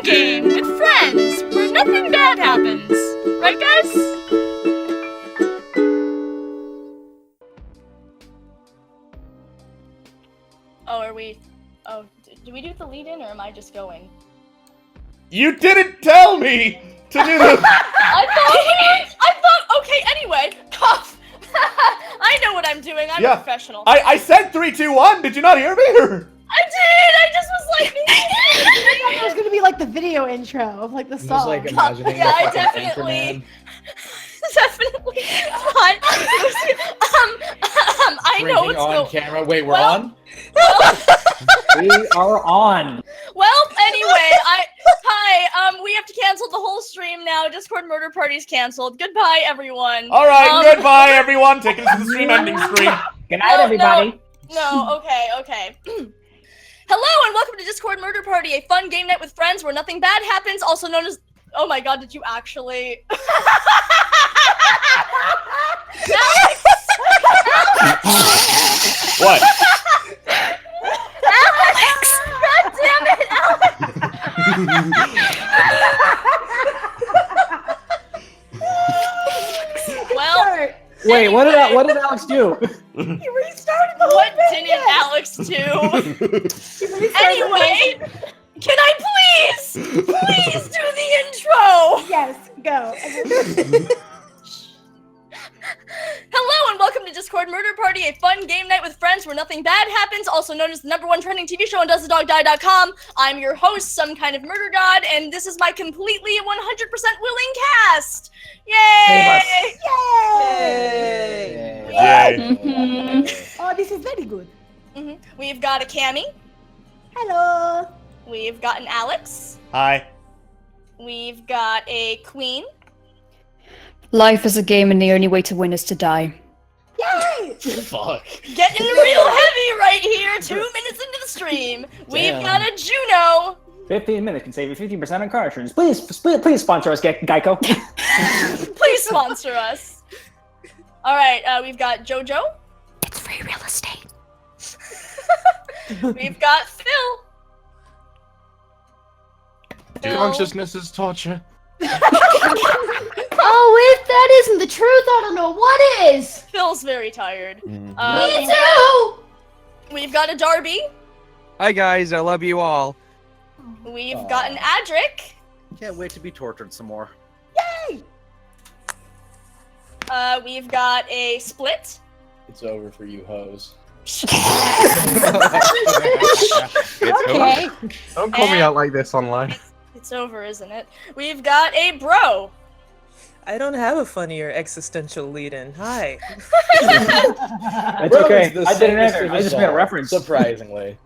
game with friends where nothing bad happens. Right, guys? Oh, are we... Oh, do we do the lead-in, or am I just going? You didn't tell me to do this! I thought, okay, anyway, cough! I know what I'm doing, I'm a professional. I said 3, 2, 1, did you not hear me? I did! I just was like... I thought it was gonna be like the video intro of like the song. Just like imagining Yeah, I the fucking definitely... Anchorman. Definitely not. I know Drinking it's on camera. Wait, we're on? We are on. Well, anyway, hi, we have to cancel the whole stream now. Discord murder party's canceled. Goodbye, everyone. Alright, goodbye everyone. Take us to the stream ending screen. Good night, everybody. No, okay. Hello and welcome to Discord Murder Party, a fun game night with friends where nothing bad happens, also known as... Oh my god, did you actually... What? Alex! God damn it, Alex! Well... Wait, what did Alex do? He restarted the whole What thing. didn't Alex do? Anyway, can I please do the intro? Yes, go. Hello and welcome to Discord Murder Party, a fun game night with friends where nothing bad happens, also known as the #1 trending TV show on DoesTheDogDie.com. I'm your host, some kind of murder god, and this is my completely 100% willing cast. Yay! Yay! Yay. Oh, this is very good. We've got a Cammy. Hello. We've got an Alex. Hi. We've got a Queen. Life is a game and the only way to win is to die. Yay! Fuck. Getting real heavy right here, 2 minutes into the stream. We've got a Juno. 15 minutes can save you 15% on car insurance. Please sponsor us, Geico. Please sponsor us. All right, we've got JoJo. It's free real estate. We've got Phil. Consciousness is torture. Oh, if that isn't the truth, I don't know what is. Phil's very tired. Me too. We've got a Darby. Hi guys, I love you all. We've got an Adric. Can't wait to be tortured some more. We've got a Split. It's over for you hoes. Okay. Don't call me out like this online. It's over, isn't it? We've got a Bro. I don't have a funnier existential lead-in. Hi. It's okay. I didn't either. I just made a reference. Surprisingly.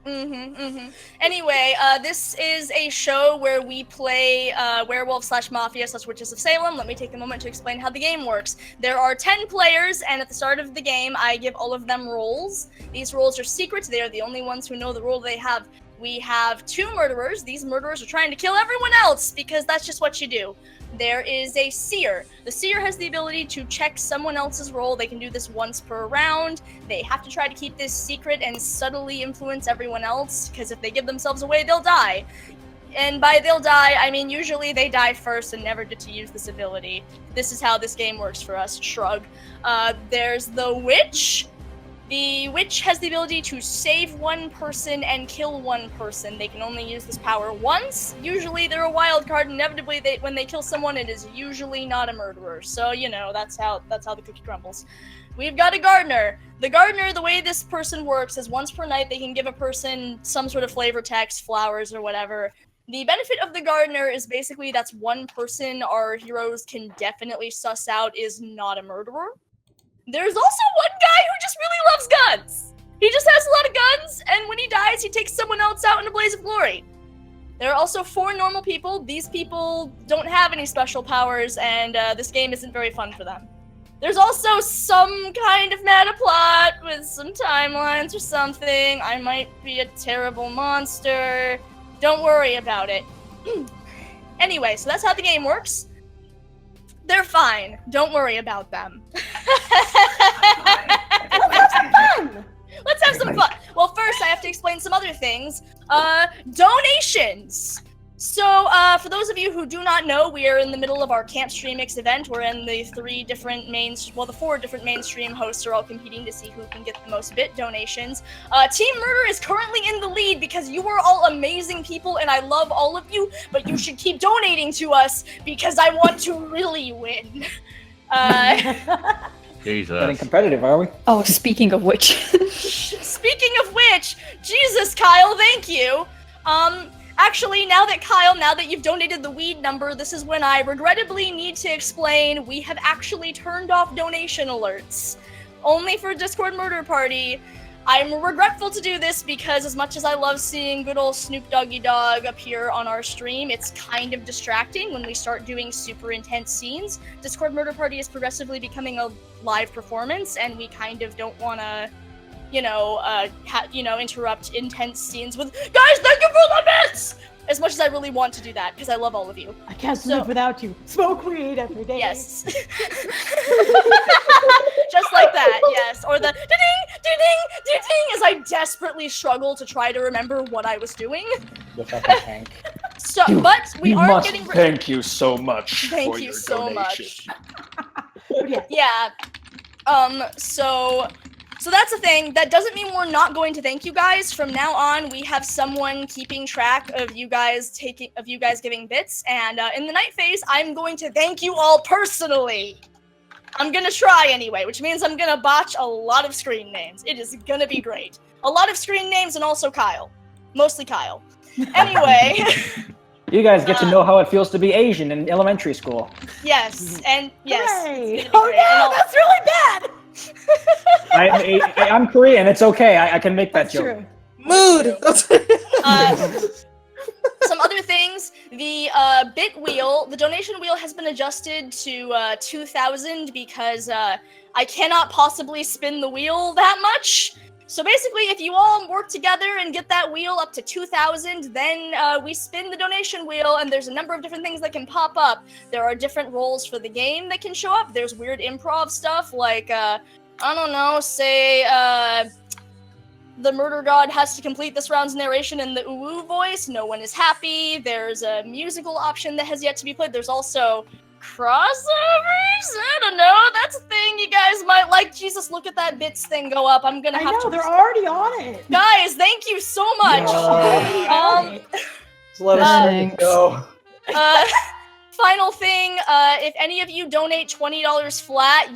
Anyway, this is a show where we play werewolf/mafia/witches of Salem. Let me take a moment to explain how the game works. There are 10 players, and at the start of the game, I give all of them roles. These roles are secret. They are the only ones who know the role they have. We have 2 murderers. These murderers are trying to kill everyone else, because that's just what you do. There is a seer. The seer has the ability to check someone else's role. They can do this once per round. They have to try to keep this secret and subtly influence everyone else, because if they give themselves away, they'll die. And by they'll die, I mean usually they die first and never get to use this ability. This is how this game works for us. Shrug. There's the witch. The witch has the ability to save one person and kill one person. They can only use this power once. Usually they're a wild card. Inevitably, when they kill someone, it is usually not a murderer. So, you know, that's how the cookie crumbles. We've got a gardener. The gardener, the way this person works is once per night they can give a person some sort of flavor text, flowers or whatever. The benefit of the gardener is basically that's one person our heroes can definitely suss out is not a murderer. There's also one guy who just really loves guns. He just has a lot of guns, and when he dies, he takes someone else out in a blaze of glory. There are also 4 normal people. These people don't have any special powers, and this game isn't very fun for them. There's also some kind of meta plot with some timelines or something. I might be a terrible monster. Don't worry about it. Anyway, so that's how the game works. They're fine. Don't worry about them. Let's have some fun. Well, first I have to explain some other things. Donations. So, for those of you who do not know, we are in the middle of our Camp Streamix event. We're in the the 4 different mainstream hosts are all competing to see who can get the most bit donations. Team Murder is currently in the lead because you are all amazing people and I love all of you, but you should keep donating to us because I want to really win. Jesus. Getting competitive, are we? Oh, speaking of which. Speaking of which, Jesus, Kyle, thank you. Actually, now that you've donated the weed number, this is when I regrettably need to explain we have actually turned off donation alerts. Only for Discord Murder Party. I'm regretful to do this because as much as I love seeing good old Snoop Doggy Dogg appear on our stream, it's kind of distracting when we start doing super intense scenes. Discord Murder Party is progressively becoming a live performance, and we kind of don't want to interrupt intense scenes with, guys, thank you for the bits! As much as I really want to do that, because I love all of you. I can't live without you. Smoke weed every day. Yes. Just like that, yes. Or the ding as I desperately struggle to try to remember what I was doing. The fucking tank. So, but we are getting Thank you so much. Thank for you your so donation. much. Yeah. So that's the thing. That doesn't mean we're not going to thank you guys. From now on, we have someone keeping track of you guys giving bits. And in the night phase, I'm going to thank you all personally. I'm gonna try anyway, which means I'm gonna botch a lot of screen names. It is gonna be great. A lot of screen names and also Kyle. Mostly Kyle. Anyway. You guys get to know how it feels to be Asian in elementary school. Yes, and yes. Hooray. Oh no, that's really bad! I'm Korean. It's okay. I can make that That's joke. true. Mood! Some other things, the bit wheel, the donation wheel has been adjusted to 2,000 because I cannot possibly spin the wheel that much. So basically, if you all work together and get that wheel up to 2,000, then we spin the donation wheel, and there's a number of different things that can pop up. There are different roles for the game that can show up. There's weird improv stuff, like, I don't know, say, the murder god has to complete this round's narration in the ooh voice. No one is happy. There's a musical option that has yet to be played. There's also crossovers? I don't know. That's a thing you guys might like. Jesus, look at that bits thing go up. I'm gonna have to. They're already on it. Guys, thank you so much. Just let us go. Final thing, if any of you donate $20 flat,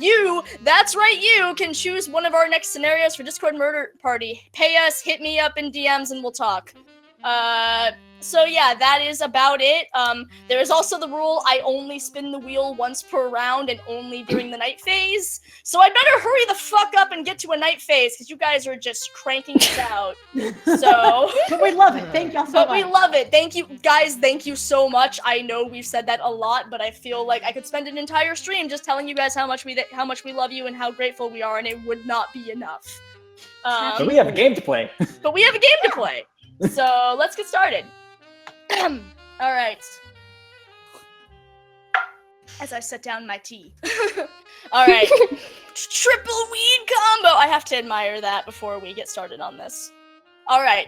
that's right, you can choose one of our next scenarios for Discord Murder Party. Pay us, hit me up in DMs, and we'll talk. So yeah, that is about it. There is also the rule, I only spin the wheel once per round and only during the night phase. So I better hurry the fuck up and get to a night phase, because you guys are just cranking this out. So... But we love it. Thank y'all so much. But we love it. Thank you, guys. Thank you so much. I know we've said that a lot, but I feel like I could spend an entire stream just telling you guys how much we love you and how grateful we are, and it would not be enough. But we have a game to play. But we have a game to play. So let's get started. All right. As I set down my tea. All right. Triple weed combo. I have to admire that before we get started on this. All right.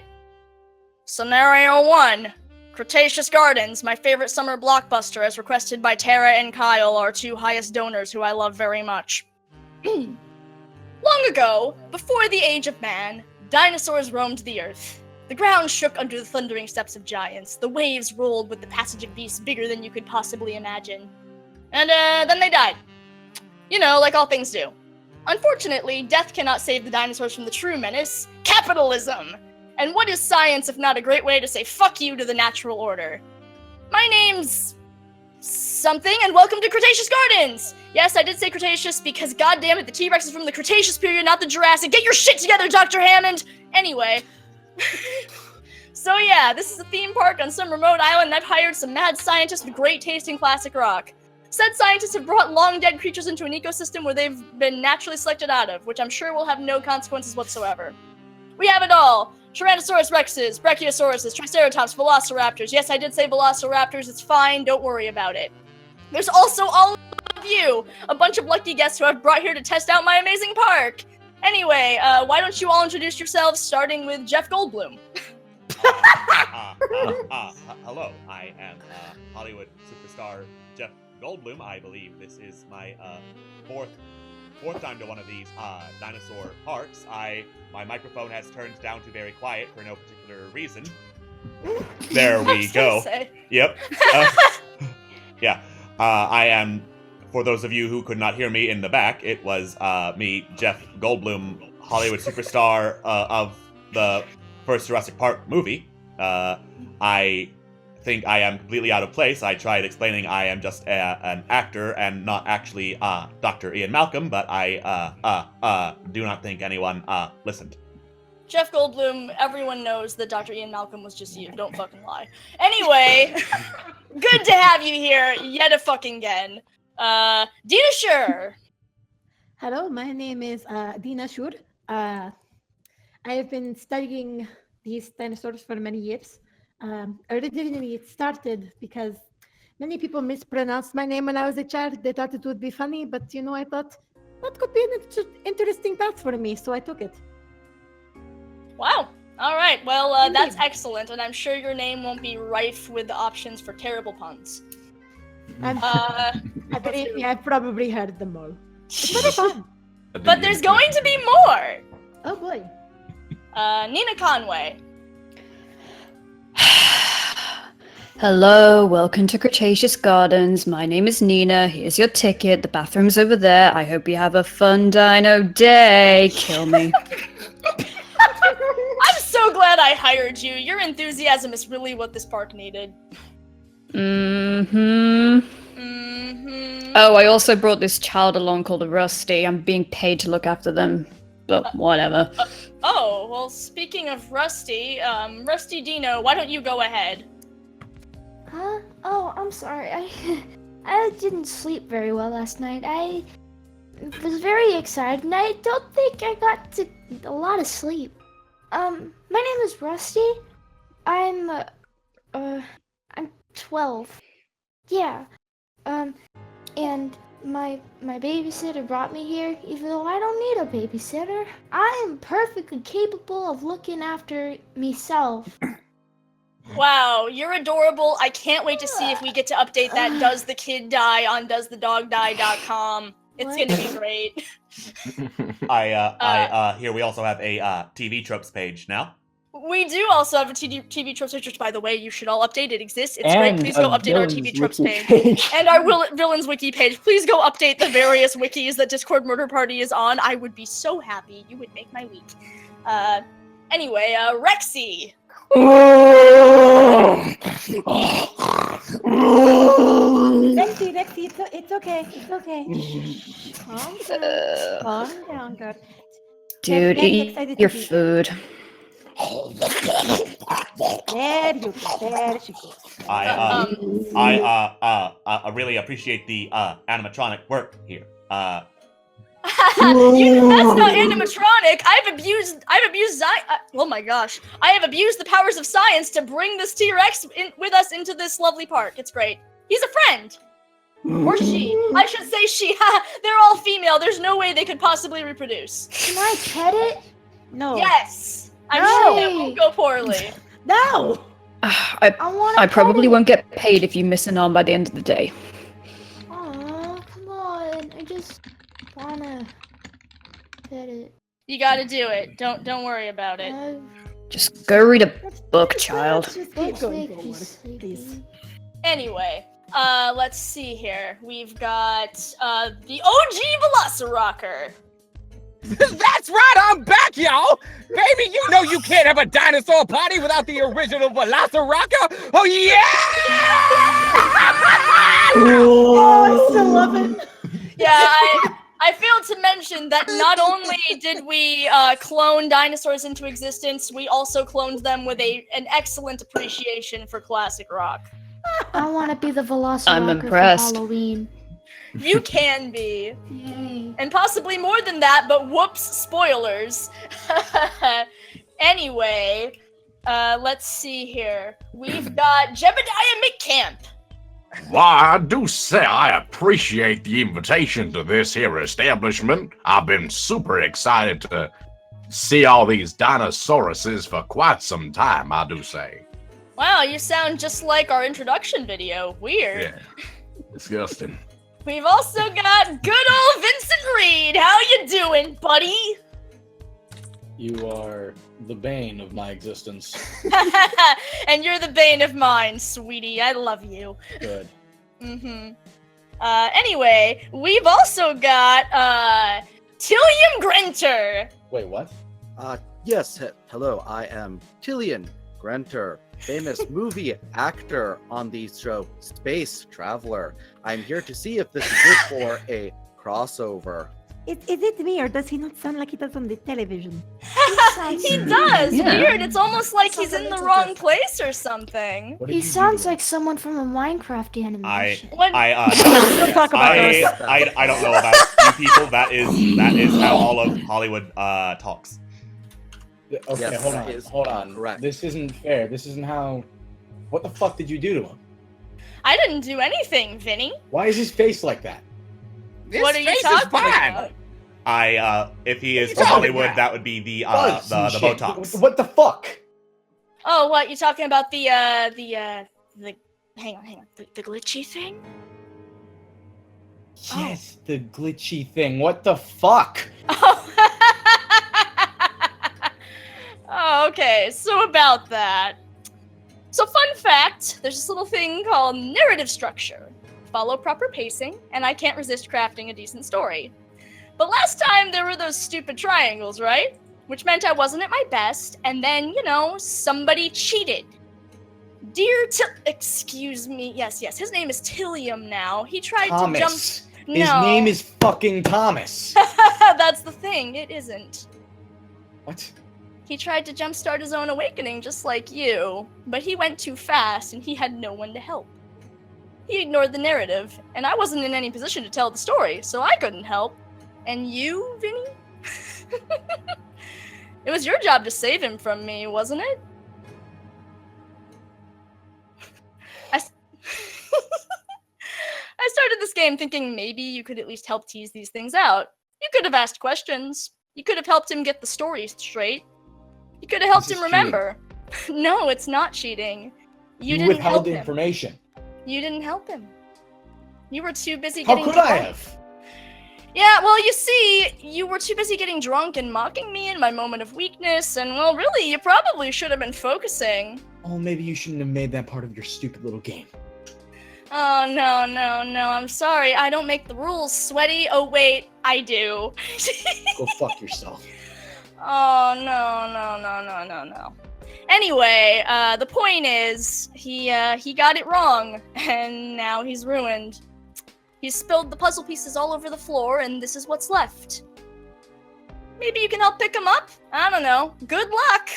Scenario 1. Cretaceous Gardens, my favorite summer blockbuster, as requested by Tara and Kyle, our 2 highest donors who I love very much. Long ago, before the age of man, dinosaurs roamed the earth. The ground shook under the thundering steps of giants. The waves rolled with the passage of beasts bigger than you could possibly imagine. And then they died. You know, like all things do. Unfortunately, death cannot save the dinosaurs from the true menace, capitalism. And what is science if not a great way to say fuck you to the natural order? My name's... something, and welcome to Cretaceous Gardens! Yes, I did say Cretaceous because goddammit, the T-Rex is from the Cretaceous period, not the Jurassic. Get your shit together, Dr. Hammond! Anyway... So yeah, this is a theme park on some remote island, and I've hired some mad scientists with great taste in classic rock. Said scientists have brought long-dead creatures into an ecosystem where they've been naturally selected out of, which I'm sure will have no consequences whatsoever. We have it all! Tyrannosaurus rexes, Brachiosauruses, Triceratops, Velociraptors. Yes, I did say Velociraptors, it's fine, don't worry about it. There's also all of you! A bunch of lucky guests who I've brought here to test out my amazing park! Anyway, why don't you all introduce yourselves, starting with Jeff Goldblum? Hello, I am Hollywood superstar Jeff Goldblum. I believe this is my fourth time to one of these dinosaur parks. My microphone has turned down to very quiet for no particular reason. There we go. Yep. Yeah. I am. For those of you who could not hear me in the back, it was me, Jeff Goldblum, Hollywood superstar of the first Jurassic Park movie. I think I am completely out of place. I tried explaining I am just an actor and not actually Dr. Ian Malcolm, but I do not think anyone listened. Jeff Goldblum, everyone knows that Dr. Ian Malcolm was just you. Don't fucking lie. Anyway, good to have you here yet a fucking again. Dina Schur. Hello, my name is Dina Schur. I have been studying these dinosaurs for many years. Originally, it started because many people mispronounced my name when I was a child. They thought it would be funny, but I thought that could be an interesting path for me, so I took it. Wow. All right. Well, that's excellent, and I'm sure your name won't be rife with options for terrible puns. I've probably heard them all. It's very fun. But there's going to be more. Oh boy. Nina Conway. Hello, welcome to Cretaceous Gardens. My name is Nina. Here's your ticket. The bathroom's over there. I hope you have a fun dino day. Kill me. I'm so glad I hired you. Your enthusiasm is really what this park needed. Oh, I also brought this child along called Rusty. I'm being paid to look after them, but whatever. Oh, well, speaking of Rusty, Rusty Dino, why don't you go ahead? Huh? Oh, I'm sorry. I didn't sleep very well last night. I was very excited, and I don't think I got a lot of sleep. My name is Rusty. I'm 12. Yeah. And my babysitter brought me here, even though I don't need a babysitter. I am perfectly capable of looking after myself. Wow, you're adorable. I can't wait to see if we get to update that Does the Kid Die on doesthedogdie.com. It's gonna be great. Here we also have a TV tropes page now. We do also have a TV tropes page, which, by the way, you should all update. It exists. It's And great. Please go a update our villains TV tropes wiki page. And our villains wiki page. Please go update the various wikis that Discord Murder Party is on. I would be so happy. You would make my week. Anyway, Rexy. Rexy, it's okay. It's okay. Calm down, girl. Dude, eat your food. There you go. There she goes. I really appreciate the animatronic work here. That's not animatronic. Oh my gosh. I have abused the powers of science to bring this T-Rex with us into this lovely park. It's great. He's a friend. Or she. I should say she. They're all female. There's no way they could possibly reproduce. Can I pet it? No. Yes. I'm sure that won't go poorly. No. I probably won't get paid if you miss an arm by the end of the day. Aw, come on. I just wanna pet it. You gotta do it. Don't worry about it. Just go read a book, child. Just keep Let's going make me forward, sleepy. please. Anyway, let's see here. We've got the OG Velociraptor. That's right, I'm back, y'all! Baby, you know you can't have a dinosaur party without the original Velociraptor! Oh, yeah! Oh, I still love it. Yeah, I failed to mention that not only did we clone dinosaurs into existence, we also cloned them with an excellent appreciation for classic rock. I want to be the Velociraptor I'm impressed. for Halloween. You can be. Yay. And possibly more than that, but whoops, spoilers. Anyway, let's see here. We've got Jebediah McCamp. Why, I do say I appreciate the invitation to this here establishment. I've been super excited to see all these dinosauruses for quite some time, I do say. Wow, you sound just like our introduction video. Weird. Yeah, disgusting. We've also got good old Vincent Reed. How you doing, buddy? You are the bane of my existence. And you're the bane of mine, sweetie. I love you. Good. Anyway, we've also got, Tillium Grenter. Wait, what? Yes, hello, I am Tillian Grenter, famous movie actor on the show Space Traveler. I'm here to see if this is good for a crossover. Is it me, or does he not sound like he does on the television? He does. Yeah. Weird. It's almost like he's in the wrong place or something. What did He you do sounds to him? like someone from a Minecraft animation. What? Don't talk about those. I don't know about you people. That is how all of Hollywood talks. Okay, Yes, hold that on. is Hold on. correct. This isn't fair. This isn't how. What the fuck did you do to him? I didn't do anything, Vinny. Why is his face like that? This What are you face is talking fine. about? If he is What are you from talking Hollywood, about? that would be the Bugs and shit. Botox. What the fuck? Oh, what? You talking about the hang on, the glitchy thing? Yes, the glitchy thing. What the fuck? Oh. Oh, okay. So about that. So fun fact, there's this little thing called narrative structure. Follow proper pacing, and I can't resist crafting a decent story. But last time there were those stupid triangles, right? Which meant I wasn't at my best, and then, somebody cheated. Excuse me, yes, his name is Tillium now. He tried to jump... Thomas. No. His name is fucking Thomas. That's the thing, it isn't. What? He tried to jumpstart his own awakening just like you, but he went too fast and he had no one to help. He ignored the narrative, and I wasn't in any position to tell the story, so I couldn't help. And you, Vinny? It was your job to save him from me, wasn't it? I started this game thinking maybe you could at least help tease these things out. You could have asked questions. You could have helped him get the story straight. You could have helped This him is remember. No, it's not cheating. You didn't withheld help the him. information. You didn't help him. You were too busy How getting could I drunk. have? Yeah, well, you see, you were too busy getting drunk and mocking me in my moment of weakness, and well, really, you probably should have been focusing. Oh, maybe you shouldn't have made that part of your stupid little game. Oh, no, I'm sorry. I don't make the rules, Sweaty. Oh, wait, I do. Go fuck yourself. Oh, no. Anyway, the point is, he got it wrong, and now he's ruined. He's spilled the puzzle pieces all over the floor, and this is what's left. Maybe you can help pick him up? I don't know. Good luck!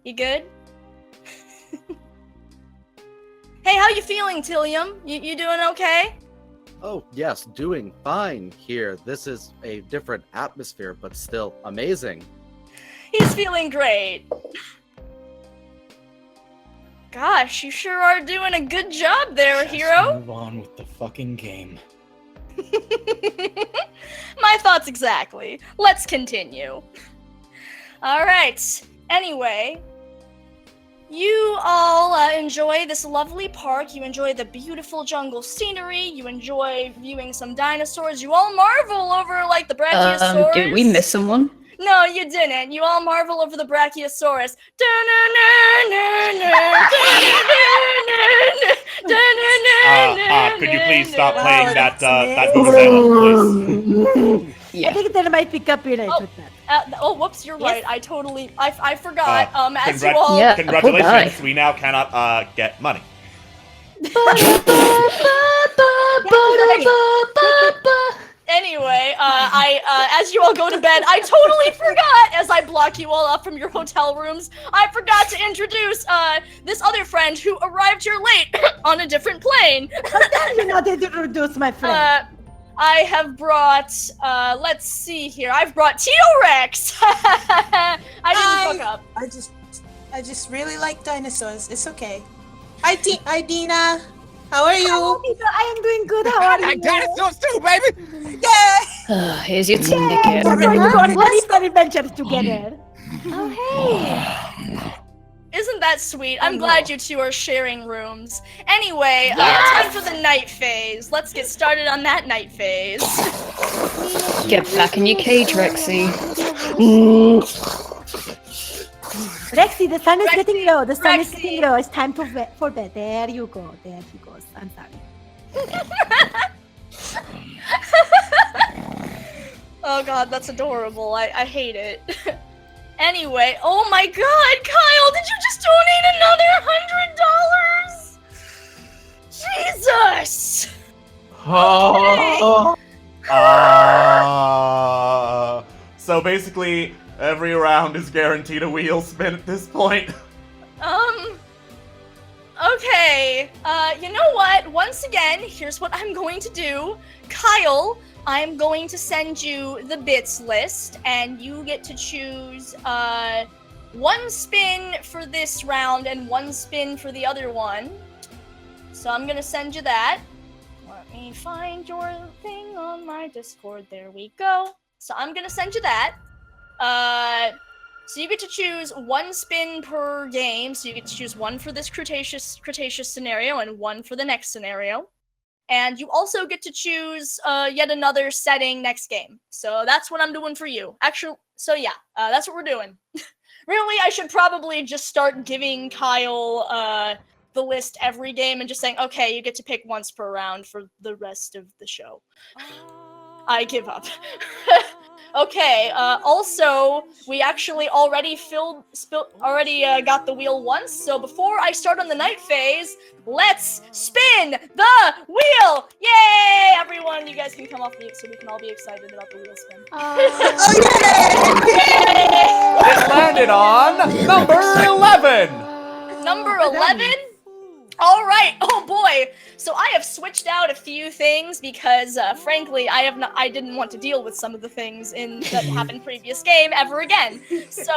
You good? Hey, how you feeling, Tillium? You doing okay? Oh, yes, doing fine here. This is a different atmosphere, but still amazing. He's feeling great. Gosh, you sure are doing a good job there, Just hero. move on with the fucking game. My thoughts exactly. Let's continue. Alright, anyway. You all enjoy this lovely park, you enjoy the beautiful jungle scenery, you enjoy viewing some dinosaurs, you all marvel over, like, the Brachiosaurus. Did we miss someone? No, you didn't. You all marvel over the Brachiosaurus. Could you please stop playing that vuvuzela, please? I think there might be copyright with that. Whoops, you're Yes? right. I forgot. As you Congrat- all... Yeah. Congratulations, we now cannot get money. Anyway, as you all go to bed, I totally forgot, as I block you all up from your hotel rooms, I forgot to introduce, this other friend who arrived here late on a different plane. You know, they introduce my friend. I have brought, let's see here, I've brought T-Rex! I didn't fuck up. I just really like dinosaurs. It's okay. Hi, Dina. How are you? I am doing good. How are I you? like dinosaurs too, baby. Yeah. Here's your ticket. We're going to go on What's- many fun adventures together. Oh, hey. Isn't that sweet? I'm glad you two are sharing rooms. Anyway, time for the night phase. Let's get started on that night phase. Get back in your cage, Rexy. Rexy, the sun is getting low. The sun is Rexy. getting low. It's time for bed. There you go. There he goes. I'm sorry. Oh god, that's adorable. I hate it. Anyway, oh my god, Kyle, did you just donate another $100? Jesus! So basically, every round is guaranteed a wheel spin at this point. Okay, you know what? Once again, here's what I'm going to do. Kyle, I'm going to send you the bits list, and you get to choose, one spin for this round and one spin for the other one. So I'm gonna send you that. Let me find your thing on my Discord. There we go. So I'm gonna send you that. So you get to choose one spin per game. So you get to choose one for this Cretaceous scenario and one for the next scenario. And you also get to choose yet another setting next game. So that's what I'm doing for you. Actually, so yeah, that's what we're doing. Really, I should probably just start giving Kyle the list every game and just saying, okay, you get to pick once per round for the rest of the show. I give up. Okay, also, we actually already got the wheel once, so before I start on the night phase, let's spin the wheel! Yay! Everyone, you guys can come off mute so we can all be excited about the wheel spin. It landed on number 11! Number 11? Alright, oh boy! So I have switched out a few things because, frankly, I didn't want to deal with some of the things that happened previous game ever again. So,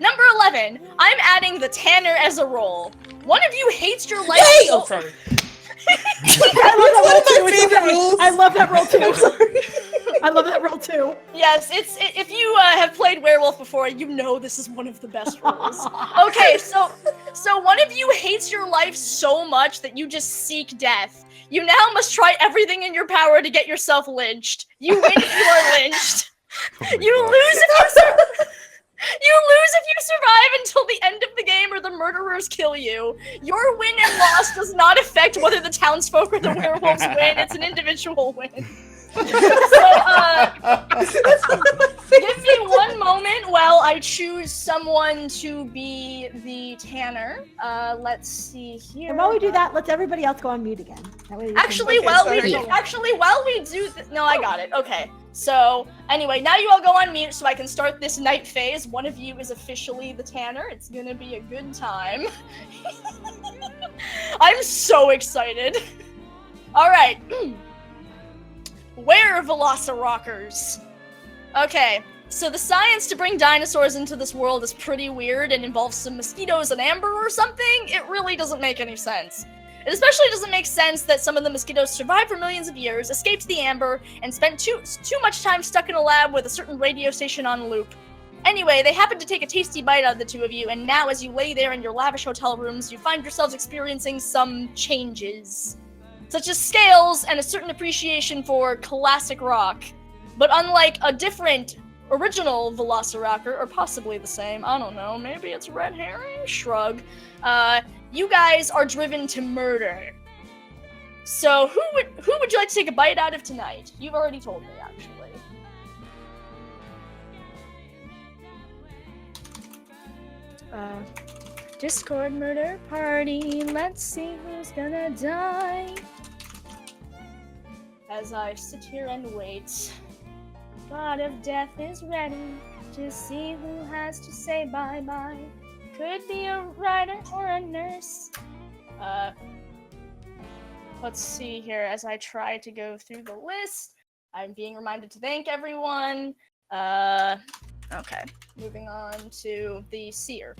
number 11, I'm adding the Tanner as a role. One of you hates your life so- sorry. I love that roll too. I love that roll too. Yes, if you have played Werewolf before, you know this is one of the best roles. Okay, so one of you hates your life so much that you just seek death. You now must try everything in your power to get yourself lynched. You win if you are lynched. You lose if you survive until the end of the game or the murderers kill you. Your win and loss does not affect whether the townsfolk or the werewolves win. It's an individual win. So, give me one moment while I choose someone to be the Tanner. Let's see here. And while we do that, let's everybody else go on mute again. That way While we do no, I got it. Okay. So, anyway, now you all go on mute so I can start this night phase. One of you is officially the Tanner. It's gonna be a good time. I'm so excited. Alright. Where Velociraptors? Okay, so the science to bring dinosaurs into this world is pretty weird and involves some mosquitoes and amber or something. It really doesn't make any sense. It especially doesn't make sense that some of the mosquitoes survived for millions of years, escaped the amber, and spent too much time stuck in a lab with a certain radio station on loop. Anyway, they happened to take a tasty bite out of the two of you, and now as you lay there in your lavish hotel rooms, you find yourselves experiencing some changes, such as scales and a certain appreciation for classic rock. But unlike a different original Velociraptor, or possibly the same, I don't know, maybe it's red herring? Shrug. You guys are driven to murder. So who would you like to take a bite out of tonight? You've already told me, actually. Discord murder party, let's see who's gonna die. As I sit here and wait, God of Death is ready to see who has to say bye-bye. Could be a writer or a nurse. Let's see here as I try to go through the list. I'm being reminded to thank everyone. Okay, moving on to the seer.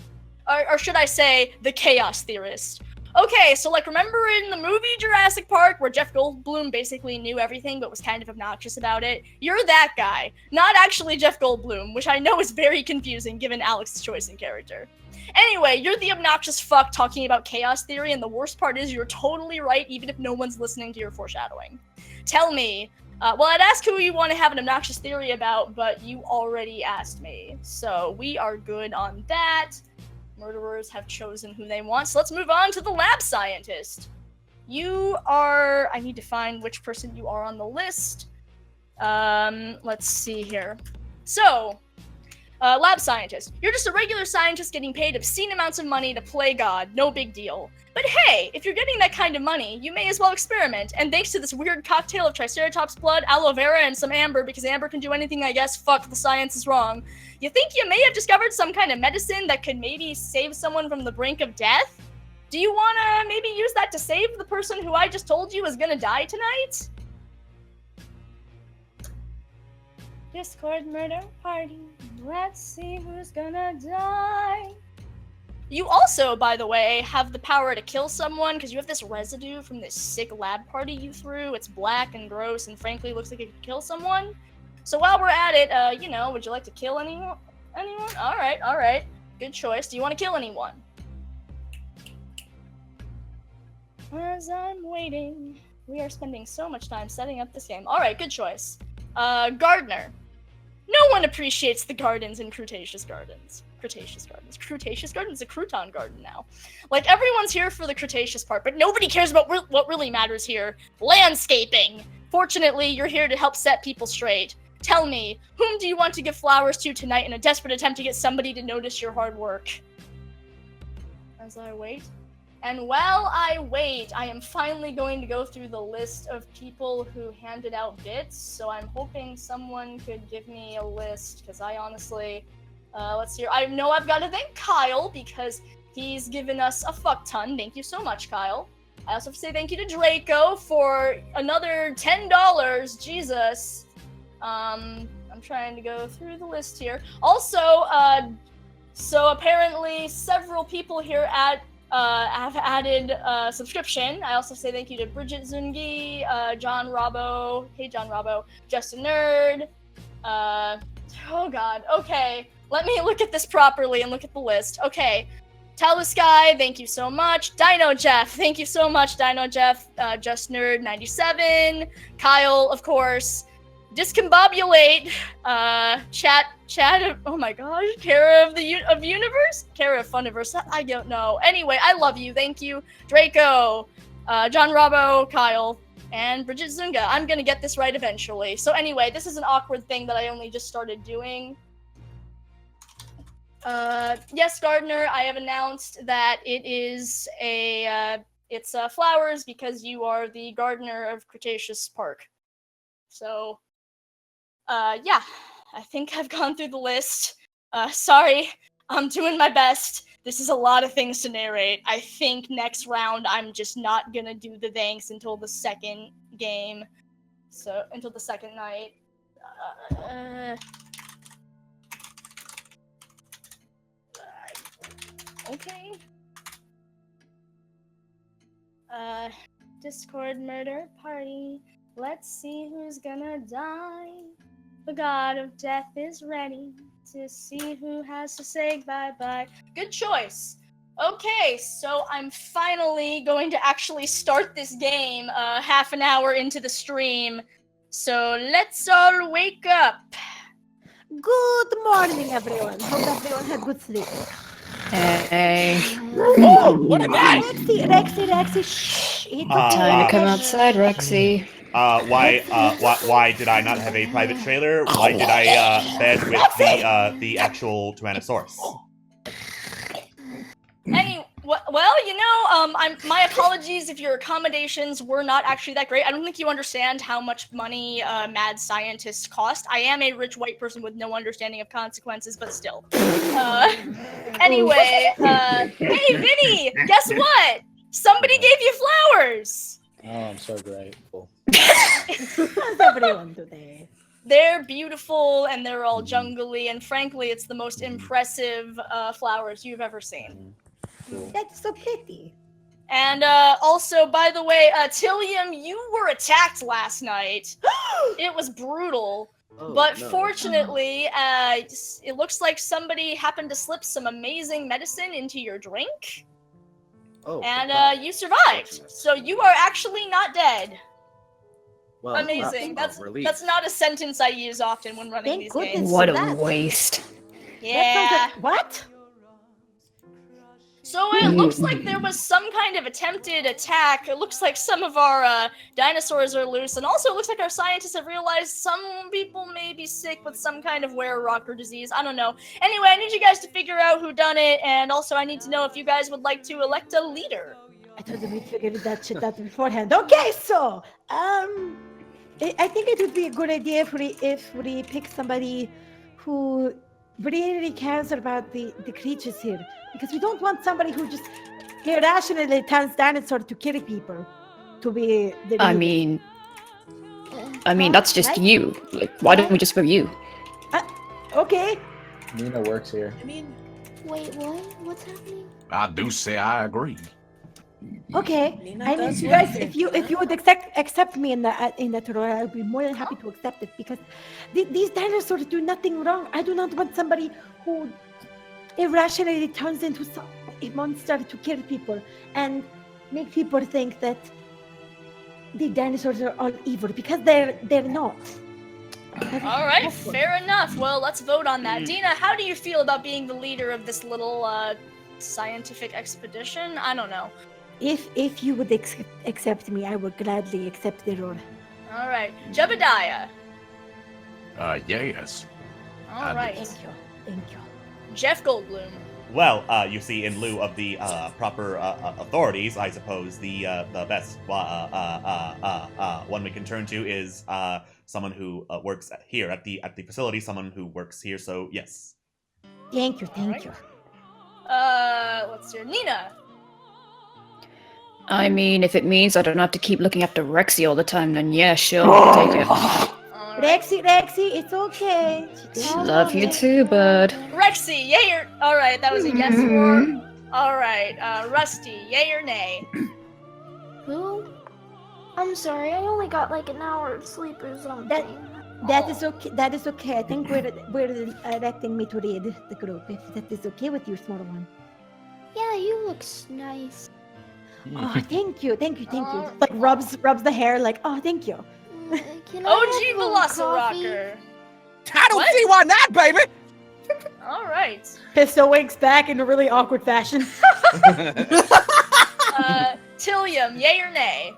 Or should I say, the chaos theorist. Okay, so like remember in the movie Jurassic Park where Jeff Goldblum basically knew everything but was kind of obnoxious about it? You're that guy, not actually Jeff Goldblum, which I know is very confusing given Alex's choice in character. Anyway, you're the obnoxious fuck talking about chaos theory, and the worst part is you're totally right even if no one's listening to your foreshadowing. Tell me, well, I'd ask who you want to have an obnoxious theory about, but you already asked me, so we are good on that. Murderers have chosen who they want, so let's move on to the lab scientist. You are... I need to find which person you are on the list. Let's see here. So, lab scientist. You're just a regular scientist getting paid obscene amounts of money to play God. No big deal. But hey, if you're getting that kind of money, you may as well experiment. And thanks to this weird cocktail of Triceratops blood, aloe vera, and some amber, because amber can do anything, I guess, fuck, the science is wrong. You think you may have discovered some kind of medicine that could maybe save someone from the brink of death? Do you wanna maybe use that to save the person who I just told you is gonna die tonight? Discord murder party, let's see who's gonna die. You also, by the way, have the power to kill someone because you have this residue from this sick lab party you threw. It's black and gross and frankly looks like it could kill someone. So while we're at it, would you like to kill anyone? Alright. Good choice. Do you want to kill anyone? As I'm waiting, we are spending so much time setting up this game. Alright, good choice. Gardener. No one appreciates the gardens in Cretaceous Gardens. Cretaceous Gardens. Cretaceous Gardens? A crouton garden now. Like, everyone's here for the Cretaceous part, but nobody cares about what really matters here. Landscaping! Fortunately, you're here to help set people straight. Tell me, whom do you want to give flowers to tonight in a desperate attempt to get somebody to notice your hard work? As I wait. And while I wait, I am finally going to go through the list of people who handed out bits, so I'm hoping someone could give me a list, because I honestly... let's see. I know I've got to thank Kyle, because he's given us a fuck ton. Thank you so much, Kyle. I also have to say thank you to Draco for another $10. Jesus. I'm trying to go through the list here. Also, so apparently several people here have added subscription. I also say thank you to Bridget Zungi, John Robbo, hey John Robbo, Justin Nerd, oh god, okay. Let me look at this properly and look at the list. Okay, Talusky, thank you so much. Dino Jeff, thank you so much, Dino Jeff. Just Nerd 97, Kyle, of course. Discombobulate, chat, oh my gosh, Kara of Universe? Kara of Funiverse, I don't know. Anyway, I love you, thank you. Draco, John Robbo, Kyle, and Bridget Zunga. I'm gonna get this right eventually. So anyway, this is an awkward thing that I only just started doing. Yes, Gardner, I have announced that it is it's flowers because you are the gardener of Cretaceous Park. So, yeah, I think I've gone through the list. Sorry, I'm doing my best. This is a lot of things to narrate. I think next round I'm just not gonna do the thanks until the second game. So, until the second night. Okay. Discord murder party. Let's see who's gonna die. The god of death is ready to see who has to say bye-bye. Good choice. Okay, so I'm finally going to actually start this game half an hour into the stream. So let's all wake up. Good morning, everyone. Hope everyone had good sleep. Hey. Oh, what a night! Rexy, shh. Time to come outside, Rexy. Why did I not have a private trailer? Why did I bed with the actual Tyrannosaurus? Well, my apologies if your accommodations were not actually that great. I don't think you understand how much money mad scientists cost. I am a rich white person with no understanding of consequences, but still. Anyway, hey, Vinny, guess what? Somebody gave you flowers! Oh, I'm so grateful. How's everyone today? They're beautiful and they're all jungly, and frankly, it's the most impressive flowers you've ever seen. Cool. That's so pretty. And also, by the way, Tillium, you were attacked last night. It was brutal. Oh, But no. fortunately, it looks like somebody happened to slip some amazing medicine into your drink. Oh, And that's you survived. fortunate. So you are actually not dead. Well, Amazing. That's a relief. That's not a sentence I use often when running Thank these goodness. games. What a that. waste. Yeah. That sounds like, what? So it looks like there was some kind of attempted attack. It looks like some of our dinosaurs are loose, and also it looks like our scientists have realized some people may be sick with some kind of were-rocker disease. I don't know. Anyway, I need you guys to figure out who done it, and also I need to know if you guys would like to elect a leader. I told them we figured that shit out beforehand. Okay, so I think it would be a good idea if we pick somebody who really cares about the creatures here, because we don't want somebody who just irrationally turns dinosaurs to kill people to be the I leader. mean, that's just Right? you. Like, why don't we just go you? Okay. Nina works here. I mean, Wait, what? What's happening? I do say I agree. Okay. Nina I mean, does you work guys, here. if you would accept me in that role, I'll be more than happy to accept it, because these dinosaurs do nothing wrong. I do not want somebody who irrationally turns into a monster to kill people and make people think that the dinosaurs are all evil, because they're not. All right, fair enough. Well, let's vote on that. Dina, how do you feel about being the leader of this little scientific expedition? I don't know. If you would accept me, I would gladly accept the role. All right, Jebediah. Yes. All I right, Thank you. Jeff Goldblum. Well, you see, in lieu of the proper authorities, I suppose the best one we can turn to is someone who works here at the facility. Someone who works here. So yes. Thank you. Let's do Nina. I mean, if it means I don't have to keep looking after Rexy all the time, then yeah, sure, I'll take it. All right. Rexy, it's okay. Love you too, bud. Rexy, yay or... All right, that was a yes for... All right, Rusty, yay or nay? Who? I'm sorry, I only got like an hour of sleep or something. That is okay. That is okay. I think we're electing me to lead the group. If that is okay with you, small one. Yeah, you look nice. Oh, thank you. Like rubs the hair. Like, oh, thank you. Can I OG have a little coffee? Velociraptor. I don't see why not, baby. All right. Pistol winks back in a really awkward fashion. Tillium, yay or nay?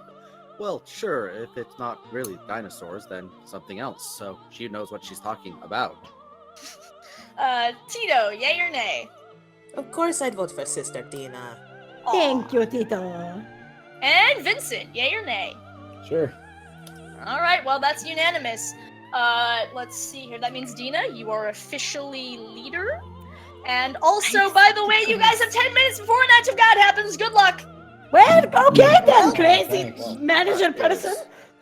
Well, sure, if it's not really dinosaurs, then something else, so she knows what she's talking about. Tito, yay or nay? of course I'd vote for Sister Dina. Thank you, Tito. And Vincent, yay or nay? Sure. All right, well, that's unanimous. Let's see here. That means, Dina, you are officially leader. And also, by the way, you guys have 10 minutes before Night of God happens. Good luck. Well, okay then, crazy Thanks. manager person.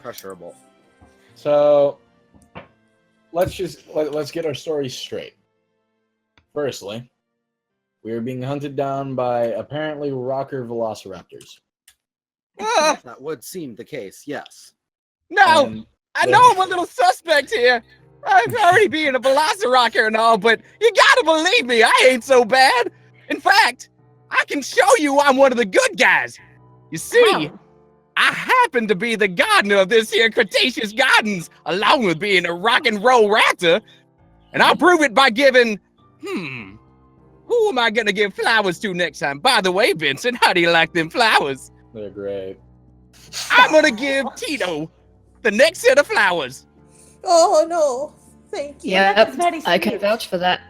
Pressurable. So let's get our story straight. Firstly, we are being hunted down by apparently rocker velociraptors. That would seem the case, yes. No, And I know I'm a little suspect here. I'm already being a velociraptor and all, but you gotta believe me, I ain't so bad. In fact, I can show you I'm one of the good guys. You see, I happen to be the gardener of this here Cretaceous Gardens, along with being a rock and roll raptor. And I'll prove it by giving, who am I gonna give flowers to next time? By the way, Vincent, how do you like them flowers? they're great. I'm gonna give Tito the next set of flowers. Oh no, thank you. Yep, That's very I can sweet. vouch for that.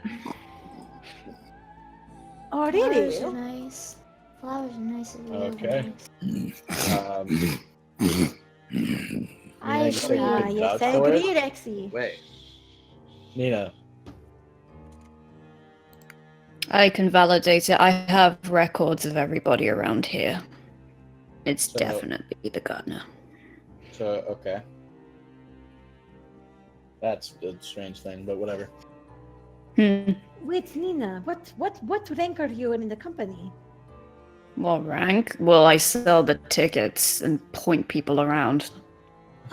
Oh, Flowers really? are nice. Flowers are nice. Okay. I Nina, say agree. you could Yes, vouch I for it? agree, Rexy. Wait. Nina, I can validate it. I have records of everybody around here. It's So- definitely the gardener. so okay. That's a strange thing, but whatever. Hmm. Wait, Nina, what rank are you in the company? What rank? Well, I sell the tickets and point people around.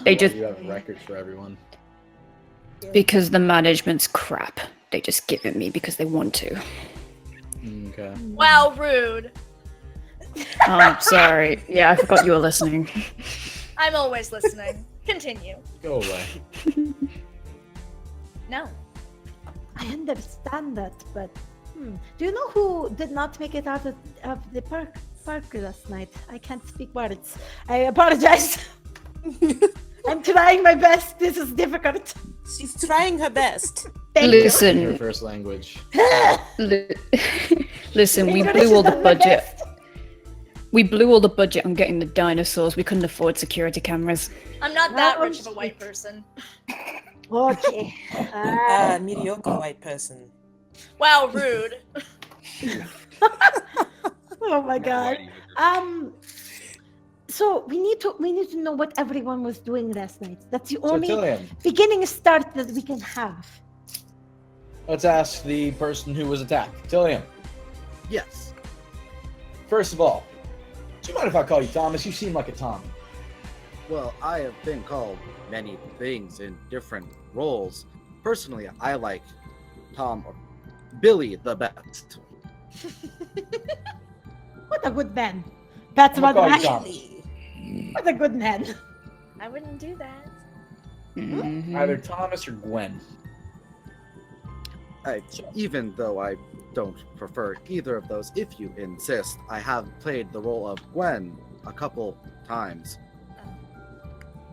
They Well, just you have records for everyone. because the management's crap. They just give it me because they want to. Okay. Wow, rude. Oh, sorry. Yeah, I forgot you were listening. I'm always listening. Continue. Go away. No. I understand that, but do you know who did not make it out of the park last night? I can't speak words. I apologize. I'm trying my best. This is difficult. She's trying her best. Thank Listen. Your first language. Listen, we English blew all is the not my budget. best. We blew all the budget on getting the dinosaurs. We couldn't afford security cameras. I'm not that rich of a white person. Okay. Mediocre white person. Wow, rude. Oh my god. So we need to know what everyone was doing last night. That's the So, only Tillian, beginning start that we can have. let's ask the person who was attacked. Tillian, Yes. first of all, do you mind if I call you Thomas? You seem like a Tom. Well, I have been called many things in different roles. Personally, I like Tom or Billy the best. What a good man. That's I'm what gonna I call you Thomas. What a good man. I wouldn't do that. Either Thomas or Gwen. Even though I don't prefer either of those, if you insist, I have played the role of Gwen a couple times.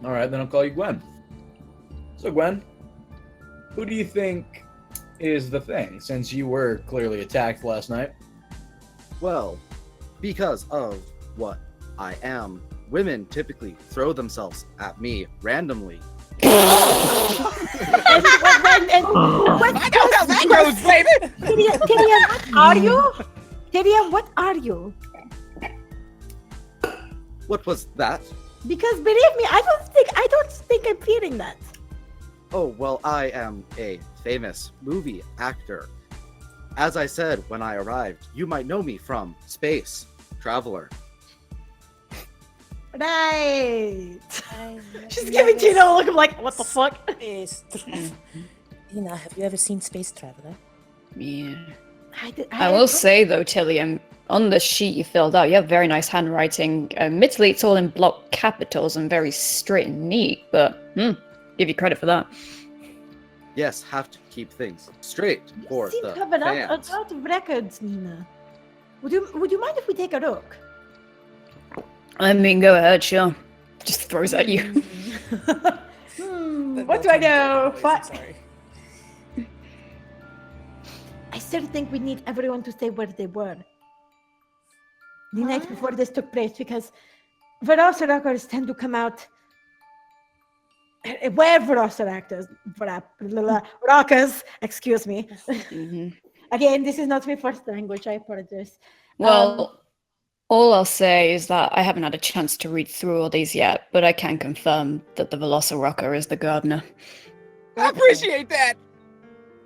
All right, then I'll call you Gwen. So, Gwen, who do you think is the thing, since you were clearly attacked last night? Well, because of what I am, women typically throw themselves at me randomly. And I know how that goes, baby! Tyrion, what are you? Tyrion, what are you? What was that? Because believe me, I don't think I'm feeling that. Oh, well, I am a famous movie actor. As I said when I arrived, you might know me from Space Traveler. Right. She's giving Tina a look of like, what the fuck? Tina, have you ever seen Space Traveler? Yeah. I I will say though, Tillian, on the sheet you filled out, you have very nice handwriting. Admittedly, it's all in block capitals and very straight and neat, but give you credit for that. Yes, have to keep things straight for seem the to have a fans. lot of records, Nina. Would you mind if we take a look? I mean, go ahead, sure. Just throws at you. What do I know? What? I still think we need everyone to stay where they were the night before this took place, because Velociraptors tend to come out where Velociraptors, excuse me. Again, this is not my first language, I apologize. Well, all I'll say is that I haven't had a chance to read through all these yet, but I can confirm that the Velociraptor is the gardener. I appreciate that!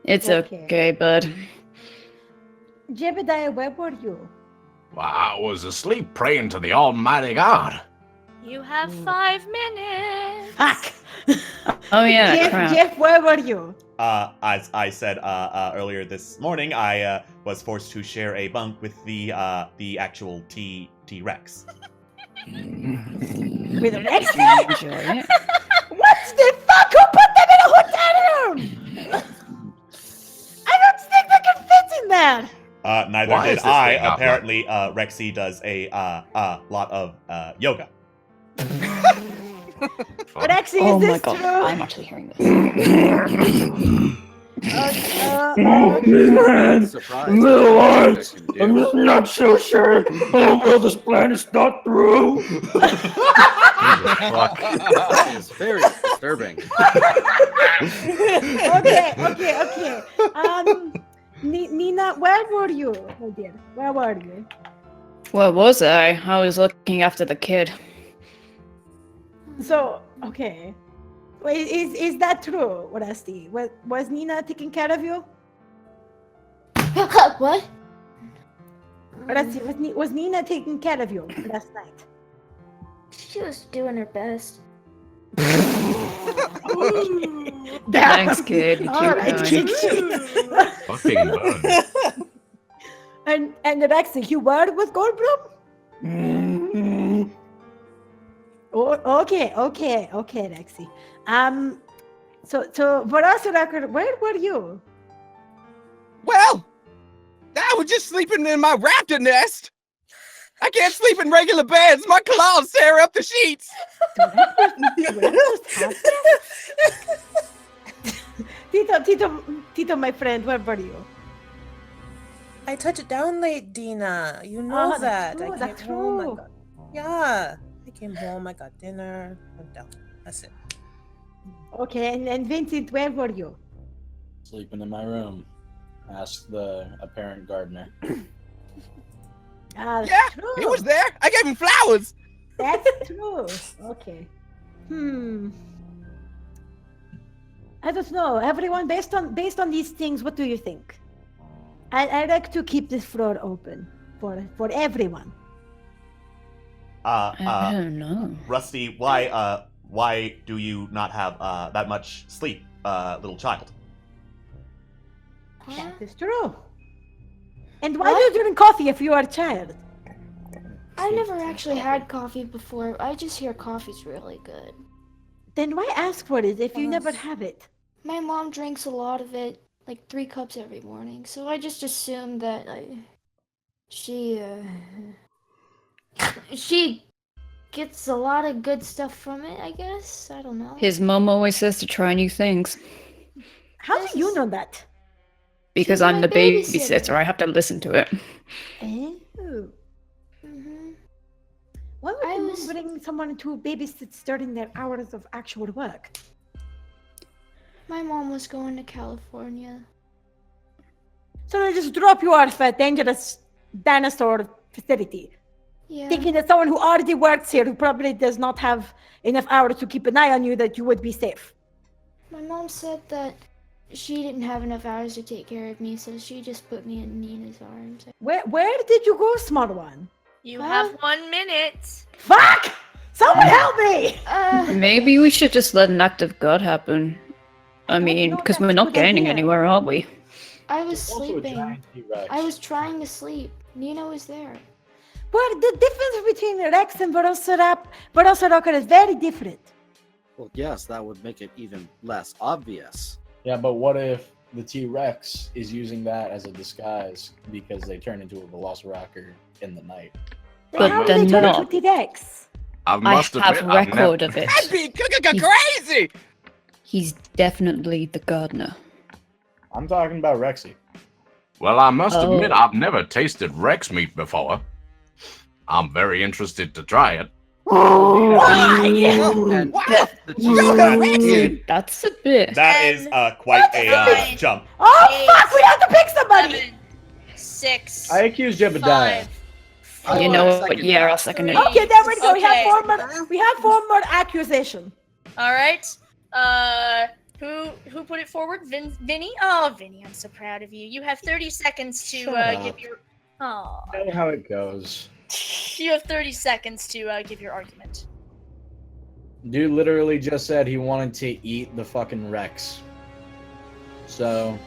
It's Okay. okay, bud. Jebediah, where were you? Well, I was asleep praying to the Almighty God. You have 5 minutes. Fuck! Oh yeah, crap. Jeff, where were you? As I said earlier this morning, I was forced to share a bunk with the actual T-Rex. With Rex? Enjoy it. What the fuck? Who put them in a hotel room? I don't think they can fit in there. Neither Why did is this I. thing not Apparently, Rexy does a lot of yoga. Rexy, Oh is my this god, true? I'm actually hearing this. Surprise. I'm just not so sure. Oh, well, this plan is not through. That is very disturbing. Okay. Nina, where were you, my dear? Where were you? Where was I? I was looking after the kid. So, okay. Wait, is that true, Rusty? Was Nina taking care of you? What? Rexy, was Nina taking care of you last night? She was doing her best. Thanks, kid. You All keep right, going. kid. Fucking burn. And Rexy, you were with Goldblum? Oh, okay, Rexy. So for us, record, where were you? Well, I was just sleeping in my raptor nest. I can't sleep in regular beds. My claws tear up the sheets. Tito, my friend, where were you? I touched down late, Dina. You know Oh, that's that. true, I that's came home. true. Yeah. I came home. I got dinner. Went down. That's it. Okay, and Vincent, where were you? Sleeping in my room. Ask the apparent gardener. That's Yeah, true. he was there. I gave him flowers. That's true. Okay. I don't know. Everyone, based on these things, what do you think? I like to keep this floor open for everyone. I don't know. Rusty, why do you not have that much sleep, little child? That is true. And why do you drink coffee if you are a child? I never actually had coffee before. I just hear coffee's really good. Then why ask for it if you never have it? My mom drinks a lot of it, like 3 cups every morning. So I just assumed that she gets a lot of good stuff from it, I guess. I don't know. His mom always says to try new things. How do you know that? Because She's I'm my the babysitter. babysitter, I have to listen to it. Oh. Mhm. Why would I you was- bring someone to babysit during their hours of actual work? My mom was going to California. So they just drop you off at dangerous dinosaur facility, Yeah. thinking that someone who already works here, who probably does not have enough hours to keep an eye on you, that you would be safe. My mom said that she didn't have enough hours to take care of me, so she just put me in Nina's arms. Where did you go, small one? You Huh? have 1 minute. Fuck! Someone help me! Maybe we should just let an act of God happen. I don't mean, know, because that's we're a not good gaining idea. anywhere, are we? I was Also a sleeping. giant T-Rex. I was trying to sleep. Nina was there. Well, the difference between Rex and Velociraptor is very different. Well, yes, that would make it even less obvious. Yeah, but what if the T-Rex is using that as a disguise because they turn into a Velociraptor in the night? Then But how they're did they turn not. into T-Rex? I I must have admit, I've never... record of it. That'd be crazy. He's definitely the gardener. I'm talking about Rexy. Well, I must admit, Oh. I've never tasted Rex meat before. I'm very interested to try it. And What? the Yo, T-Rex Dude, that's a bit. That is quite a Fine. jump. Oh, fuck! We have to pick somebody! 7, 6. I accuse Jebediah. 5, You I know want what? second Yeah, that. I'll second it. Okay, there we go. Okay. We have 4 more accusation. All right. Who put it forward? Vinny? Oh, Vinny, I'm so proud of you. You have 30 seconds to Shut up. give your. Oh. I know how it goes. You have 30 seconds to give your argument. Dude literally just said he wanted to eat the fucking Rex. So,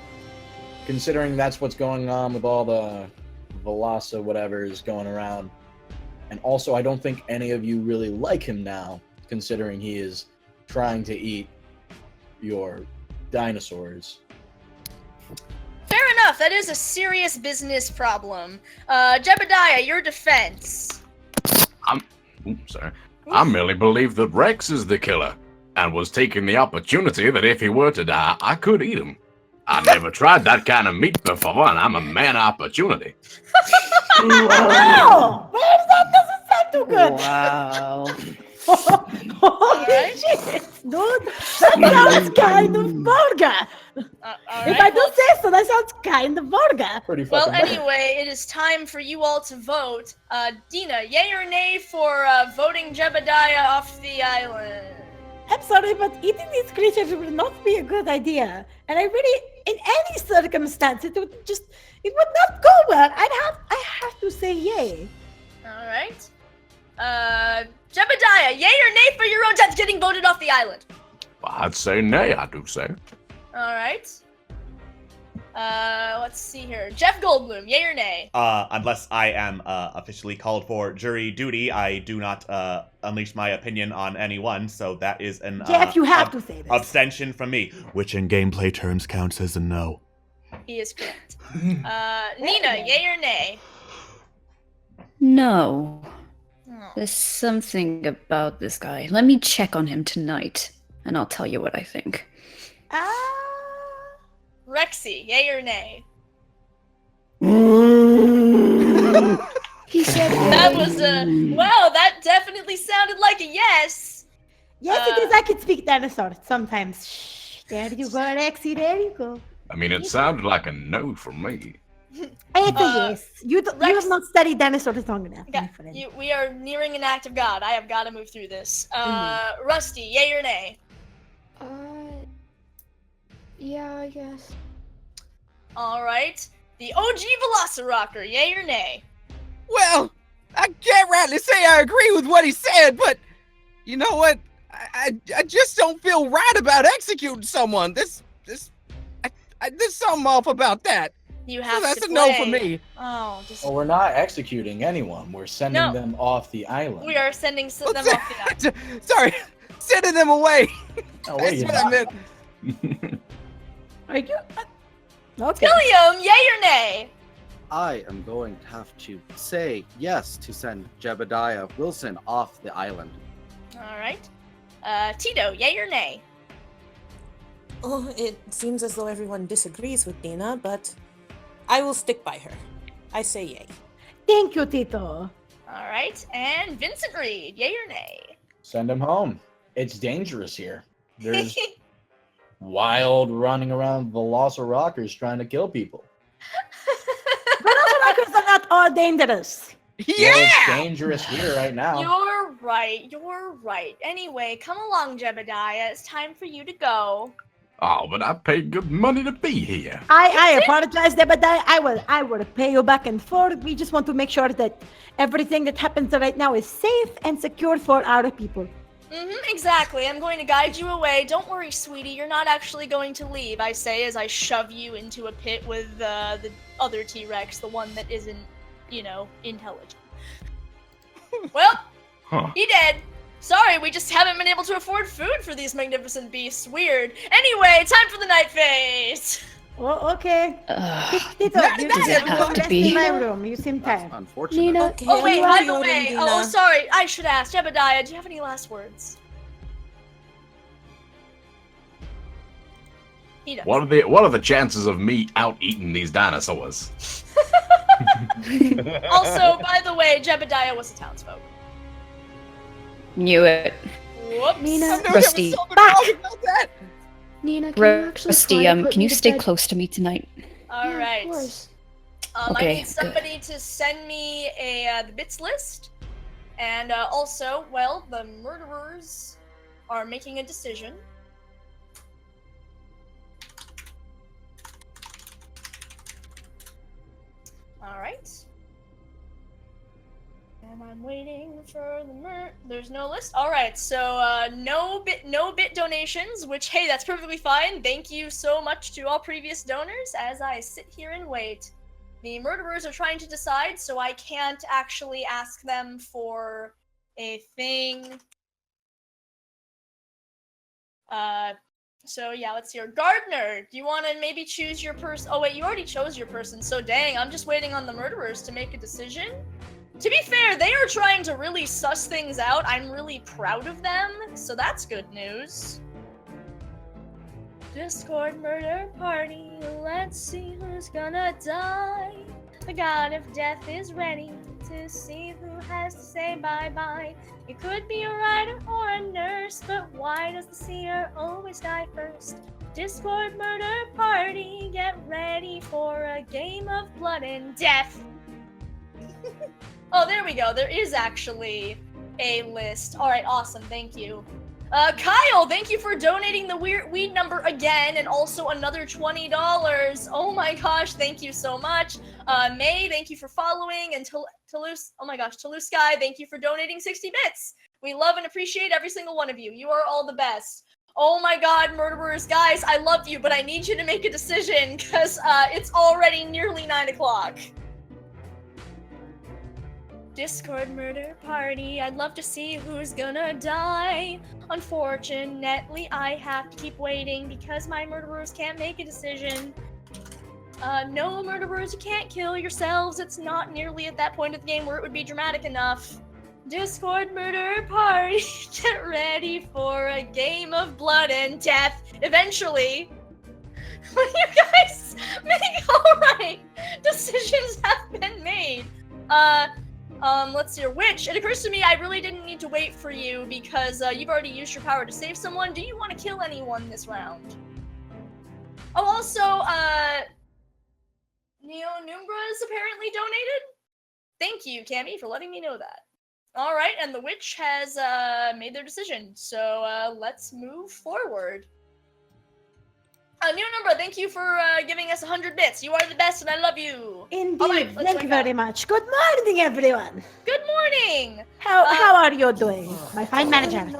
considering that's what's going on with all the Veloci whatever is going around, and also I don't think any of you really like him now, considering he is trying to eat your dinosaurs. Fair enough. That is a serious business problem. Jebediah, your defense. Oops, sorry. I merely believe that Rex is the killer, and was taking the opportunity that if he were to die, I could eat him. I never tried that kind of meat before, and I'm a man of opportunity. Wow! Man, that doesn't sound too good. Wow. Holy Alright. shit, dude! That sounds kind of vulgar. All If right, I do say so, that sounds kind of vulgar. Pretty well, fucking bad. anyway, it is time for you all to vote. Dina, yay or nay for voting Jebediah off the island? I'm sorry, but eating these creatures would not be a good idea. And I really, in any circumstance, it It would not go well. I have to say yay. All right. Jebediah, yay or nay for your own death getting voted off the island? I'd say nay, I do say. All right. Let's see here. Jeff Goldblum, yay or nay? Unless I am officially called for jury duty, I do not unleash my opinion on anyone, so that is an Jeff, you have to say this. abstention from me, which in gameplay terms counts as a no. He is correct. Nina, yay or nay? No. Oh. There's something about this guy. Let me check on him tonight, and I'll tell you what I think. Rexy, yay or nay? He said That was wow, that definitely sounded like a yes. Yes, it is. I can speak dinosaur sometimes. Shh, there you go, Rexy. There you go. I mean, it sounded like a no from me. It's a yes. You have not studied dinosaurs long enough, Yeah, my friend. we are nearing an act of God. I have got to move through this. Rusty, yay or nay? Yeah, I guess. All right. The OG Velociraptor, yay or nay? Well, I can't rightly say I agree with what he said, but you know what? I just don't feel right about executing someone. There's something off about that. You have That's to a no play. for me. Oh, just Well, we're not executing anyone. We're sending No. them off the island. we are sending them off the island. Sorry, sending them away. Oh, wait, That's you're what I not. meant. Are you? Okay. William, yay or nay? I am going to have to say yes to send Jebediah Wilson off the island. All right. Tito, yay or nay? Oh, it seems as though everyone disagrees with Dina, but I will stick by her. I say yay. Thank you, Tito. All right. And Vincent Reed, yay or nay? Send them home. It's dangerous here. There's wild running around velociraptors trying to kill people. Velociraptors are not all dangerous. Well, it's dangerous here right now. You're right. You're right. Anyway, come along, Jebediah. It's time for you to go. Oh, but I paid good money to be here. I apologize, Jebediah. I will pay you back and forth. We just want to make sure that everything that happens right now is safe and secure for our people. Exactly. I'm going to guide you away. Don't worry, sweetie. You're not actually going to leave, I say as I shove you into a pit with the other T-Rex, the one that isn't, intelligent. Well, he dead. Sorry, we just haven't been able to afford food for these magnificent beasts. Weird. Anyway, time for the night phase. Well, okay. Tito, you does it have to be? in my room. You seem tired. Unfortunate. Nina, Okay, Oh, wait, by I'm the way. Dina. Oh, sorry. I should ask. Jebediah, do you have any last words? He does. What are the chances of me out eating these dinosaurs? Also, by the way, Jebediah was a townsfolk. Knew it. Whoops. Nina, I knew there Rusty, was something back. wrong about that. Nina, can you actually Rusty, try to put can me you to stay bed? close to me tonight? All Yeah, right. Of course. I Okay, need somebody to send me the bits list. And also, well, the murderers are making a decision. All right. And I'm waiting for the There's no list. All right. So no bit donations. Which hey, that's perfectly fine. Thank you so much to all previous donors. As I sit here and wait, the murderers are trying to decide, so I can't actually ask them for a thing. So yeah, let's see here. Gardner, do you want to maybe choose your person? Oh wait, you already chose your person. So dang, I'm just waiting on the murderers to make a decision. To be fair, they are trying to really suss things out. I'm really proud of them, so that's good news. Discord murder party, let's see who's gonna die. The god of death is ready to see who has to say bye-bye. It could be a writer or a nurse, but why does the seer always die first? Discord murder party, get ready for a game of blood and death. Oh, there we go. There is actually a list. All right, awesome. Thank you. Kyle, thank you for donating the weed number again, and also another $20. Oh my gosh, thank you so much. May, thank you for following, and Toulouse, oh my gosh, Toulouse Sky, thank you for donating 60 bits. We love and appreciate every single one of you. You are all the best. Oh my god, murderers, guys, I love you, but I need you to make a decision, because it's already nearly 9 o'clock. Discord murder party, I'd love to see who's gonna die. Unfortunately, I have to keep waiting because my murderers can't make a decision. No, murderers, you can't kill yourselves. It's not nearly at that point of the game where it would be dramatic enough. Discord murder party, get ready for a game of blood and death. Eventually, when you guys make alright, decisions have been made. Let's see, which, it occurs to me I really didn't need to wait for you because you've already used your power to save someone. Do you want to kill anyone this round? Oh, also, Neo Numbra's apparently donated? Thank you, Cammy, for letting me know that. Alright, and the witch has made their decision, so let's move forward. Neo Numbra, thank you for giving us 100 bits. You are the best and I love you. Indeed, thank you very much. Good morning, everyone. Good morning. How are you doing, my fine manager? Good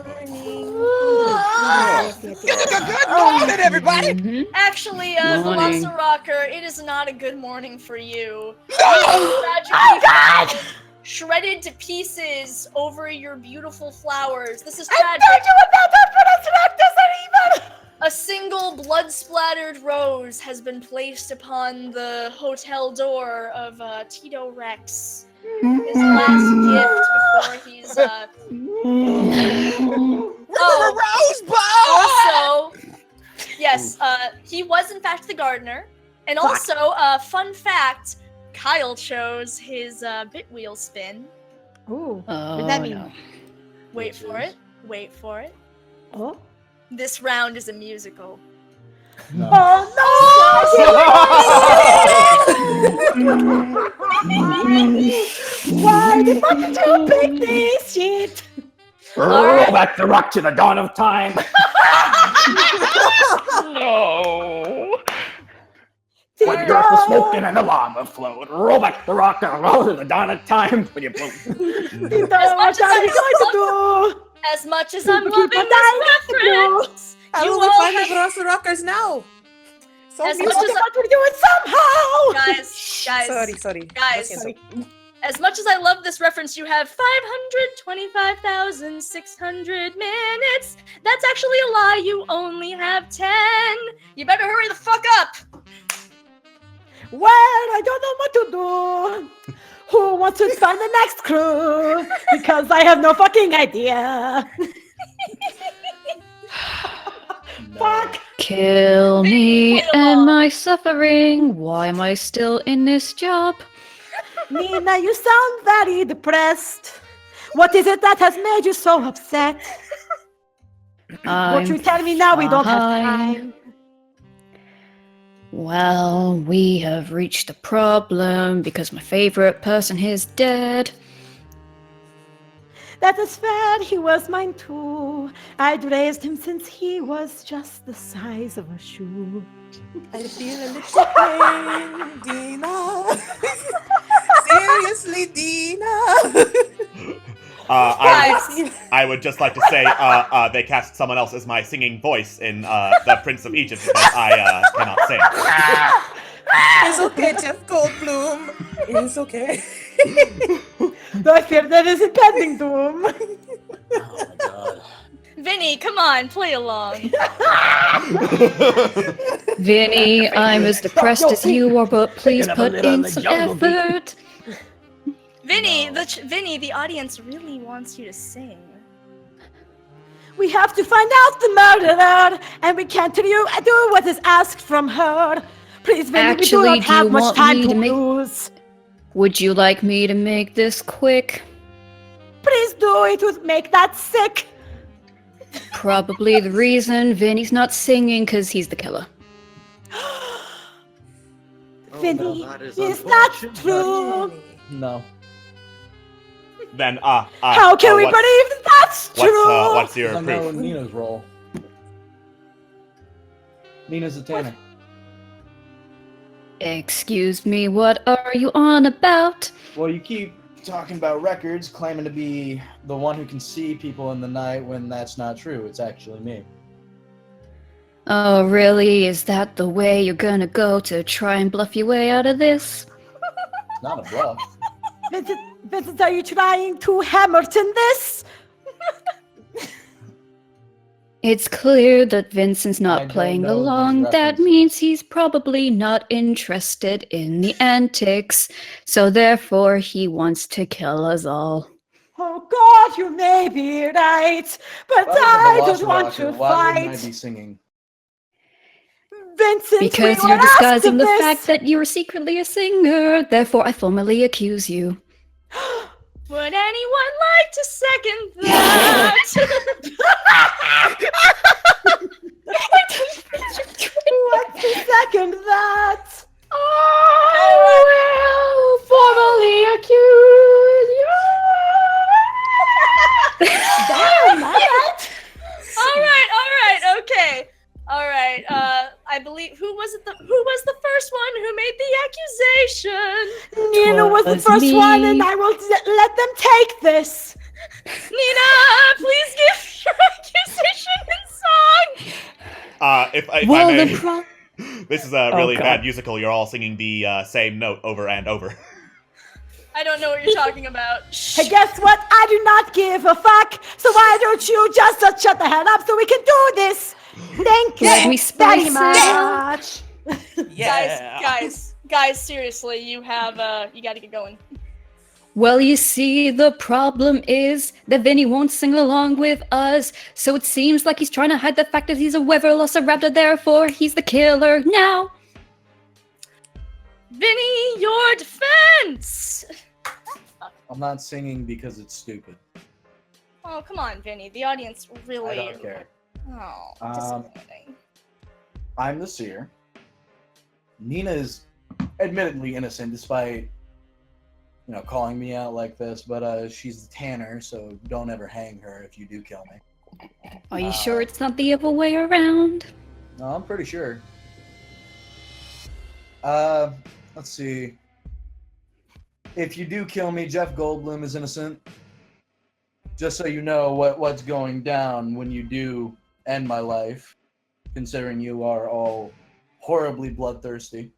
morning, everybody. Actually, Morning. Velociraptor, it is not a good morning for you. Oh God! Shredded to pieces over your beautiful flowers. This is I tragic. told you about that Velociraptors even. A single blood-splattered rose has been placed upon the hotel door of Tito Rex. His last gift before he's Oh, also, yes, he was in fact the gardener. And also, fun fact, Kyle chose his bit wheel spin. Ooh, Oh, what does that mean? no. Wait for it. Wait for it. Oh. This round is a musical. No. Why the fuck did you pick this shit? Roll back the rock to the dawn of time. No. When the earth was smoking and the lava flowed. Roll back the rock and roll to the dawn of time. When you blow. Tito, what are you going to do? As much as I'm Keep loving on this dying. reference, How you will we all find have... the Velociraptors now? So As musical. much as What we're doing somehow. Guys, Sorry. guys, Lo siento. as much as I love this reference, you have 525,600 minutes. That's actually a lie. You only have 10. You better hurry the fuck up. Well, I don't know what to do. Who wants to sign the next crew? Because I have no fucking idea. Fuck. Kill me and my suffering. Why am I still in this job? Nina, you sound very depressed. What is it that has made you so upset? Won't you tell me now? We don't have time. Well, we have reached a problem because my favorite person is dead. That is fair, he was mine too. I'd raised him since he was just the size of a shoe. I feel a little pain, Dina. Seriously, Dina. I would just like to say, they cast someone else as my singing voice in The Prince of Egypt because I cannot sing. It's okay, Jeff Goldblum. It's okay. I fear there is impending doom. Oh my god. Vinny, come on, play along. Vinny, I'm as depressed as you are, but please put in some effort. Vinny, Vinny, the audience really wants you to sing. We have to find out the murderer, and we can't do what is asked from her. Please, Vinny, we do not have much time to lose. Would you like me to make this quick? Please do it would make that sick. Probably the reason Vinny's not singing because he's the killer. Vinny, that is is that true? No. Then, How can we believe that that's true? What's your I know proof? Nina's role. Nina's a tanner. Excuse me, what are you on about? Well, you keep talking about records, claiming to be the one who can see people in the night when that's not true. It's actually me. Oh, really? Is that the way you're gonna go to try and bluff your way out of this? It's not a bluff. Vincent, are you trying to Hamilton this? It's clear that Vincent's I not don't playing know these along. That references. means he's probably not interested in the antics, so therefore he wants to kill us all. Oh God, you may be right, but If I I was don't a want Velociraptor, to why wouldn't I fight. be singing? Vincent, Because we you're were asked disguising the this. fact that you're secretly a singer, therefore I formally accuse you. Would anyone like to second that? Who wants to second that? I will formally accuse you. Damn, all right. all right, okay. All right, I believe who was the first one who made the accusation? Nina was the Was first one, and me. I will let them take this. Nina, please give your accusation in song. If I Well, may, this is a really God. bad musical. You're all singing the same note over and over. I don't know what you're talking about. Hey, guess what? I do not give a fuck. So why don't you just shut the hell up so we can do this? Thank you Let me very spice it much. Guys, seriously, you got to get going. Well, you see, the problem is that Vinny won't sing along with us, so it seems like he's trying to hide the fact that he's a Velociraptor, therefore he's the killer now. Vinny, your defense. I'm not singing because it's stupid. Oh, come on, Vinny. The audience really. I don't care. Oh, Um, disappointing. I'm the seer. Nina is admittedly innocent, despite calling me out like this. But she's the tanner, so don't ever hang her if you do kill me. Are you sure it's not the other way around? No, I'm pretty sure. Let's see. If you do kill me, Jeff Goldblum is innocent. Just so you know what's going down when you do end my life, considering you are all horribly bloodthirsty.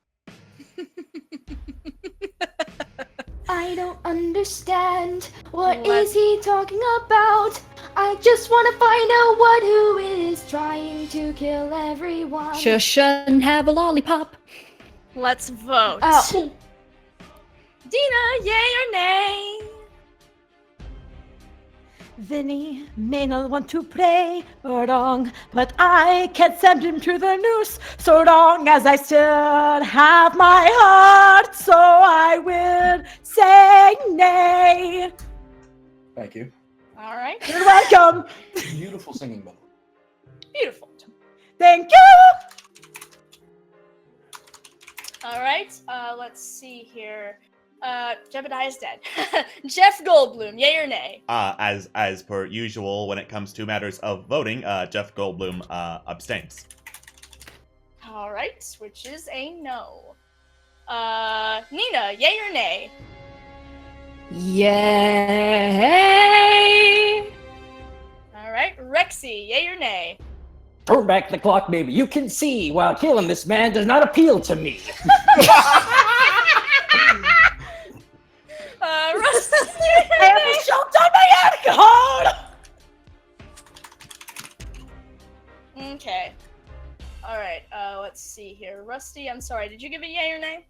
I don't understand. What is he talking about? I just want to find out who is trying to kill everyone. Shush and have a lollipop. Let's vote. Oh. Dina, yay or nay? Vinny may not want to play wrong, but I can send him to the noose so long as I still have my heart. So I will say nay. Thank you. All right. You're welcome. Beautiful singing, by the way. Beautiful. Thank you. All right. Let's see here. Jebediah's dead. Jeff Goldblum, yay or nay? As per usual, when it comes to matters of voting, Jeff Goldblum abstains. All right, which is a no. Nina, yay or nay? Yay! All right, Rexy, yay or nay? Turn back the clock, baby. You can see while killing this man does not appeal to me. Rusty, I have choked on my alcohol. Okay. All right. Let's see here. Rusty, I'm sorry. Did you give a yay or nay?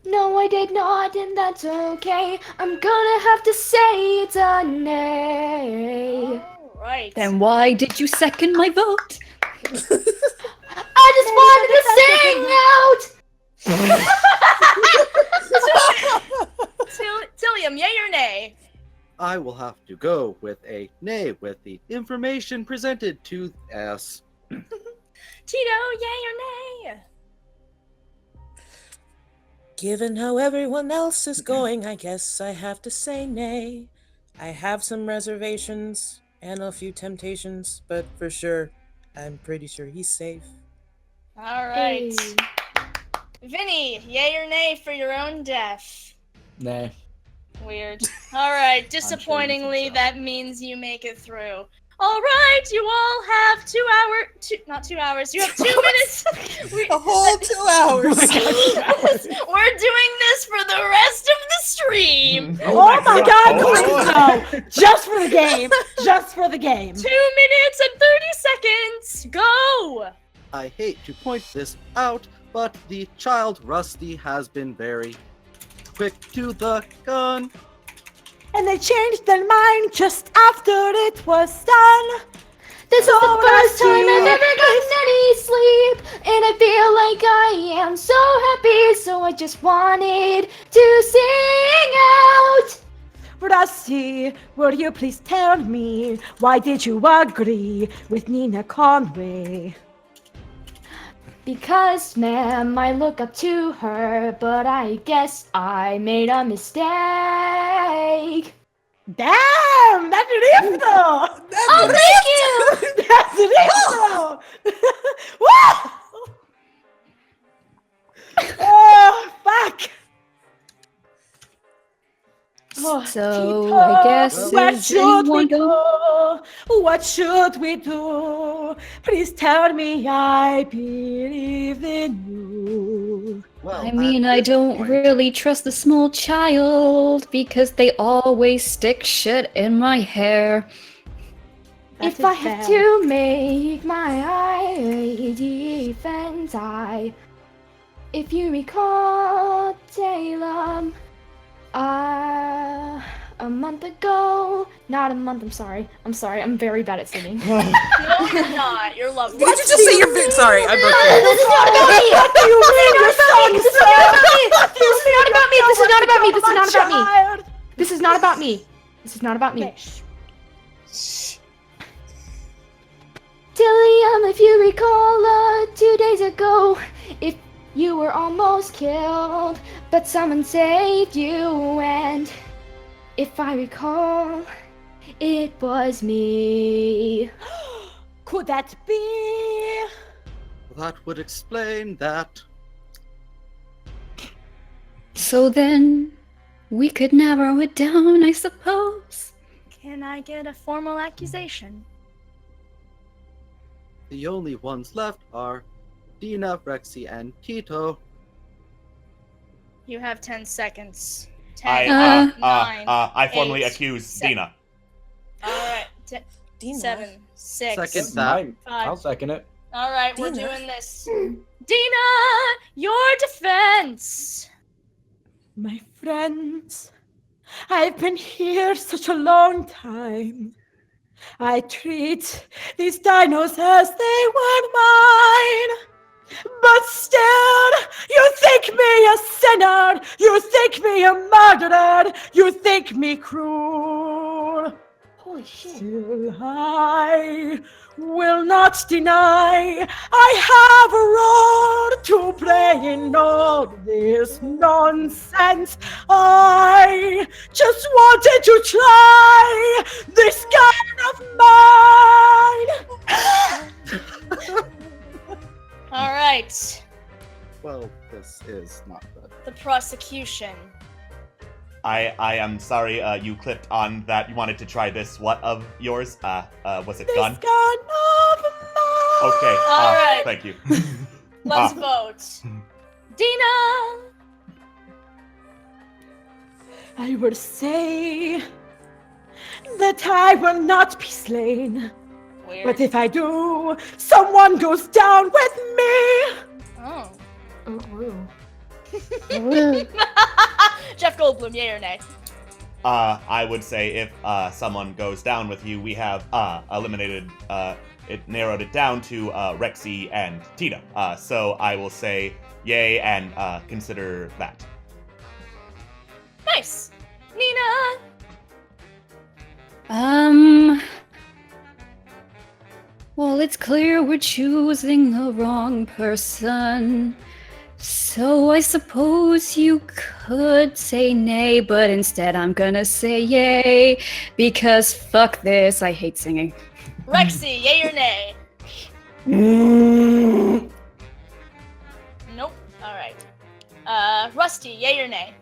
No, I did not, and that's okay. I'm gonna have to say it's a nay. All right. Then why did you second my vote? I just wanted to sing out. Tillium, yay or nay? I will have to go with a nay with the information presented to us. Tito, yay or nay? Given how everyone else is going, I guess I have to say nay. I have some reservations handle a few temptations, but for sure, I'm pretty sure he's safe. All right. Hey. Vinny, yay or nay for your own death? Nah. Weird. All right. sure you think Disappointingly, so. that means you make it through. All right. You all have 2 hours. Not 2 hours. You have 2 minutes. A whole 2 hours. We're doing this for the rest of the stream. Oh my God, Oh. please no! Just for the game. Just for the game. 2 minutes and 30 seconds. Go. I hate to point this out, but the child Rusty has been very quick to the gun. And they changed their mind just after it was done. This is So the first time I've Rusty, ever gotten any sleep, and I feel like I am so happy, so I just wanted to sing out. Rusty, would you please tell me why did you agree with Nina Conway? Because, ma'am, I look up to her, but I guess I made a mistake. Damn, that's riff though. Oh, thank you! That's riff though. Woo! Oh, fuck. Oh, So, Tito, I guess what is should we anyone do? What should we do? Please tell me I believe in you. Well, I mean, I at this don't point- really trust the small child because they always stick shit in my hair. That If is I have bad. to make my defense, if you recall, Taylor, a month ago, not a month, I'm sorry, I'm very bad at singing. No, you're not. You're lovely. Why'd you just say your bit? Sorry, I broke No, you. this is not about me! What do you mean you're so This is not about me! This is not about me! This is not about me! This is not about me! This is not about me! Tillium, if you recall, 2 days ago, if you were almost killed, but someone saved you, and if I recall, it was me. Could that be? That would explain that. So then, we could narrow it down, I suppose. Can I get a formal accusation? The only ones left are Dina, Rexy, and Tito. You have 10 seconds. I 10, 9. I formally 8, accuse 7. Dina. All right. Dina. 7, 6. Second that. I'll 5. second it. All right, we're Dina. doing this. Dina, your defense. My friends, I've been here such a long time. I treat these dinos as they were mine. But still, you think me a sinner, you think me a murderer, you think me cruel. Holy shit. Still, I will not deny I have a role to play in all this nonsense. I just wanted to try this gun of mine. All right, Well, this is not good. the prosecution. I am sorry you clipped on that you wanted to try this what of yours? Was it This gun? gun of mine. Okay. All right. Thank you. Let's vote. Dina. I will say that I will not be slain. Weird. But if I do, someone goes down with me. Oh. Ooh. Jeff Goldblum, yay or nay? I would say if someone goes down with you, we have eliminated it narrowed it down to Rexy and Tina. So I will say yay and consider that. Nice. Nina. Well, it's clear we're choosing the wrong person. So I suppose you could say nay, but instead I'm gonna say yay. Because fuck this, I hate singing. Rexy, yay or nay? Nope. Alright. Rusty, yay or nay?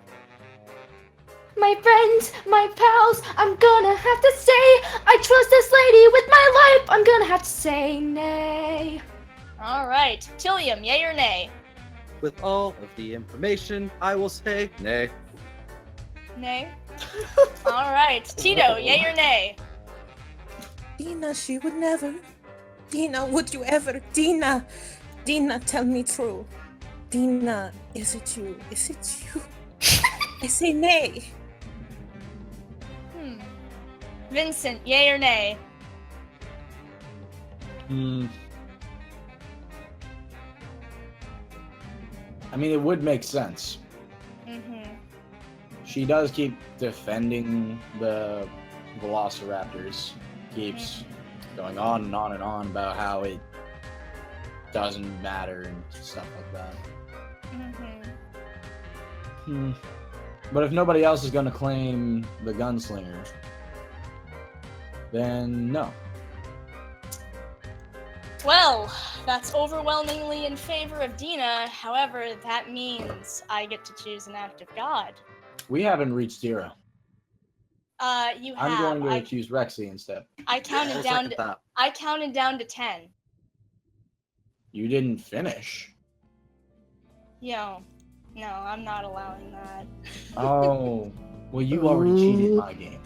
My friends, my pals, I'm gonna have to say I trust this lady with my life. I'm gonna have to say nay. Alright. Tillium, yay or nay? With all of the information, I will say nay. Nay. Alright. Tito, yay or nay? Dina, she would never. Dina, would you ever? Dina, tell me true. Dina, is it you? Is it you? I say nay. Vincent, yay or nay? I mean, it would make sense. She does keep defending the Velociraptors. Keeps going on and on and on about how it doesn't matter and stuff like that. But if nobody else is going to claim the gunslinger, then no. Well, that's overwhelmingly in favor of Dina. However, that means I get to choose an act of God. We haven't reached 0. You have. I'm going to accuse Rexy instead. I counted down to. I counted down to 10. You didn't finish. Yo, no, I'm not allowing that. Oh, well, you already cheated my game,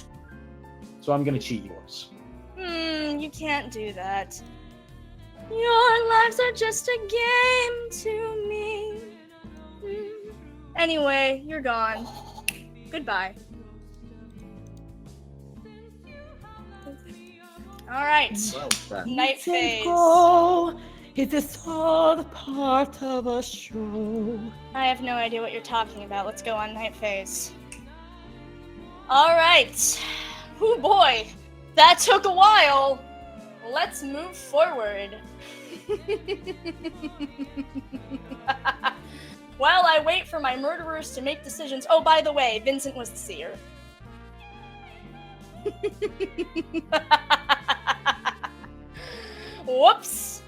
so I'm gonna cheat yours. You can't do that. Your lives are just a game to me. Anyway, you're gone. Goodbye. Alright. Night phase. It is all part of a show. I have no idea what you're talking about. Let's go on night phase. Alright. Oh boy. That took a while. Let's move forward. While I wait for my murderers to make decisions. Oh, by the way, Vincent was the seer. Whoops.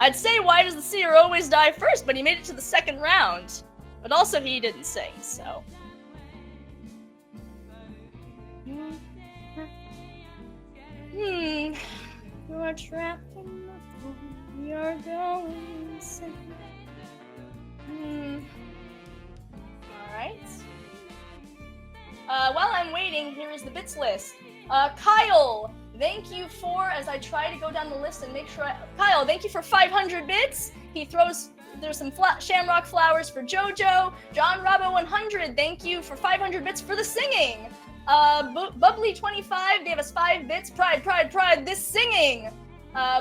I'd say why does the seer always die first, but he made it to the second round. But also he didn't sing, so. You're trapped in the phone. You're going insane. Alright. While I'm waiting, here is the bits list. Kyle, thank you for, as I try to go down the list and make sure Kyle, thank you for 500 bits. He throws, there's some shamrock flowers for Jojo. John Rabo 100, thank you for 500 bits for the singing. Bubbly25 gave us 5 bits. Pride, this singing.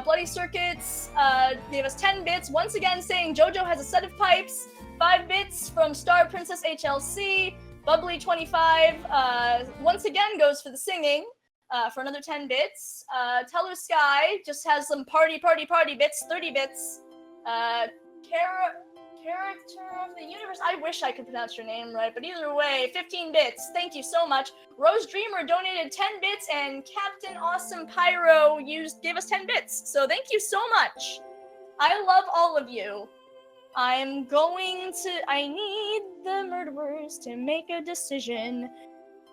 Bloody Circuits gave us 10 bits. Once again saying Jojo has a set of pipes. 5 bits from Star Princess HLC. Bubbly25 once again goes for the singing for another 10 bits. Teller Sky just has some party bits, 30 bits. Character of the Universe. I wish I could pronounce your name right, but either way, 15 bits. Thank you so much. Rose Dreamer donated 10 bits, and Captain Awesome Pyro gave us 10 bits. So thank you so much. I love all of you. I need the murderers to make a decision.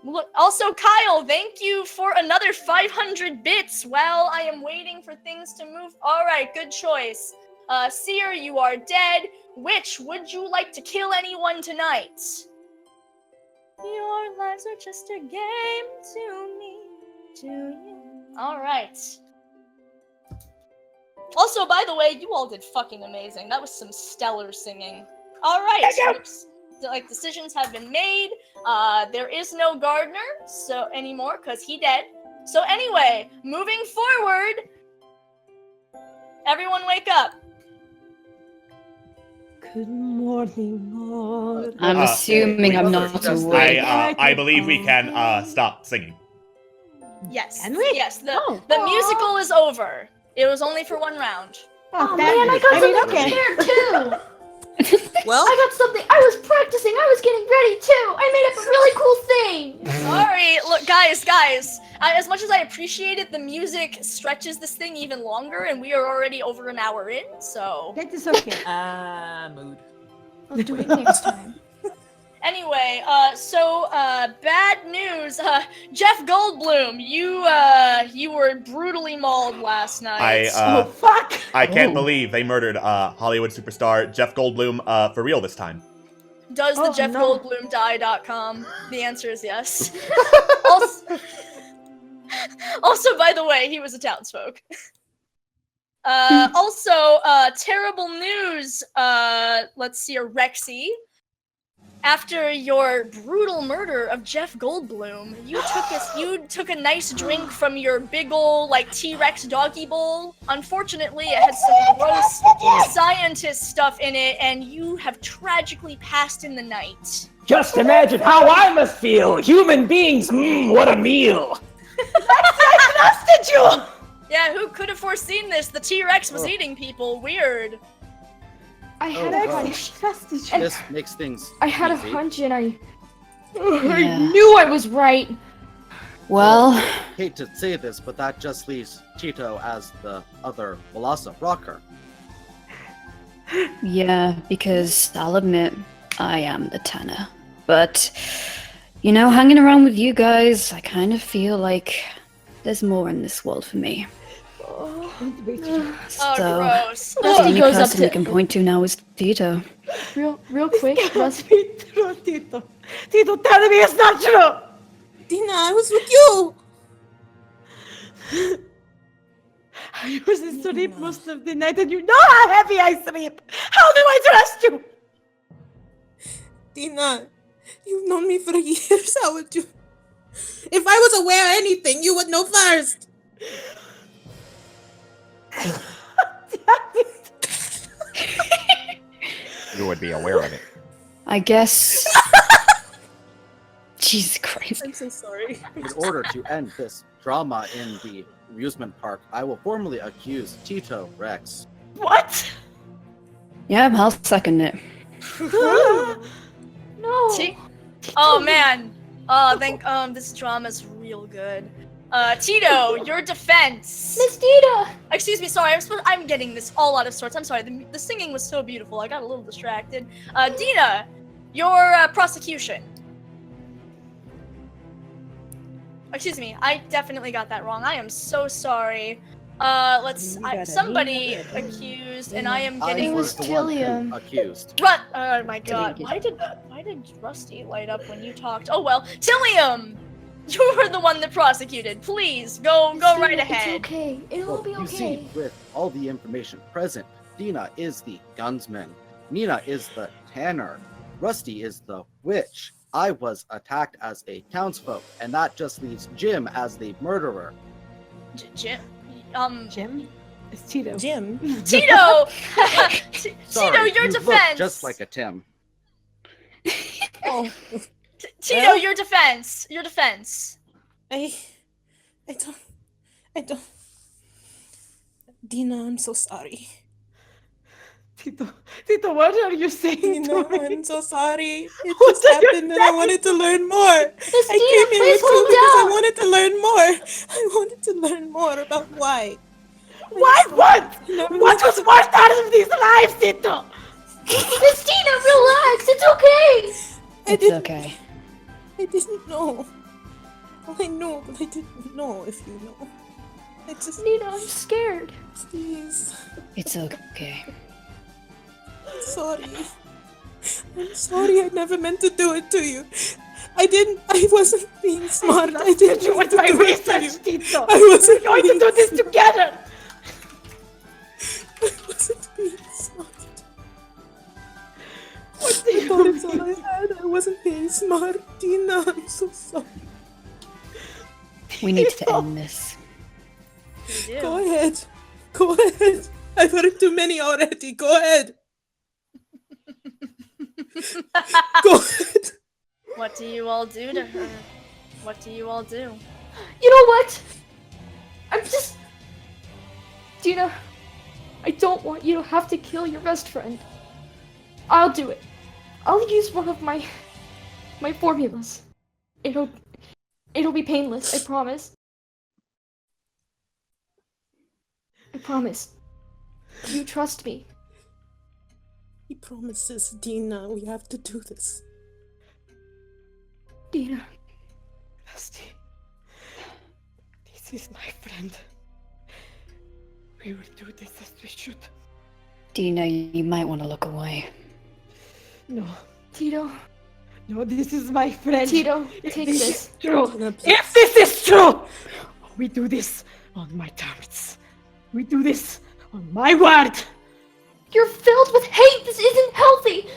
Look, also, Kyle, thank you for another 500 bits while I am waiting for things to move. All right, good choice. Seer, you are dead. Which would you like to kill anyone tonight? Your lives are just a game to me, to you. All right. Also, by the way, you all did fucking amazing. That was some stellar singing. All right. Like, decisions have been made. There is no Gardner anymore because he dead. So anyway, moving forward, everyone wake up. Good morning, all. I'm assuming I'm not awake. I believe we can stop singing. Yes. Can we? Yes. The musical is over. It was only for one round. Oh man, I got something prepared too. Well, I got something. I was practicing. I was getting ready too. I made up a really cool thing. Sorry, look, guys. As much as I appreciate it, the music stretches this thing even longer, and we are already over an hour in. So That is okay. mood. I'll do it next time. anyway, bad news. Jeff Goldblum, you were brutally mauled last night. Oh fuck! I can't believe they murdered Hollywood superstar Jeff Goldblum for real this time. Does the Oh, Jeff no. Goldblum die.com? The answer is yes. also, by the way, he was a townsfolk. Terrible news. Let's see, Rexy. After your brutal murder of Jeff Goldblum, you took a nice drink from your big ol' like T-Rex doggy bowl. Unfortunately, it had some gross scientist stuff in it, and you have tragically passed in the night. Just imagine how I must feel. Human beings, what a meal. Trusted you! Yeah, who could have foreseen this? The T-Rex was eating people. Weird. I had Oh, a God. hunch. Trusted you. This makes things I had a easy. hunch, and I Yeah. knew I was right. Well, Hate to say this, but that just leaves Tito as the other Velociraptor. yeah, because I'll admit, I am the Tanner. But, you know, hanging around with you guys, I kind of feel like there's more in this world for me. Oh, So, gross. the Rusty only goes up person you to can point to now is Tito. real quick. Rusty, True, Tito. Tito, tell me it's not true! Dina, I was with you. I was asleep most of the night, and you know how heavy I sleep! How do I trust you? Dina, you've known me for years. How would you? If I was aware of anything, you would know first. You would be aware of it. I guess. Jesus Christ. I'm so sorry. In order to end this drama in the amusement park, I will formally accuse Tito Rex. What? Yeah, I'll second it. no. T- oh man. This drama's real good. Tito, your defense. Miss Dita. Excuse me, sorry, I'm getting this all out of sorts. I'm sorry, the singing was so beautiful, I got a little distracted. Dina, your prosecution. Excuse me, I definitely got that wrong. I am so sorry. Somebody accused, and I am I getting was the one who Tillium. accused. Oh my god, why did Rusty light up when you talked? Oh well, Tillium! You were the one that prosecuted. Please, go right ahead. It's okay. It will Well, be you okay. see, with all the information present, Dina is the gunsman, Nina is the tanner, Rusty is the witch. I was attacked as a townsfolk, and that just leaves Jim as the murderer. Jim? Jim? It's Tito. Jim. Tito! Tito, Sorry, your you defense! look just like a Tim. Oh, Tito, your defense! Your defense. I don't. Dina, I'm so sorry. Tito, what are you saying Dina, to me? I'm so sorry. It What just are you happened and I wanted to learn more. Miss I Dina, came here please with you hold because I down. wanted to learn more. I wanted to learn more about why. Why what? Never What was worth out of these lives, Tito? Miss Dina, relax. It's okay. It's okay. I didn't know. Well, I know, but I didn't know if you know. I just, Nina, I'm scared. please. It's okay. I'm sorry. I'm sorry. I never meant to do it to you. I wasn't being smart. I didn't you mean with to my do it to research, you. Tito. I wasn't We're going to being do this together. I wasn't being smart. What do I you thought it's all mean? I had. I wasn't being smart. Dina, I'm so sorry. We need to end this. You do. Go ahead. Go ahead. I've heard too many already. Go ahead. Go ahead. What do you all do to her? What do you all do? You know what? Dina, I don't want you to have to kill your best friend. I'll do it. I'll use one of my formulas. It'll be painless, I promise. I promise. You trust me. He promises, Dina, we have to do this. Dina. Rusty, this is my friend. We will do this as we should. Dina, you might want to look away. No, Tito. no, this is my friend. Tito, If take this this. is true, Dina, please. if this is true, we do this on my terms. We do this on my word. You're filled with hate! This isn't healthy!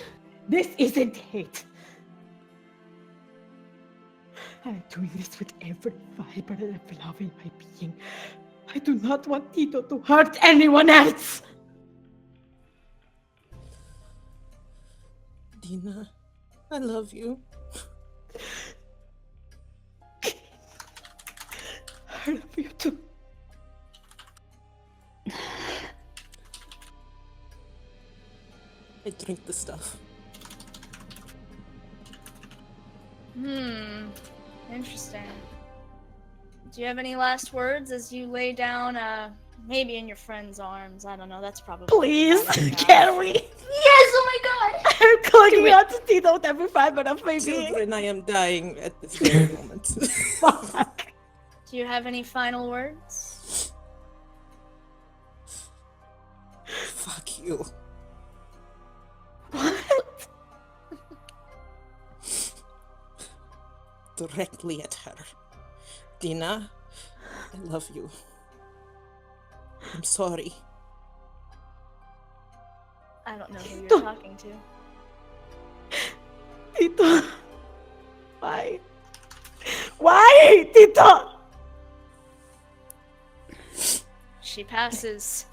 This isn't hate. I'm doing this with every fiber of love in my being. I do not want Tito to hurt anyone else. Dina, I love you. I love you too. I drink the stuff. Interesting. Do you have any last words as you lay down, maybe in your friend's arms? I don't know, that's probably... Please, not enough. can we? Yes, oh my god! I'm clinging on to Tito with every fiber of my being. Children, I am dying at this very moment. Fuck. Do you have any final words? Fuck you. What? Directly at her. Dina, I love you. I'm sorry. I don't know who Tito. you're talking to. Tito. Why? Why, Tito? She passes.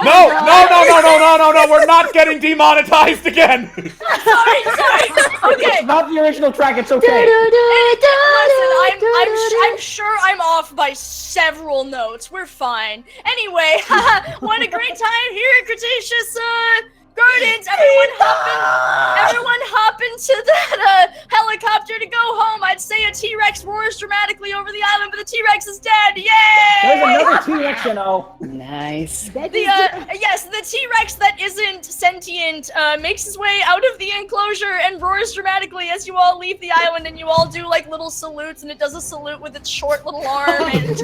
No, we're not getting demonetized again! Sorry. It's Okay. not the original track, it's okay. Listen, I'm sure I'm off by several notes. We're fine. Anyway, what a great time here at Cretaceous Gardens. Everyone hop into that helicopter to go home. I'd say a T-Rex roars dramatically over the island, but the T-Rex is dead. Yay! There's another T-Rex, you know. Nice. Yes, the T-Rex that isn't sentient makes his way out of the enclosure and roars dramatically as you all leave the island, and you all do like little salutes, and it does a salute with its short little arm. And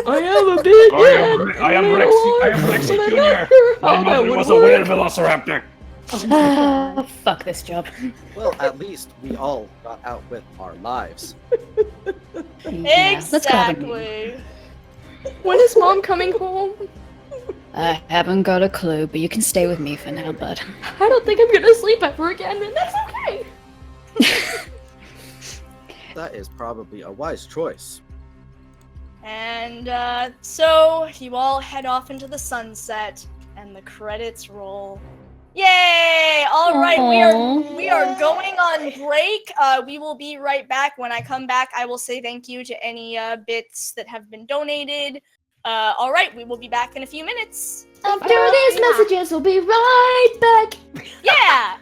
I am a big I am Rexy Jr. My mother was a weird velociraptor. Fuck this job. Well, at least we all got out with our lives. Yeah, let's go have a meeting. Exactly. When is mom coming home? I haven't got a clue, but you can stay with me for now, bud. I don't think I'm gonna sleep ever again, and that's okay. That is probably a wise choice. And so you all head off into the sunset, and the credits roll. Yay! All right, we are going on break. We will be right back. When I come back, I will say thank you to any bits that have been donated. All right, we will be back in a few minutes. After these messages, we'll be right back. Yeah.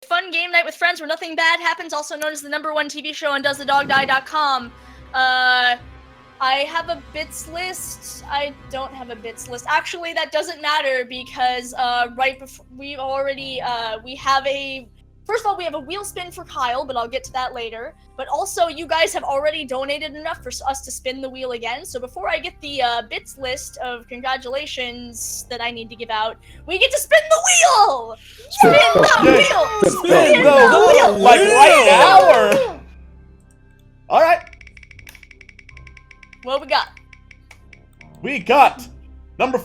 Fun game night with friends where nothing bad happens, also known as the #1 TV show on DoesTheDogDie.com. I have a bits list. I don't have a bits list. Actually, that doesn't matter because right before we already we have a. First of all, we have a wheel spin for Kyle, but I'll get to that later. But also, you guys have already donated enough for us to spin the wheel again. So before I get the bits list of congratulations that I need to give out, we get to spin the wheel! Spin the wheel! Spin the wheel! Like right now, or? Alright. What we got? We got number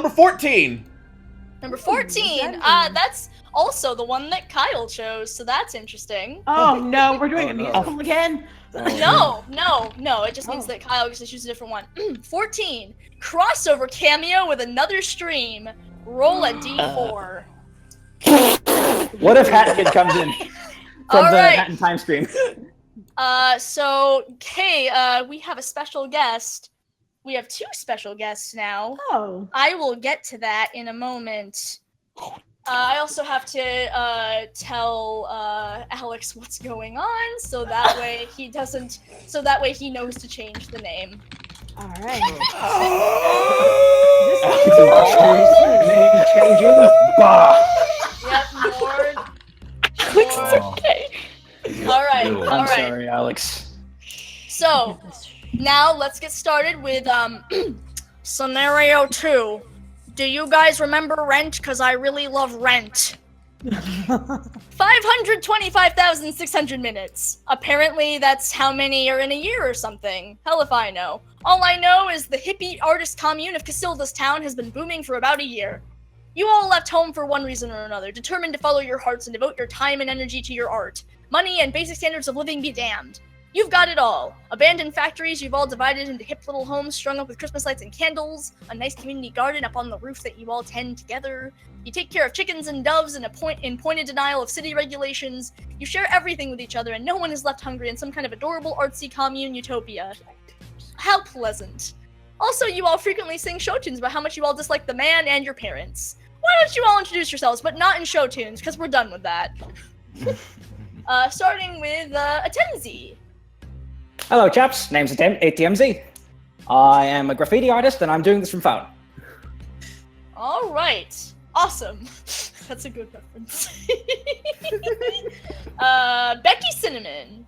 14. Number 14. That's also the one that Kyle chose, so that's interesting. Oh no, we're doing Oh, a no. musical again? No. It just means that Kyle gets to choose a different one. 14. Crossover cameo with another stream. Roll a d4. What if Hat Kid comes in from the Alright. Hat in Time stream? We have a special guest. We have 2 special guests now. Oh. I will get to that in a moment. I also have to tell Alex what's going on, so that way he doesn't. So that way he knows to change the name. All right. Name changing. Bah. Yep, Lord. Alex, it's okay. All right. I'm All I'm right. sorry, Alex. So now let's get started with scenario 2. Do you guys remember Rent? Because I really love Rent. 525,600 minutes. Apparently that's how many are in a year or something. Hell if I know. All I know is the hippie artist commune of Cassilda's town has been booming for about a year. You all left home for one reason or another, determined to follow your hearts and devote your time and energy to your art. Money and basic standards of living be damned. You've got it all. Abandoned factories you've all divided into hip little homes strung up with Christmas lights and candles, a nice community garden up on the roof that you all tend together. You take care of chickens and doves in pointed denial of city regulations. You share everything with each other and no one is left hungry in some kind of adorable artsy commune utopia. How pleasant. Also, you all frequently sing show tunes about how much you all dislike the man and your parents. Why don't you all introduce yourselves, but not in show tunes, because we're done with that. Starting with Atenzi. Hello, chaps. Name's ATMZ. I am a graffiti artist, and I'm doing this from phone. All right. Awesome. That's a good reference. Becky Cinnamon.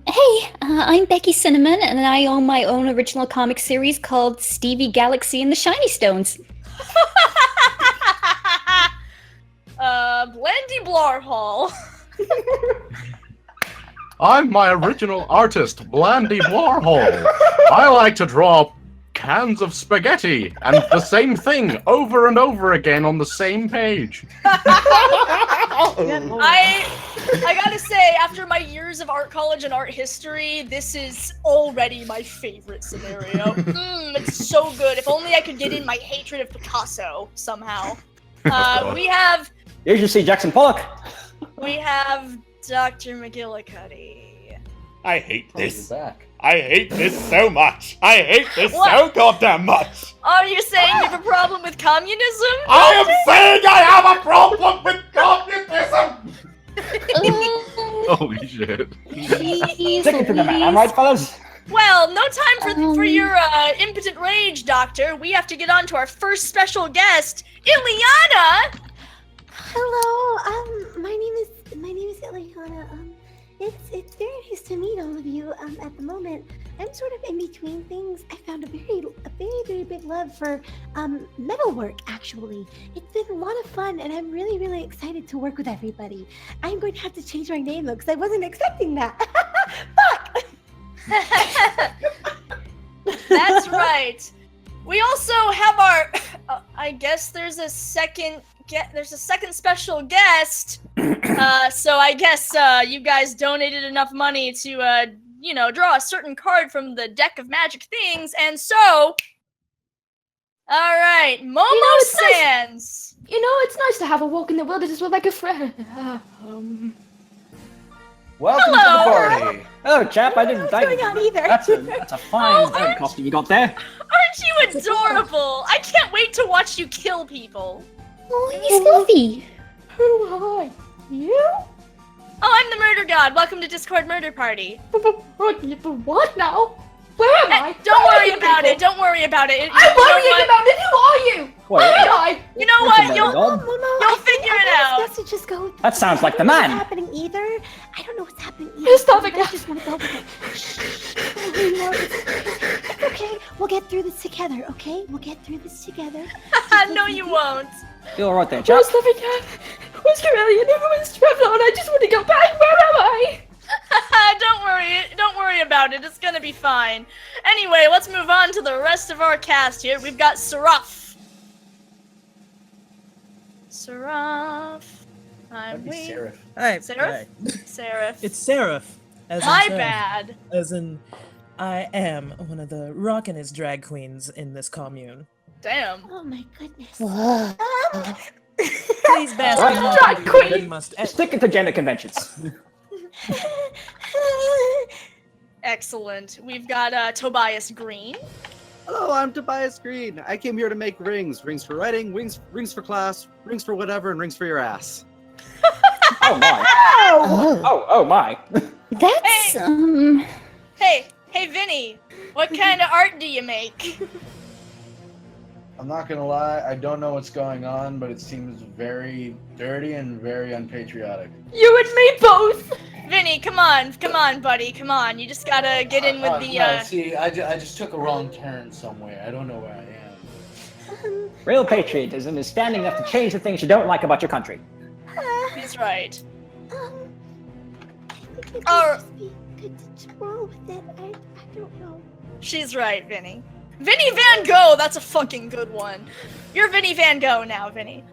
Hey, I'm Becky Cinnamon, and I own my own original comic series called Stevie Galaxy and the Shiny Stones. Blandy Blarhall. I'm my original artist, Blandy Warhol. I like to draw cans of spaghetti and the same thing over and over again on the same page. I gotta say, after my years of art college and art history, this is already my favorite scenario. It's so good. If only I could get in my hatred of Picasso somehow. We have You should see Jackson Pollock. Dr. McGillicuddy. I hate this. Back. I hate this so much. I hate this What? so goddamn much. Are you saying you have a problem with communism? I am saying I have a problem with communism. Holy shit. Stick it to the man. I'm right, fellas. Well, no time for your impotent rage, Doctor. We have to get on to our first special guest, Ileana. Hello. My name is Ileana. It's very nice to meet all of you. At the moment, I'm sort of in between things. I found a very big love for metalwork. Actually, it's been a lot of fun, and I'm really excited to work with everybody. I'm going to have to change my name though, because I wasn't expecting that. Fuck. That's right. We also have our. I guess there's a second special guest. So I guess you guys donated enough money to draw a certain card from the deck of magic things, and so. All right, Momo Sands. You know, it's nice to have a walk in the wilderness with like a friend. Welcome Hello. to the party. Hello, chap. I didn't What's going on either? That's a fine bird costume you got there. Aren't you adorable? I can't wait to watch you kill people. Oh, he's Fluffy. Who am I? You? Oh, I'm the murder god. Welcome to Discord Murder Party. What now? Where am I? Don't worry about it. Don't worry about it. I'm worrying about it. Who are you? Where am I? You know what? You'll Momo, figure it out. It's best to just go. That sounds like the I don't know man. What's happening either? I don't know what's happening either. Just stop it, I just want to go with it. It's okay. We'll get through this together. Okay? We'll get through this together. No, you won't. You all right there, chap? Where's Living? Where's Corellian? Everyone's traveling. I just want to go back. Where am I? Don't worry about it. It's gonna be fine. Anyway, let's move on to the rest of our cast here. We've got Seraph. Seraph. I'm weak. Seraph. Hi. Seraph? Seraph. It's Seraph. As in My Seraph. bad. As in, I am one of the rockinest drag queens in this commune. Damn. Oh my goodness. Please bask in What? my Drag beauty, queen. you must. Stick it to gender conventions. Excellent. We've got Tobias Green. Hello, I'm Tobias Green. I came here to make rings. Rings for writing, rings for class, rings for whatever, and rings for your ass. Oh my. Oh my. That's Hey, Vinny. What kind of art do you make? I'm not gonna lie, I don't know what's going on, but it seems very dirty and very unpatriotic. You and me both! Vinny, come on, buddy, come on. You just gotta get in with the. No, see, I just took a wrong turn somewhere. I don't know where I am. Real patriotism is standing up to change the things you don't like about your country. He's right. Oh. Good to roll with it. I don't know. She's right, Vinny. Vinny Van Gogh, that's a fucking good one. You're Vinny Van Gogh now, Vinny.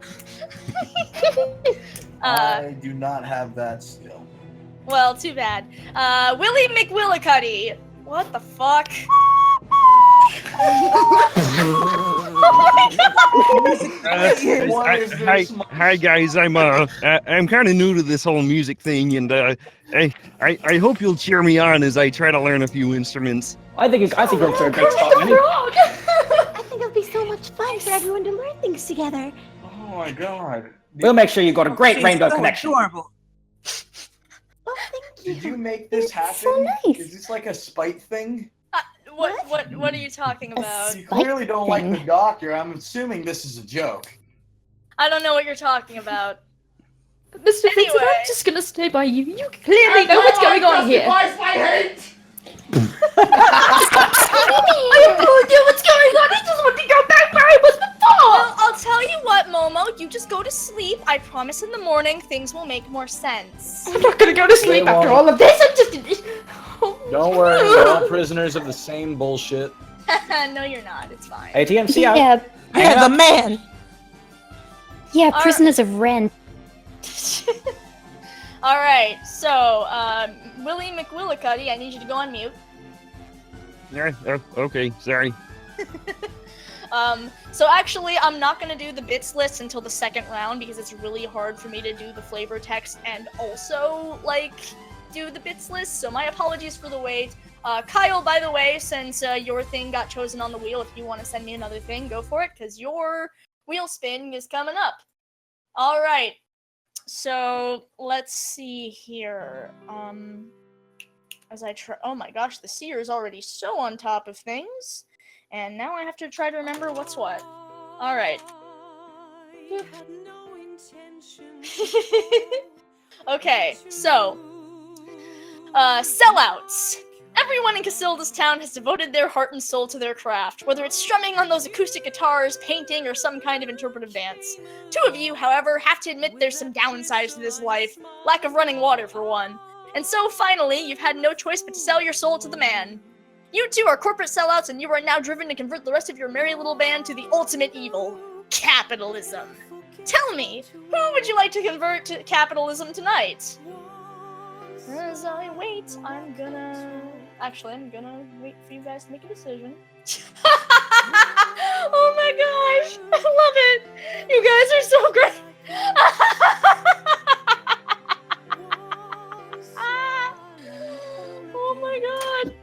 I do not have that skill. Well, too bad. Willie McWillicuddy. What the fuck? Hi guys, I'm kind of new to this whole music thing, and I hope you'll cheer me on as I try to learn a few instruments. I think you're up for a great start, Vinny. I think it'll be so much fun for everyone to learn things together. Oh my god. We'll make sure you got a great rainbow connection. Adorable. Oh, thank you. Did you make this happen? So nice. Is this like a spite thing? What are you talking about? You clearly don't like the doctor. I'm assuming this is a joke. I don't know what you're talking about. Mr. Vincent, I'm just gonna stay by you. You clearly know what's going on here. My hate! I have no idea what's going on. I just want to go back where I was before. Well, I'll tell you what, Momo. You just go to sleep. I promise in the morning things will make more sense. I'm not gonna go to sleep after all of this. I'm just. Don't worry, we're all prisoners of the same bullshit. No, you're not. It's fine. Hey, TMC out. Yeah. Yeah, the man. Yeah, prisoners of rent. All right. So, Willie McWillicuddy, I need you to go on mute. Yeah, okay, sorry. So actually, I'm not gonna do the bits list until the second round because it's really hard for me to do the flavor text and also like do the bits list. So my apologies for the wait. Kyle, by the way, since your thing got chosen on the wheel, if you want to send me another thing, go for it because your wheel spin is coming up. All right. So let's see here. As I try, oh my gosh, the seer is already so on top of things. And now I have to try to remember what's what. Alright. Okay, so. Sellouts. Everyone in Cassilda's town has devoted their heart and soul to their craft, whether it's strumming on those acoustic guitars, painting, or some kind of interpretive dance. Two of you, however, have to admit there's some downsides to this life. Lack of running water, for one. And so, finally, you've had no choice but to sell your soul to the man. You two are corporate sellouts, and you are now driven to convert the rest of your merry little band to the ultimate evil, capitalism. Tell me, who would you like to convert to capitalism tonight? As I wait, I'm gonna wait for you guys to make a decision. Oh my gosh, I love it! You guys are so great! Oh my god!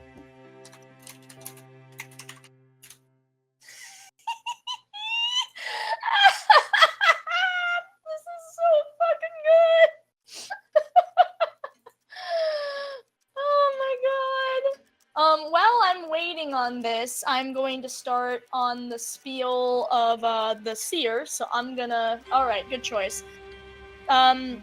This is so fucking good! Oh my god. While I'm waiting on this, I'm going to start on the spiel of the seer, so I'm gonna... Alright, good choice. I'm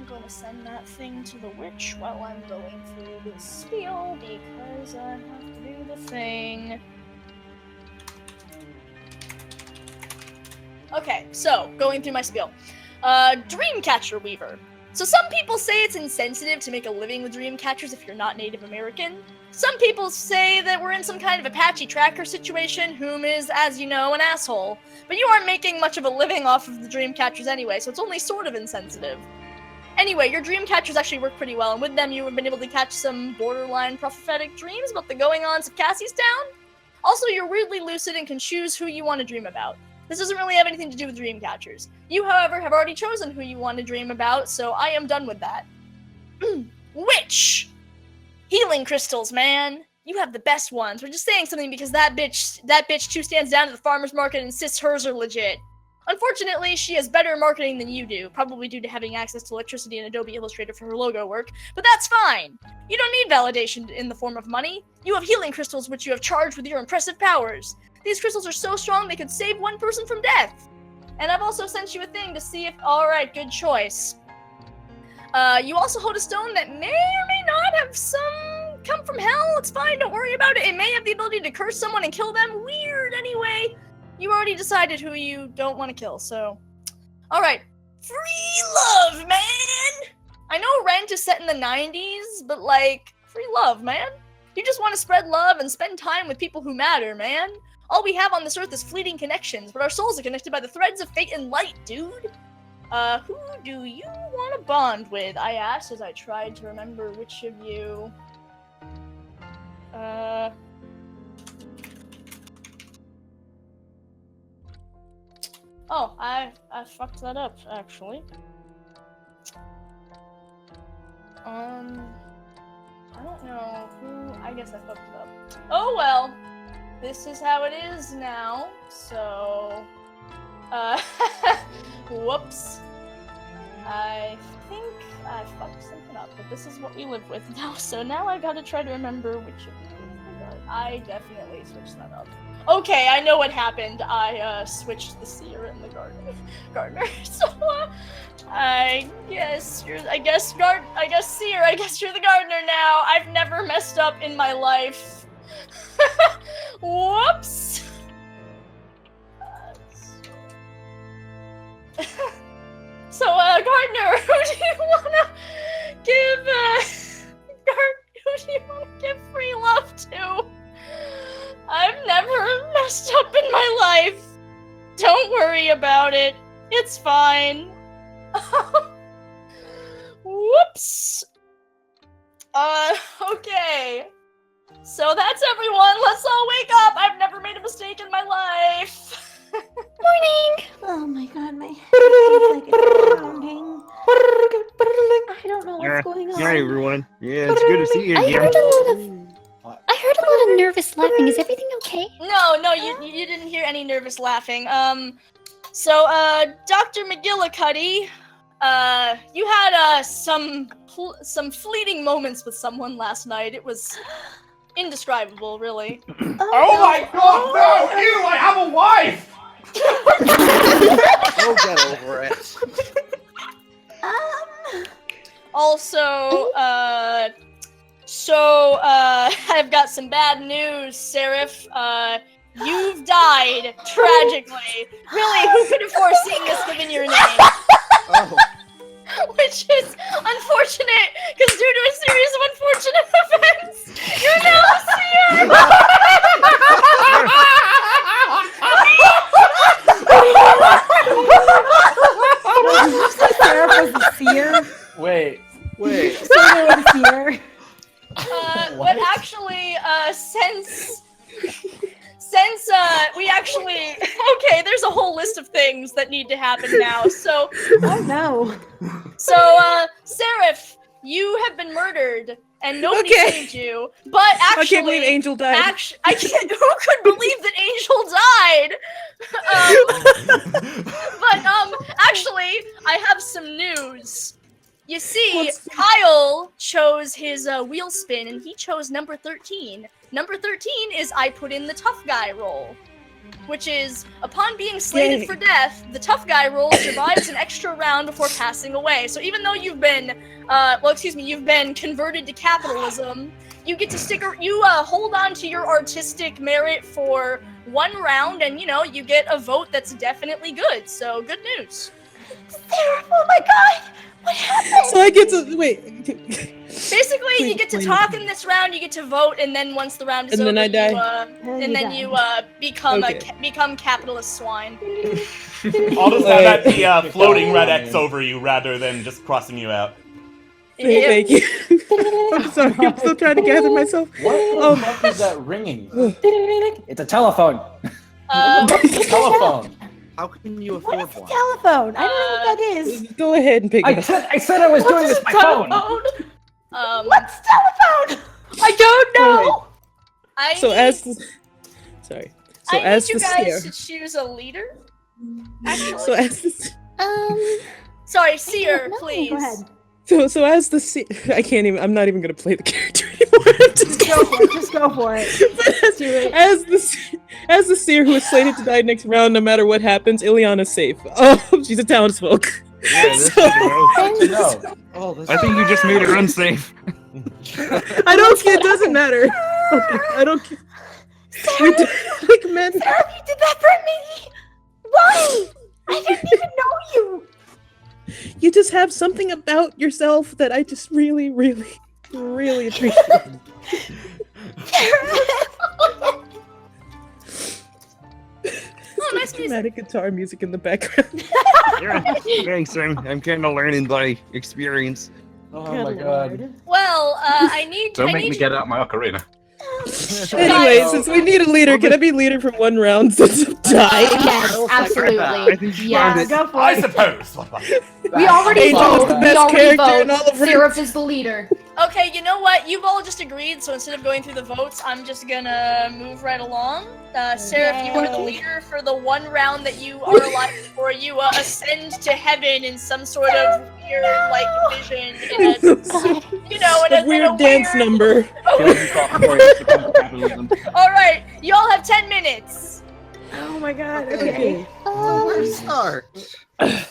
gonna send that thing to the witch while I'm going through the spiel, because I have to do the thing. Okay, so, going through my spiel. Dreamcatcher Weaver. So some people say it's insensitive to make a living with dreamcatchers if you're not Native American. Some people say that we're in some kind of Apache tracker situation, whom is, as you know, an asshole. But you aren't making much of a living off of the dreamcatchers anyway, so it's only sort of insensitive. Anyway, your dreamcatchers actually work pretty well, and with them you have been able to catch some borderline prophetic dreams about the going-ons of Cassie's town. Also, you're weirdly lucid and can choose who you want to dream about. This doesn't really have anything to do with dreamcatchers. You, however, have already chosen who you want to dream about, so I am done with that. Witch! Healing crystals, man. You have the best ones. We're just saying something because that bitch too stands down to the farmer's market and insists hers are legit. Unfortunately, she has better marketing than you do, probably due to having access to electricity and Adobe Illustrator for her logo work, but that's fine. You don't need validation in the form of money. You have healing crystals which you have charged with your impressive powers. These crystals are so strong they could save one person from death. And I've also sent you a thing to see if... Alright, good choice. You also hold a stone that may or may not have some... come from hell. It's fine, don't worry about it. It may have the ability to curse someone and kill them. Weird, anyway. You already decided who you don't want to kill, so... Alright. Free love, man! I know Rent is set in the 90s, but, like, free love, man. You just want to spread love and spend time with people who matter, man. All we have on this earth is fleeting connections, but our souls are connected by the threads of fate and light, dude. Who do you want to bond with? I asked as I tried to remember which of you... Oh, I fucked that up, actually. I don't know who... I guess I fucked it up. Oh well! This is how it is now, so... whoops. I think I fucked something up, but this is what we live with now, so now I gotta try to remember which of you. I definitely switched that up. Okay, I know what happened. I switched the seer and the gardener. So I guess seer, I guess you're the gardener now. I've never messed up in my life. Whoops. So gardener, who do you wanna give who do you wanna give free love to? I've never messed up in my life. Don't worry about it. It's fine. Whoops. Okay. So that's everyone. Let's all wake up. I've never made a mistake in my life. Morning! Oh my god, my head feels like it's pounding. I don't know what's going on. Hi everyone. Yeah, it's good to see you I again. heard a lot of nervous laughing. Is everything okay? No, you didn't hear any nervous laughing. So, Dr. McGillicuddy, you had, some fleeting moments with someone last night. It was indescribable, really. Oh my god, no! Ew, I have a wife! Oh, get over it. Also, I've got some bad news, Seraph. You've died, tragically. Really, who could have foreseen this given your name? Oh. Which is unfortunate, because due to a series of unfortunate events, you're now a seer! Seraph was a seer. Wait. Sarah was a seer. But actually, since we actually... Okay, there's a whole list of things that need to happen now, so... Oh no. So, Seraph, you have been murdered, and nobody saved you, but actually... I can't believe Angel died. I can't... Who could believe that Angel died? But, actually, I have some news. You see, Kyle chose his wheel spin, and he chose number 13. Number 13 is I put in the tough guy role, which is, upon being slated for death, the tough guy role survives an extra round before passing away. So even though you've been, you've been converted to capitalism, you get to hold on to your artistic merit for one round, and, you get a vote that's definitely good. So, good news. Sarah, oh my god! What happened? So I get to wait. Basically, you get to talk in this round, you get to vote, and then once the round is over, then I die. you become capitalist swine. I'll just have that floating red X over you rather than just crossing you out. Thank you. I'm sorry, I'm still trying to gather myself. What the fuck is that ringing? It's a telephone. What's a telephone? How can you afford one? Telephone. I don't know what that is. Go ahead and pick it up. I said I was doing this by phone. What's telephone? I don't know. I So need, as the, sorry. So I as need you the guys seer. to choose a leader. Actually, So as the, sorry, seer, No, please. go ahead. so as the seer, I can't even. I'm not even gonna play the character anymore. I'm just Go for it. Just go for it. Do it. As the seer who is slated to die next round, no matter what happens, Ileana's safe. Oh, she's a townsfolk. Yeah, this So- No. Oh, this I think you just made her unsafe. I don't care. It doesn't matter. Okay, I don't care. We do, like men. Sarah, you did that for me. Why? I didn't even know you. You just have something about yourself that I just really, really, really appreciate. Oh, nice music. Dramatic guitar music in the background. Thanks, I'm kind of learning by experience. Oh my god. Well, I need. Don't I make need me get out my ocarina. Anyway, since we need a leader, can I be leader for one round since I'm dying? Yes, I absolutely. think you Yeah, found it. Go for I it. suppose. We already Angel is vote. the We best already character in vote. all of Seraph is the leader. Okay, you know what? You've all just agreed, so instead of going through the votes, I'm just gonna move right along. Sarah, you are the leader for the one round that you are alive before you ascend to heaven in some sort of weird, like, vision. In a, you know, in A weird dance number. Alright, you all have 10 minutes. Oh my god. Okay. Where to start? Does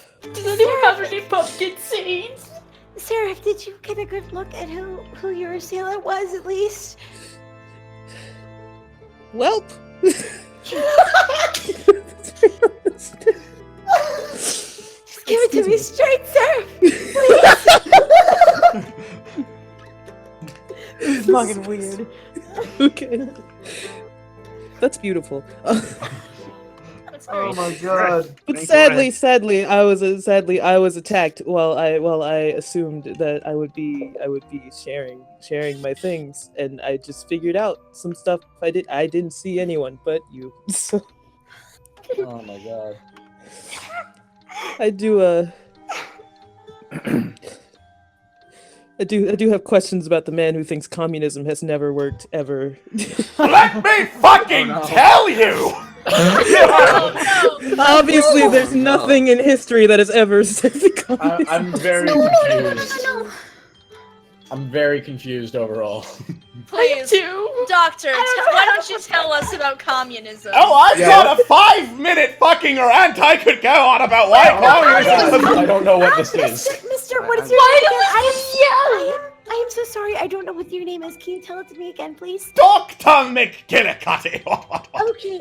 anyone have any pumpkin seeds? Sarah, did you get a good look at who your assailant was at least? Welp. Just give it to me straight, Sarah. Please. This is fucking weird. Okay. That's beautiful. Oh my god. But sadly, I was attacked while I assumed that I would be sharing my things, and I just figured out some stuff I didn't see anyone but you. So Oh my god. I do I do have questions about the man who thinks communism has never worked ever. Let me fucking tell you! Obviously, there's nothing in history that has ever said the communism. I'm very confused. I'm very confused overall. Please, Doctor, why don't you tell us about communism? Oh, I've got a 5-minute fucking rant I could go on about why communism. I don't know what this is. Mister, what is your name again? I am so sorry. I don't know what your name is. Can you tell it to me again, please? Dr. McGillicuddy. Okay,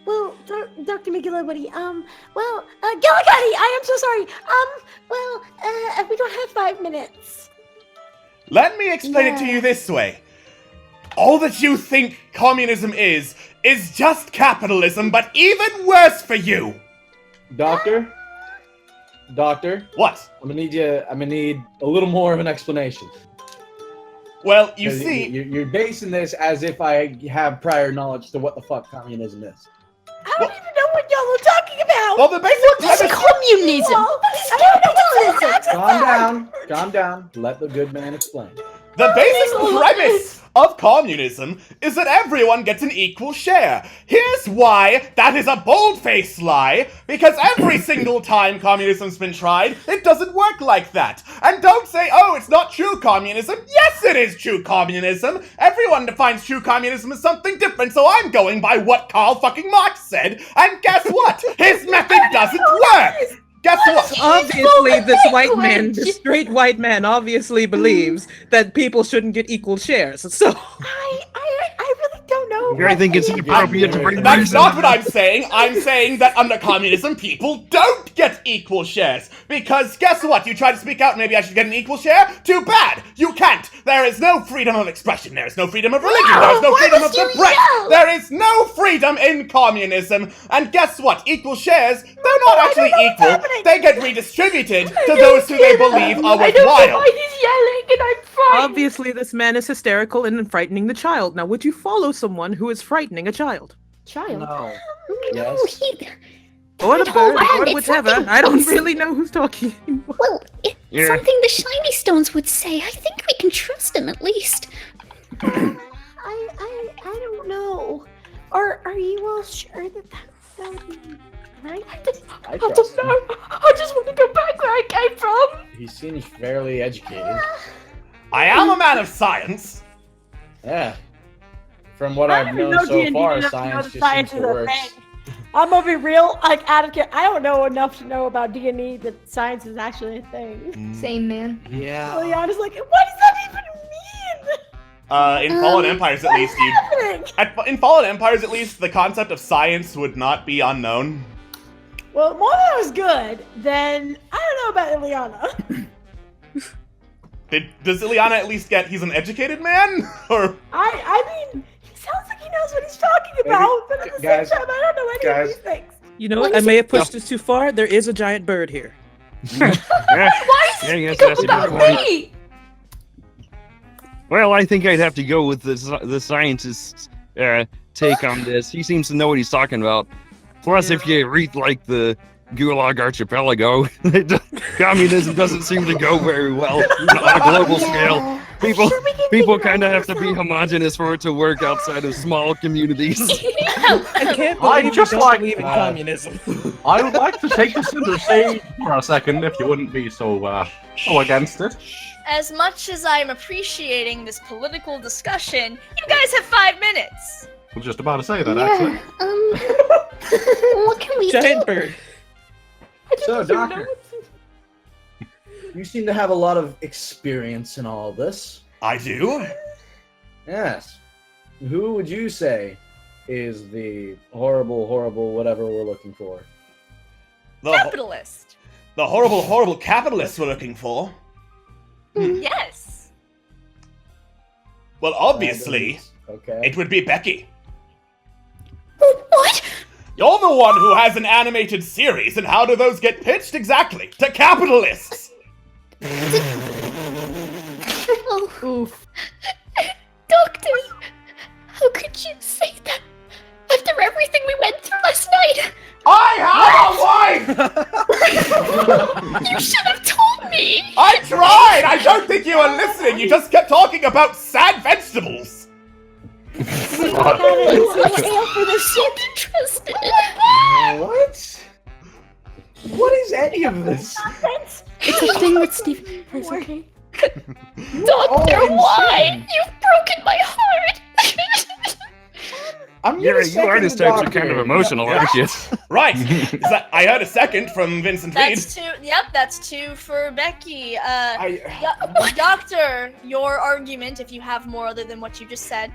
well, Dr. McGillicuddy, Gillicuddy, I am so sorry. We don't have 5 minutes. Let me explain it to you this way. All that you think communism is just capitalism, but even worse for you. Doctor? What? I'm gonna need a little more of an explanation. Well, you 'Cause see... You're basing this as if I have prior knowledge to what the fuck communism is. I don't even know what y'all are talking about. Well, the basic premise... Communism. I don't know what this is. Calm down. Let the good man explain. The basic premise of communism is that everyone gets an equal share. Here's why that is a bold-faced lie, because every single time communism's been tried, it doesn't work like that. And don't say, oh, it's not true communism. Yes, it is true communism. Everyone defines true communism as something different, so I'm going by what Karl fucking Marx said. And guess what? His method doesn't work. Guess what? Obviously, this white man, this straight white man, obviously believes that people shouldn't get equal shares. So I really don't know. I think it's inappropriate to bring That's reason. not what I'm saying. I'm saying that under communism, people don't get equal shares. Because guess what? You try to speak out, maybe I should get an equal share? Too bad! You can't! There is no freedom of expression. There is no freedom of religion. There is no freedom of the press. There is no freedom in communism. And guess what? Equal shares, they're not actually equal. They get redistributed to those who they believe are worthwhile. He's yelling and I'm frightened. obviously this man is hysterical and frightening the child. Now, would you follow someone who is frightening a child? Child? No. No, Yes. Or the That bird, whole or man, it's whatever. something I don't else. really know who's talking. well, it's Yeah. something the shiny stones would say. I think we can trust him at least. I don't know. Are you all sure that that would be right? I trust him. I just want to go back where I came from. He seems fairly educated. I am a man of science. Yeah. From what I I've don't even known know so D&D far, enough to know science that just science seems to is a work. thing. I'm gonna be real, like out of care. I don't know enough to know about D&D that science is actually a thing. Same, man. Yeah. To be honest, like, what does that even mean? In Fallen Empires, at least, Happening? in Fallen Empires, at least, the concept of science would not be unknown. Well, more than that was good, then I don't know about Ileana. Does Ileana at least get he's an educated man? Or I mean, he sounds like he knows what he's talking about, but at the Guys, same time, I don't know any of these things. You know what? I may have pushed this too far. There is a giant bird here. Why is yes, it that's a about good point. me? Well, I think I'd have to go with the scientist's take on this. He seems to know what he's talking about. Plus, if you read like the Gulag Archipelago, communism doesn't seem to go very well on a global scale. People kind of have to be homogenous for it to work outside of small communities. I can't I believe just you don't like, believe in communism. I would like to take the center stage for a second, if you wouldn't be so against it. As much as I'm appreciating this political discussion, you guys have 5 minutes. I was just about to say that, actually. What can we Giant do? bird. So, Doctor, you seem to have a lot of experience in all this. I do. Yes. Who would you say is the horrible whatever we're looking for? Capitalist. The horrible capitalist we're looking for. Yes. Well, obviously, Okay. it would be Becky. What? You're the one who has an animated series, and how do those get pitched exactly? To capitalists! Oh. Doctor, how could you say that after everything we went through last night? I have a wife! You should have told me. I tried! I don't think you were listening! You just kept talking about sad vegetables! For the ship, Tristan. What? What is any of this? It's a thing that Steve. It's okay. Doctor, Oh, why? insane. You've broken my heart. I'm Yeah, gonna you second artist the types are doctor. kind of emotional, aren't you? Right! I heard a second from Vincent Reed. That's 2. Yep, that's 2 for Becky. I, Doctor, your argument, if you have more other than what you just said.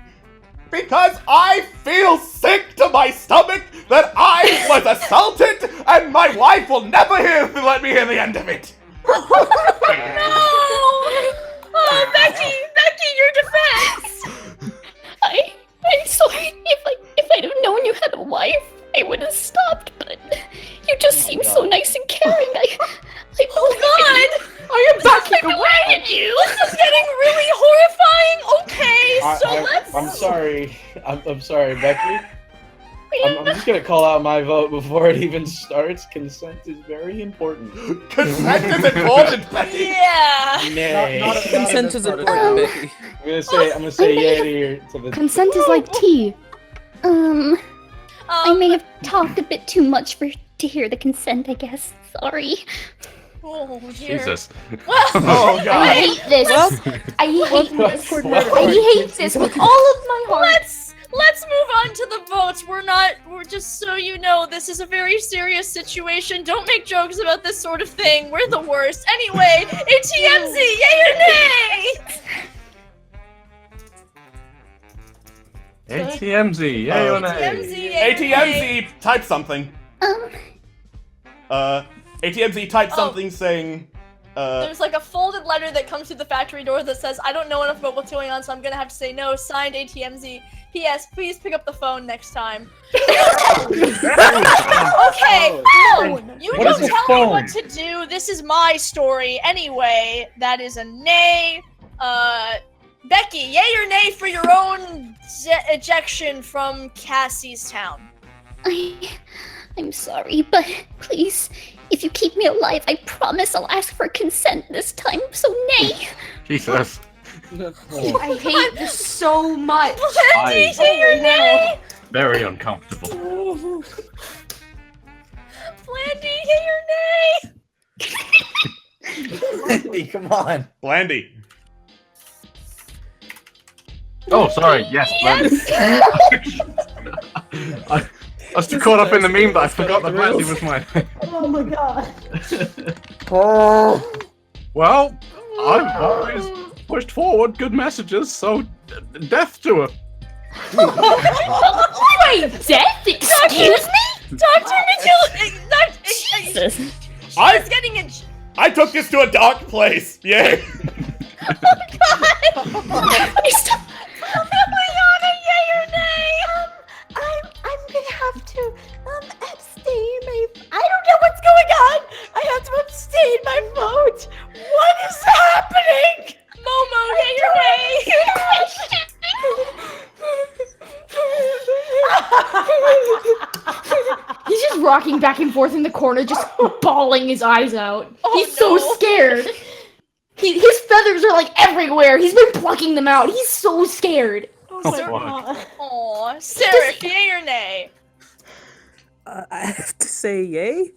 Because I feel sick to my stomach that I was assaulted, and my wife will never let me hear the end of it. No! Oh, Becky, your defense. I'm sorry. If I'd have known you had a wife, I would have stopped. But you just seem so nice and caring. Oh God! I am backing away at you. This is getting really horrifying. Okay, so let's. I'm sorry. I'm sorry, Becky. I'm just gonna call out my vote before it even starts. Consent is very important. Consent is important, Becky. Yeah. Nay. Consent is important, Becky. I'm gonna say yay to the. Consent is like tea. I may have talked a bit too much to hear the consent, I guess. Sorry. Oh dear. Jesus. Well, Oh I God. hate this. I hate this. I hate this with all of my heart. Let's move on to the votes. We're just so you know, this is a very serious situation. Don't make jokes about this sort of thing. We're the worst. Anyway, ATMZ, yay or nay? ATMZ, yay or nay? ATMZ, yay or nay? ATMZ, type something. ATMZ, type something saying, There's like a folded letter that comes through the factory door that says, I don't know enough about what's going on, so I'm gonna have to say no. Signed, ATMZ. P.S. Please pick up the phone next time. Okay, no! You What is don't a tell me phone? what to do. This is my story. Anyway, that is a nay. Becky, yay or nay for your own ejection from Cassie's town? I'm sorry, but please, if you keep me alive, I promise I'll ask for consent this time, so nay. Jesus. I hate this so much. Planty, say your name! Very uncomfortable. Planty, say your name! Andy, come on. Blandy. Oh, sorry. Yes, I was too caught up in the meme that I forgot that Blandy was mine. Oh my god. Well, I've always pushed forward good messages, so death to her. Wait, death? Excuse me? Dr. Mitchell! Jesus. She's getting a... I took this to a dark place. Yay. Liliana, yay or nay? I'm gonna have to abstain my. I don't know what's going on. I have to abstain my vote. What is happening? Momo, yay or He's just rocking back and forth in the corner, just bawling his eyes out. Oh, He's so no. scared. His feathers are like everywhere. He's been plucking them out. He's so scared. Oh Oh, my fuck. god. Aw, Seraph, yay or nay? I have to say yay.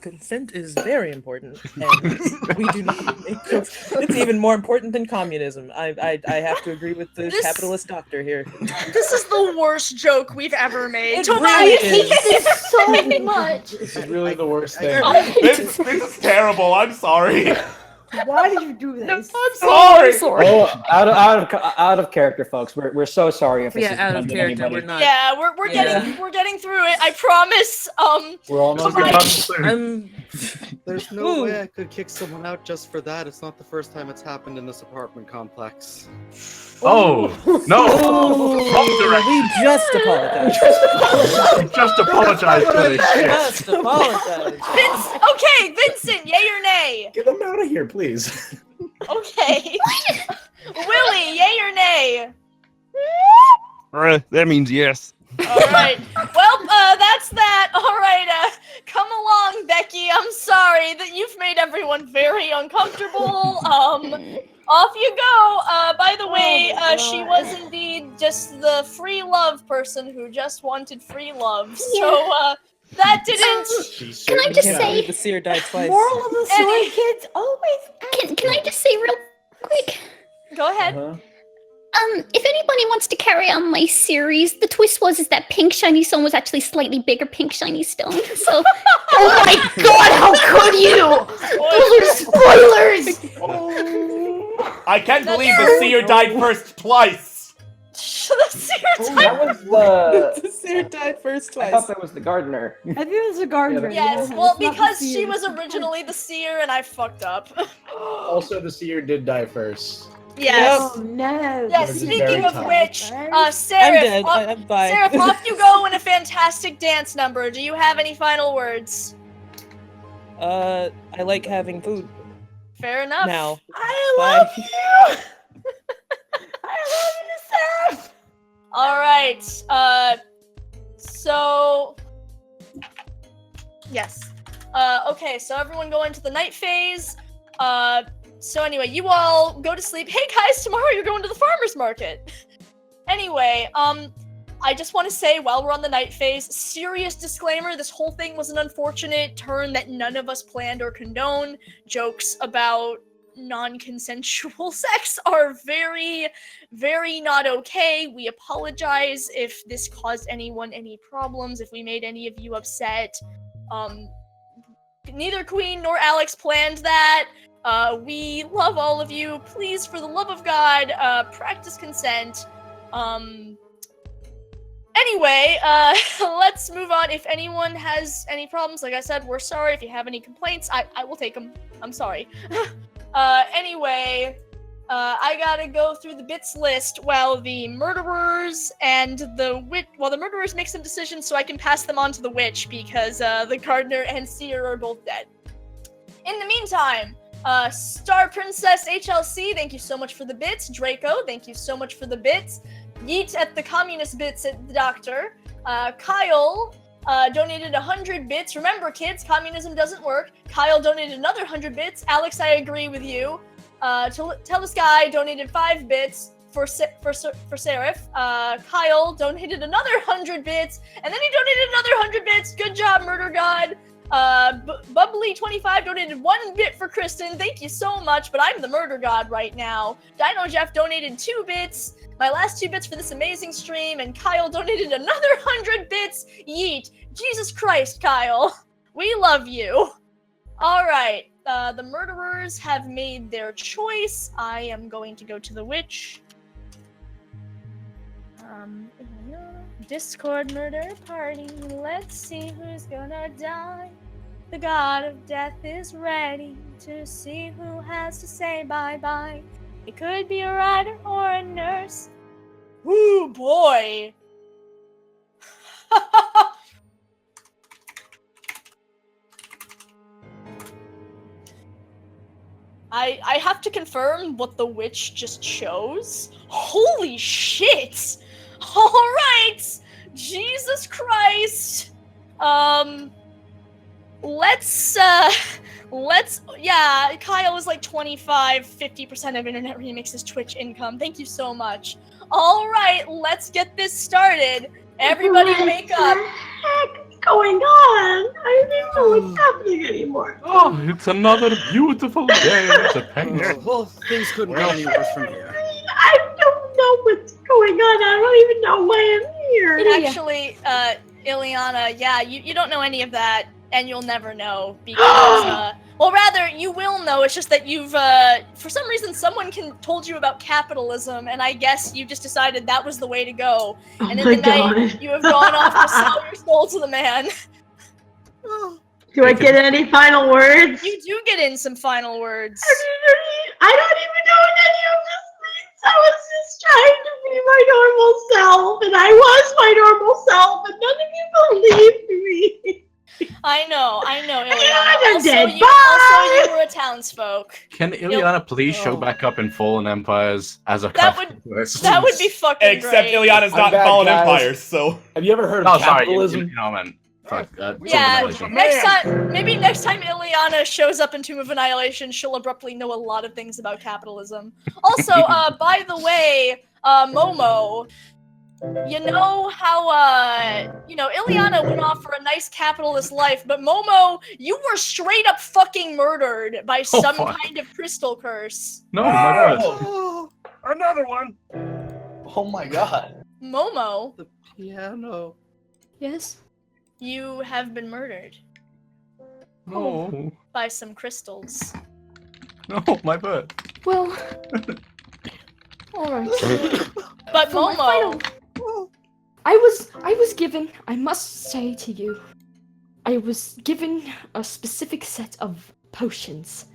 Consent is very important, and we do not. It's even more important than communism. I have to agree with the This- capitalist doctor here. This is the worst joke we've ever made. It Tobias, really I hate this so much. This is really the worst thing. This is terrible. I'm sorry. Why did you do this? I'm sorry. Oh, out of character, folks. We're so sorry if this Yeah, is out of offending character. anybody. We're not. Yeah, we're getting through it. I promise. We're almost Tobias- done. There's no Ooh. way I could kick someone out just for that. It's not the first time it's happened in this apartment complex. Oh, no. Wrong direction. We just apologize. Just apologize for this shit. Just apologize. Okay, Vincent, yay or nay? Get them out of here, please. Okay. Willie, yay or nay? That means yes. All right. Well, that's that. All right. Come along, Becky. I'm sorry that you've made everyone very uncomfortable. Off you go. By the way, she was indeed just the free love person who just wanted free love. So, that didn't. Can I just Can't say, believe the seer died twice. Moral of the story, kids, always. can I just say real quick? Go ahead. If anybody wants to carry on my series, the twist is that Pink Shiny Stone was actually slightly bigger Pink Shiny Stone. So, Oh my god, how could you? Those are spoilers! I can't believe the seer died first twice. The seer That was the. The seer died first I twice. thought that was the gardener. I think it was a gardener. Yes, yeah, well, it's not the because she seer. was originally the seer and I fucked up. Also, the seer did die first. Yes. Oh no. Yes, This is speaking very of tough. which, I'm Seraph, dead. I'm fine. Seraph, off you go in a fantastic dance number. Do you have any final words? I like having food Fair enough. now. I Bye. love you. I love you, Seth. All right. So yes. Okay. So everyone go into the night phase. So anyway, you all go to sleep. Hey guys, tomorrow you're going to the farmer's market. Anyway, I just want to say while we're on the night phase, serious disclaimer, this whole thing was an unfortunate turn that none of us planned or condone. Jokes about non-consensual sex are very, very not okay. We apologize if this caused anyone any problems, if we made any of you upset. Neither Queen nor Alex planned that. We love all of you. Please, for the love of God, practice consent. Anyway, let's move on. If anyone has any problems, like I said, we're sorry. If you have any complaints, I will take them. I'm sorry. Anyway, I gotta go through the bits list while the murderers and the murderers make some decisions so I can pass them on to the witch because the gardener and seer are both dead. In the meantime, Star Princess HLC, thank you so much for the bits. Draco, thank you so much for the bits. Yeet at the communist bits at the doctor. Kyle donated 100 bits. Remember, kids, communism doesn't work. Kyle donated another 100 bits. Alex, I agree with you. Tell this guy donated 5 bits for Seraph. Kyle donated another 100 bits, and then he donated another 100 bits. Good job, Murder God. Bubbly25 donated 1 bit for Kristen. Thank you so much, but I'm the Murder God right now. Dino Jeff donated 2 bits. My last 2 bits for this amazing stream, and Kyle donated another 100 bits. Yeet. Jesus Christ, Kyle. We love you. Alright, the murderers have made their choice. I am going to go to the witch. Discord murder party. Let's see who's gonna die. The god of death is ready to see who has to say bye-bye. It could be a writer or a nurse. Ooh, boy. I have to confirm what the witch just chose. Holy shit! Alright! Jesus Christ! Yeah, Kyle is like 50% of Internet Remix's Twitch income. Thank you so much. Alright, let's get this started. Everybody wake up. What's going on? I don't even know what's happening anymore. Oh, it's another beautiful day to paint. Well, things couldn't go any worse from here. I don't know what's going on. I don't even know why I'm here. Actually, Ileana, yeah, you don't know any of that, and you'll never know, because, well, rather, you will know, it's just that you've, for some reason, someone told you about capitalism, and I guess you just decided that was the way to go, and in the night, you have gone off to sell your soul to the man. Do I get any final words? You do get in some final words. I don't even know what any of this means. I was just trying to be my normal self, and I was my normal self, and none of you believed me. I know, Ileana. I'm dead. Also, you were a townsfolk. Can Ileana please show back up in Fallen Empires as a That would be fucking Except great. Ileana's not in Fallen Empires, so. Have you ever heard of capitalism? Man. Fuck that. Yeah, maybe next time Ileana shows up in Tomb of Annihilation, she'll abruptly know a lot of things about capitalism. Also, by the way, Momo, you know how, Ileana went off for a nice capitalist life, but Momo, you were straight up fucking murdered by some kind of crystal curse. No, my god. Another one. Oh my god. Momo. The piano. Yes? You have been murdered. No. By some crystals. No, my bird. Well, alright. But For my Momo, I was given, I must say to you, I was given a specific set of potions.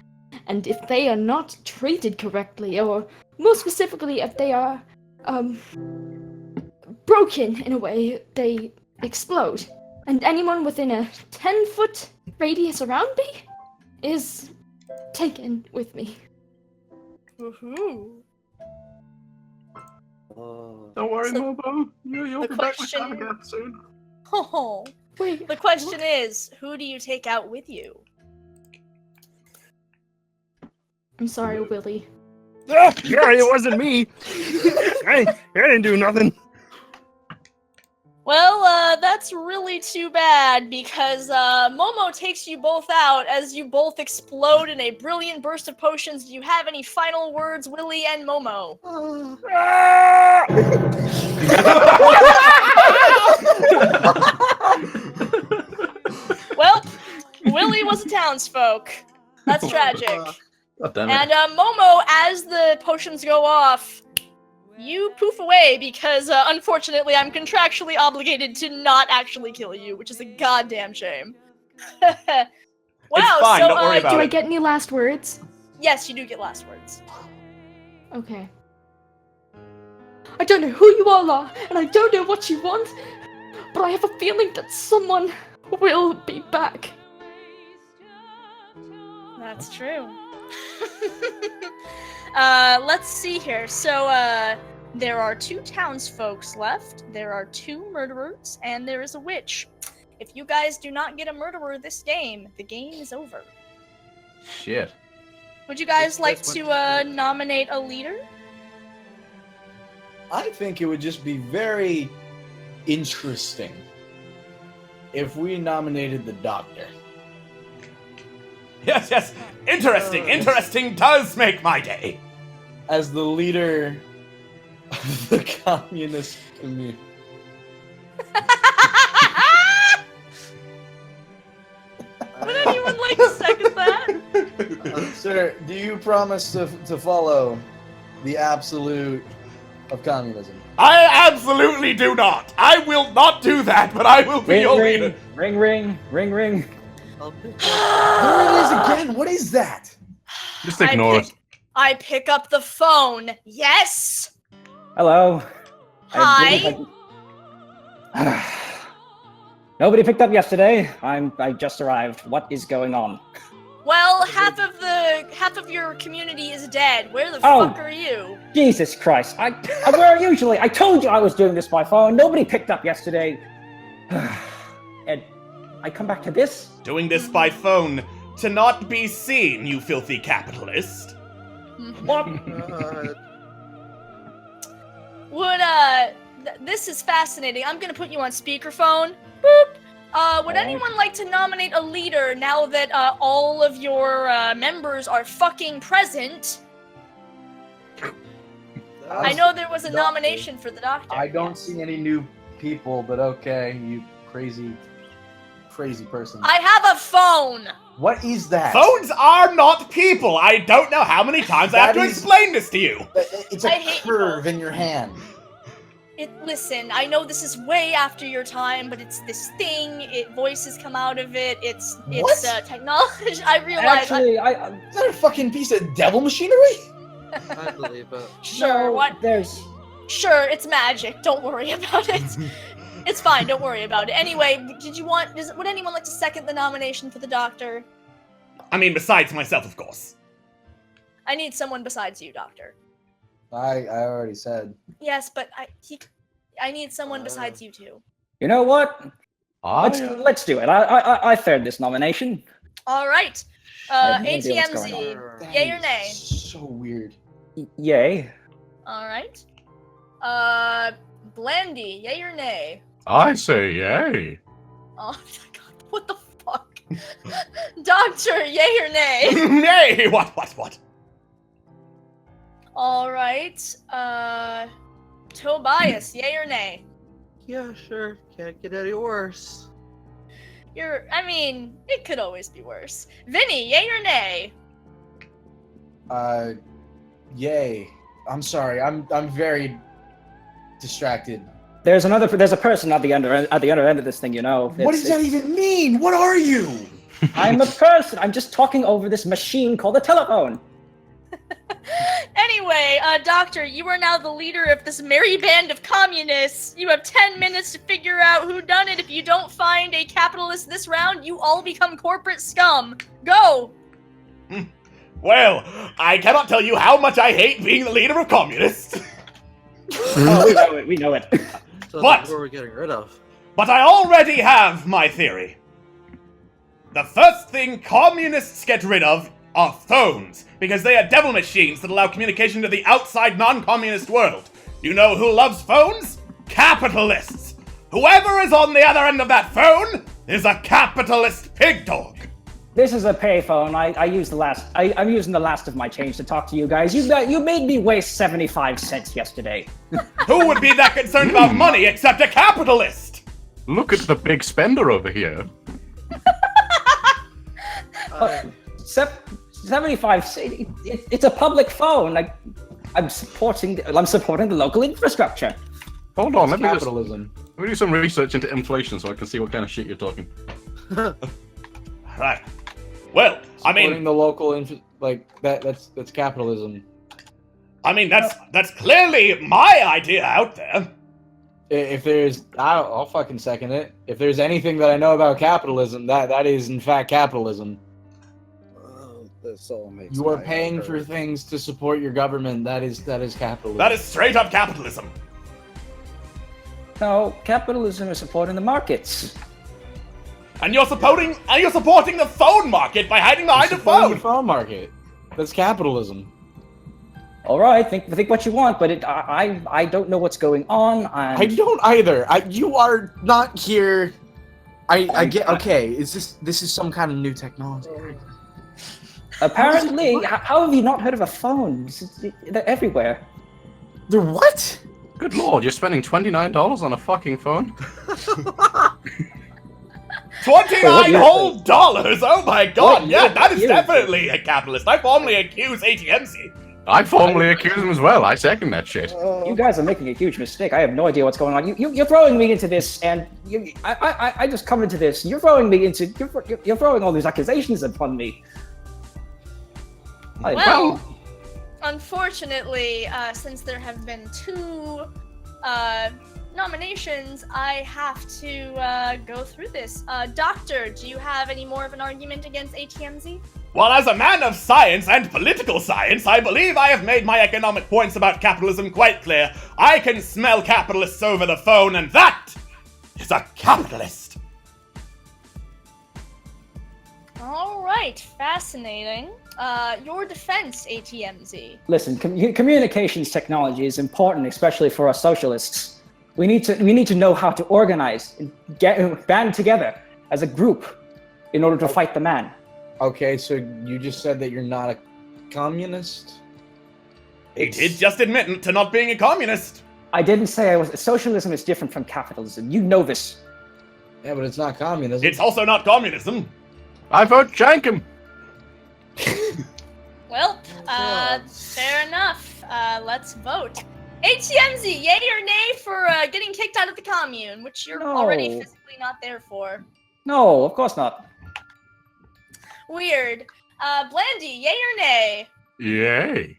And if they are not treated correctly, or more specifically, if they are, broken in a way, they explode. And anyone within a 10-foot radius around me is taken with me. Woohoo. Don't worry, Momo. You'll the be back with question- that again soon. Oh, Wait, the question is, who do you take out with you? I'm sorry, Willie. Sorry, it wasn't me. I didn't do nothing. Well, that's really too bad, because Momo takes you both out as you both explode in a brilliant burst of potions. Do you have any final words, Willie and Momo? Well, Willie was a townsfolk. That's tragic. God damn it. And Momo, as the potions go off, you poof away because, unfortunately, I'm contractually obligated to not actually kill you, which is a goddamn shame. Wow, It's fine, so, don't worry about Do I it. get any last words? Yes, you do get last words. Okay. I don't know who you all are, and I don't know what you want, but I have a feeling that someone will be back. That's true. Let's see here. So, there are 2 townsfolks left, there are 2 murderers, and there is a witch. If you guys do not get a murderer this game, the game is over. Shit. Would you guys like This to went nominate a leader? I think it would just be very interesting if we nominated the doctor. Yes, yes. Interesting does make my day. As the leader of the communist community. Would anyone like to second that? Sir, do you promise to follow the absolute of communism? I absolutely do not. I will not do that, but I will be your leader. Ring, ring, ring, ring. I'll pick There it is again. What is that? Just ignore it. I pick up the phone. Yes. Hello. Hi. Nobody picked up yesterday. I just arrived. What is going on? Well, half of your community is dead. Where the Oh. fuck are you? Jesus Christ! Where usually? I told you I was doing this by phone. Nobody picked up yesterday. And I come back to this. Doing this by phone to not be seen, you filthy capitalist. What? Would this is fascinating. I'm gonna put you on speakerphone. Boop. Would anyone like to nominate a leader now that all of your members are fucking present? I know there was a nomination for the doctor. I don't see any new people, but okay, you crazy person. I have a phone. What is that? Phones are not people. I don't know how many times I have to explain this to you. It's a curve in your hand. Listen, I know this is way after your time, but it's this thing. Voices come out of it. It's technology. I realize. Actually, is that a fucking piece of devil machinery? I believe it. Sure. What? Sure, it's magic. Don't worry about it. It's fine. Don't worry about it. Anyway, would anyone like to second the nomination for the doctor? I mean, besides myself, of course. I need someone besides you, doctor. I already said. Yes, but I need someone besides you two. You know what? Let's do it. I third this nomination. All right. I have no idea what's going ATMZ, yay or nay? So weird. Yay. All right. Blandy, yay or nay? I say yay. Oh my god, what the fuck? Doctor, yay or nay? Nay, what? All right. Tobias, yay or nay? Yeah, sure. Can't get any worse. It could always be worse. Vinny, yay or nay? Yay. I'm sorry. I'm very distracted. There's a person at the other end of this thing, you know. What does that even mean? What are you? I'm a person. I'm just talking over this machine called a telephone. Anyway, Doctor, you are now the leader of this merry band of communists. You have 10 minutes to figure out who done it. If you don't find a capitalist this round, you all become corporate scum. Go! Well, I cannot tell you how much I hate being the leader of communists. Oh, we know it. So What? who are we getting rid of? But I already have my theory. The first thing communists get rid of are phones, because they are devil machines that allow communication to the outside non-communist world. You know who loves phones? Capitalists! Whoever is on the other end of that phone is a capitalist pig dog. This is a payphone. I'm using the last of my change to talk to you guys. You made me waste 75 cents yesterday. Who would be that concerned about money except a capitalist? Look at the big spender over here. 75. It's a public phone. I'm supporting the local infrastructure. Hold on, let me capitalism. do some research into inflation so I can see what kind of shit you're talking. Right. Well, I mean, Supporting the local that's capitalism. I mean that's clearly my idea out there. If there's, I'll fucking second it. If there's anything that I know about capitalism, that is in fact capitalism. This all makes. You are my paying head for hurt. things to support your government. That is capitalism. That is straight up capitalism. No, capitalism is supporting the markets. And you're supporting the phone market by hiding behind a supporting phone. the phone market. That's capitalism. All right, think what you want, but I don't know what's going on. I don't either. You are not here. I get. Okay, this is some kind of new technology? Apparently, how have you not heard of a phone? They're everywhere. They're what? Good lord, you're spending $29 on a fucking phone? $29 whole dollars! Oh my god, What? yeah, that is You- definitely a capitalist. I formally accuse ATMC. I formally accuse him as well. I second that shit. You guys are making a huge mistake. I have no idea what's going on. You're throwing me into this, and I just come into this. You're throwing me into. You're throwing all these accusations upon me. Well, unfortunately, since there have been 2 nominations, I have to go through this. Doctor, do you have any more of an argument against ATMZ? Well, as a man of science and political science, I believe I have made my economic points about capitalism quite clear. I can smell capitalists over the phone, and that is a capitalist. All right, fascinating. Your defense, ATMZ. Listen, communications technology is important, especially for us socialists. We need to know how to organize and band together as a group in order to fight the man. Okay, so you just said that you're not a communist? He did just admit to not being a communist. I didn't say I was. Socialism is different from capitalism. You know this. Yeah, but it's not communism. It's also not communism. I vote Jankum. Well, fair enough. Let's vote. ATMZ, yay or nay for getting kicked out of the commune, which you're already No. physically not there for. No, of course not. Weird. Blandy, yay or nay? Yay.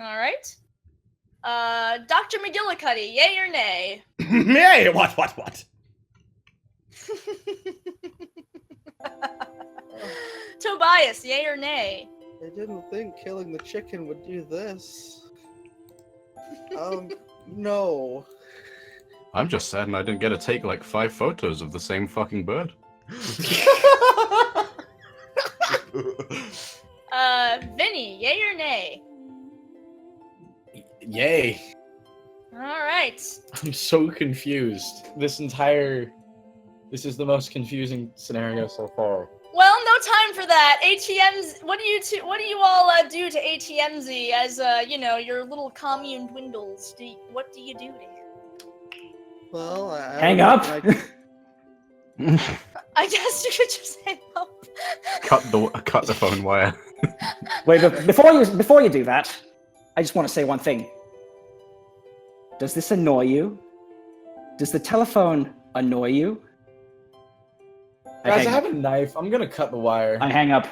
All right. Dr. McGillicuddy, yay or nay? Yay, what? Tobias, yay or nay? I didn't think killing the chicken would do this. No. I'm just sad I didn't get to take like 5 photos of the same fucking bird. Vinny, yay or nay? Yay. All right. I'm so confused. This is the most confusing scenario so far. Well, no time for that. ATMs. What do you all do to ATMZ as your little commune dwindles? What do you do to him? Well, Hang up. I guess you could just hang up. Cut the phone wire. Wait, but before you do that, I just want to say one thing. Does this annoy you? Does the telephone annoy you? Guys, I have a knife. I'm gonna cut the wire. I hang up.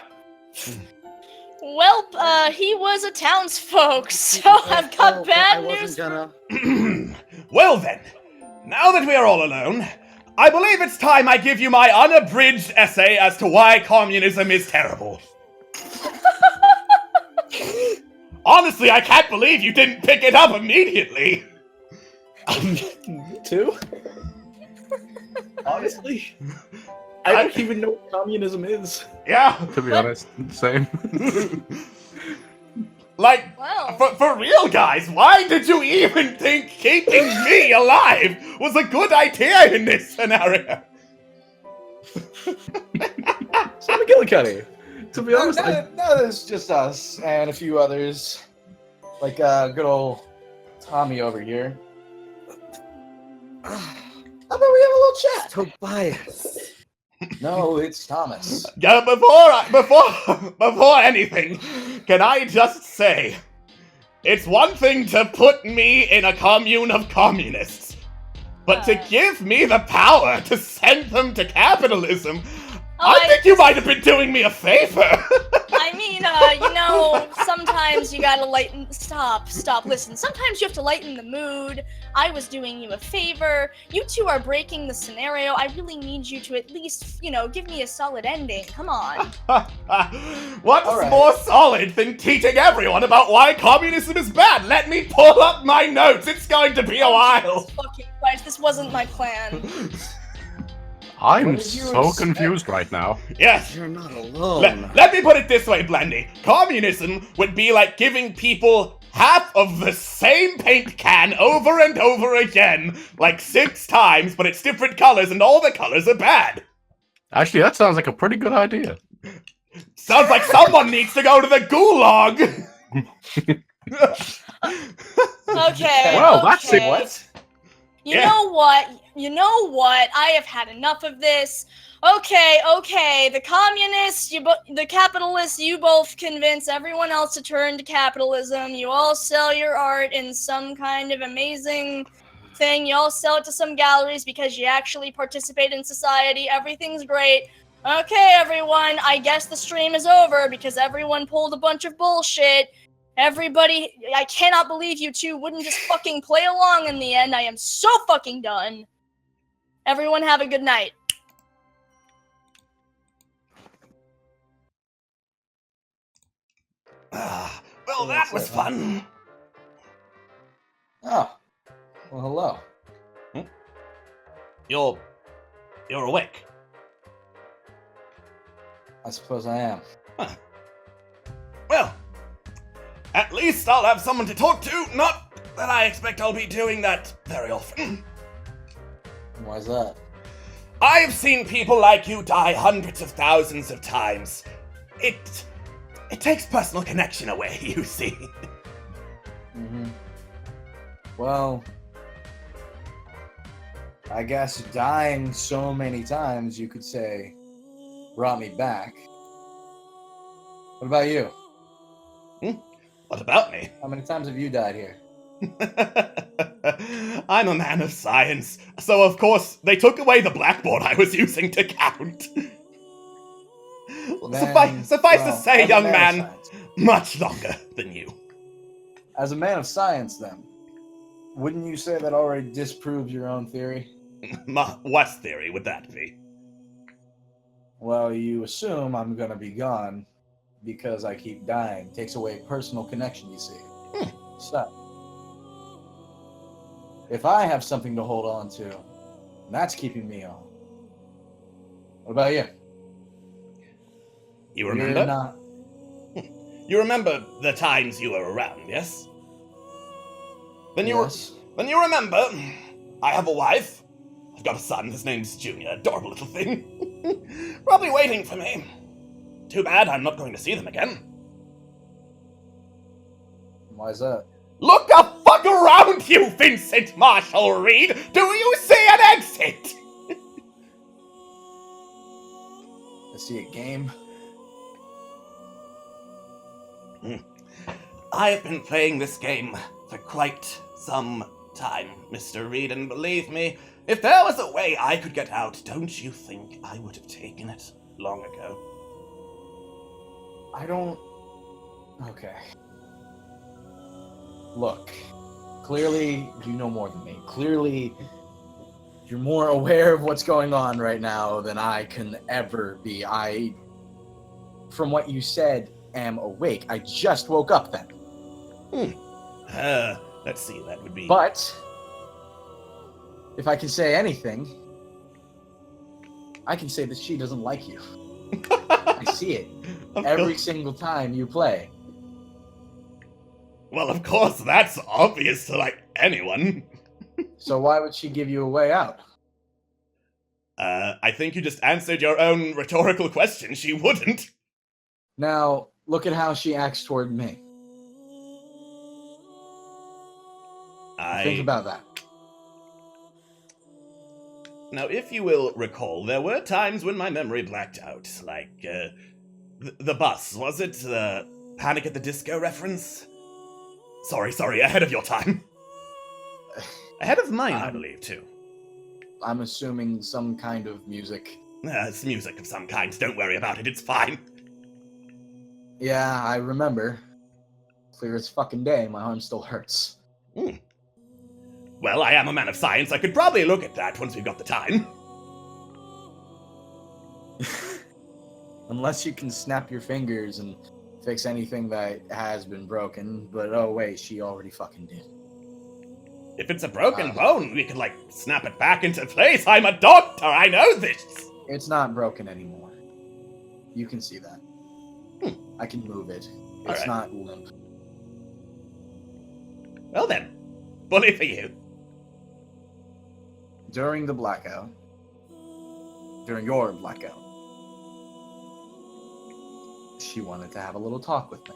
Well, he was a townsfolk, so I've got bad news. Well then, now that we are all alone, I believe it's time I give you my unabridged essay as to why communism is terrible. Honestly, I can't believe you didn't pick it up immediately. Me too? Honestly? I don't even know what communism is. Yeah. To be honest, same. Like, Wow. for real, guys, why did you even think keeping me alive was a good idea in this scenario? So McGillicuddy. To be honest, no, it's just us and a few others. Like good old Tommy over here. How about we have a little chat? Tobias. No, it's Thomas. Yeah, before anything, can I just say, it's one thing to put me in a commune of communists, but to give me the power to send them to capitalism, I think you might have been doing me a favor. I mean, sometimes you gotta stop, listen. Sometimes you have to lighten the mood. I was doing you a favor. You two are breaking the scenario. I really need you to at least, give me a solid ending. Come on. What's more solid than teaching everyone about why communism is bad? Let me pull up my notes. It's going to be a while. Jesus fucking Christ, this wasn't my plan. I'm What did you so expect? confused right now. Yes. You're not alone. Let me put it this way, Blendy. Communism would be like giving people half of the same paint can over and over again, like 6 times, but it's different colors and all the colors are bad. Actually, that sounds like a pretty good idea. Sounds like someone needs to go to the gulag. Okay. Well, that's okay. it. You Yeah. know what? You know what? I have had enough of this. Okay. The communists, the capitalists, you both convince everyone else to turn to capitalism. You all sell your art in some kind of amazing thing. You all sell it to some galleries because you actually participate in society. Everything's great. Okay, everyone. I guess the stream is over because everyone pulled a bunch of bullshit. Everybody, I cannot believe you two wouldn't just fucking play along in the end. I am so fucking done. Everyone have a good night. Well, that was fun. Oh. Well, hello. You're awake. I suppose I am. Huh. Well, at least I'll have someone to talk to. Not that I expect I'll be doing that very often. Why's that? I've seen people like you die hundreds of thousands of times. It takes personal connection away, you see. Mm-hmm. Well, I guess dying so many times, you could say, brought me back. What about you? What about me? How many times have you died here? I'm a man of science, so of course they took away the blackboard I was using to count. Suffice to say, young man, much longer than you. As a man of science, then, wouldn't you say that already disproves your own theory? What theory would that be? Well, you assume I'm gonna be gone because I keep dying. Takes away personal connection, you see. So, if I have something to hold on to, that's keeping me on. What about you? You remember? You're not. You remember the times you were around, yes? Then you remember, I have a wife. I've got a son, his name's Junior, adorable little thing. Probably waiting for me. Too bad I'm not going to see them again. Why's that? Look the fuck around you, Vincent Marshall Reed! Do you see an exit? I see a game. I've been playing this game for quite some time, Mr. Reed, and believe me, if there was a way I could get out, don't you think I would have taken it long ago? I don't... Okay. Look, clearly you know more than me. Clearly you're more aware of what's going on right now than I can ever be. I, from what you said, am awake. I just woke up then. Let's see, that would be... But, if I can say anything, I can say that she doesn't like you. I see it every single time you play. Well, of course, that's obvious to, like, anyone. So why would she give you a way out? I think you just answered your own rhetorical question. She wouldn't. Now, look at how she acts toward me. Think about that. Now, if you will recall, there were times when my memory blacked out, like, the bus. Was it, Panic at the Disco reference? Sorry, ahead of your time. Ahead of mine, I believe, too. I'm assuming some kind of music. It's music of some kind. Don't worry about it, it's fine. Yeah, I remember. Clear as fucking day, my arm still hurts. Well, I am a man of science. I could probably look at that once we've got the time. Unless you can snap your fingers and fix anything that has been broken. But oh wait, she already fucking did. If it's a broken bone, we could, like, snap it back into place. I'm a doctor, I know this! It's not broken anymore. You can see that. I can move it. It's Alright. not limp. Well then, bully for you. During the blackout, during your blackout, she wanted to have a little talk with me.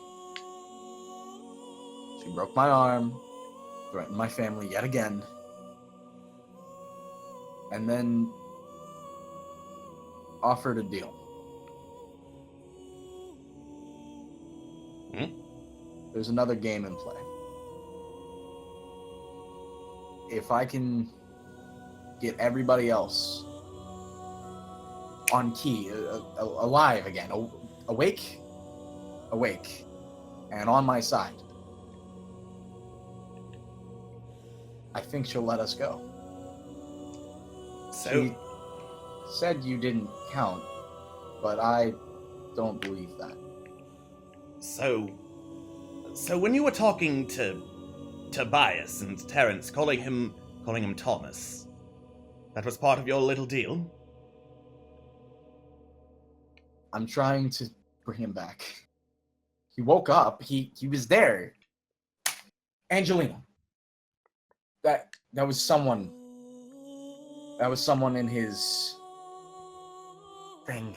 She broke my arm, threatened my family yet again, and then offered a deal. There's another game in play. If I can get everybody else on key, alive again, awake, and on my side, I think she'll let us go. So, She said you didn't count, but I don't believe that. So when you were talking to Tobias and Terrence, calling him Thomas, that was part of your little deal? I'm trying to bring him back. He woke up. He was there. Angelina. That was someone. That was someone in his thing.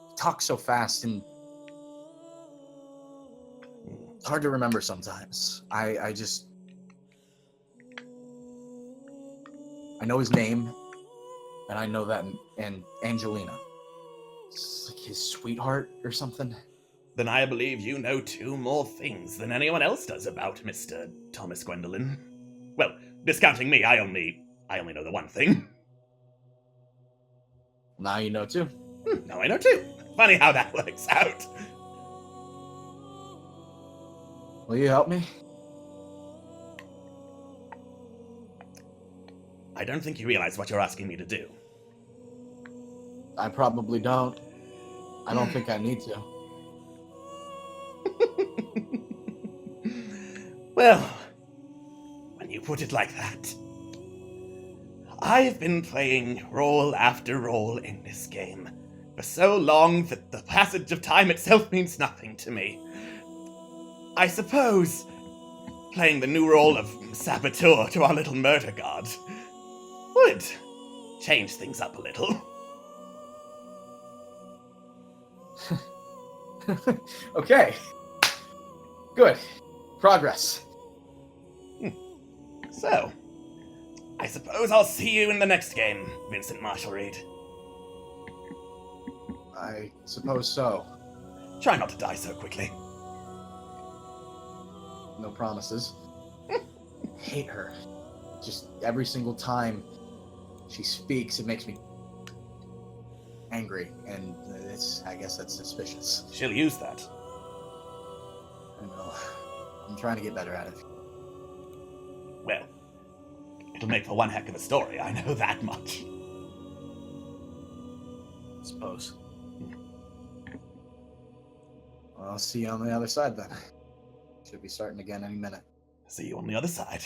He talks so fast and it's hard to remember sometimes. I know his name, and I know that, and Angelina. It's like his sweetheart or something. Then I believe you know 2 more things than anyone else does about Mr. Thomas Gwendolyn. Well, discounting me, I only know the one thing. Now you know 2. Now I know 2. Funny how that works out. Will you help me? I don't think you realize what you're asking me to do. I probably don't. I don't think I need to. Well, when you put it like that, I've been playing role after role in this game for so long that the passage of time itself means nothing to me. I suppose playing the new role of saboteur to our little murder god would change things up a little. Okay. Good. Progress. So, I suppose I'll see you in the next game, Vincent Marshall Reed. I suppose so. Try not to die so quickly. No promises. Hate her. Just every single time she speaks, it makes me angry, and I guess that's suspicious. She'll use that. I know. I'm trying to get better at it. Well, it'll make for one heck of a story, I know that much. Suppose. Well, I'll see you on the other side then. Should be starting again any minute. See you on the other side.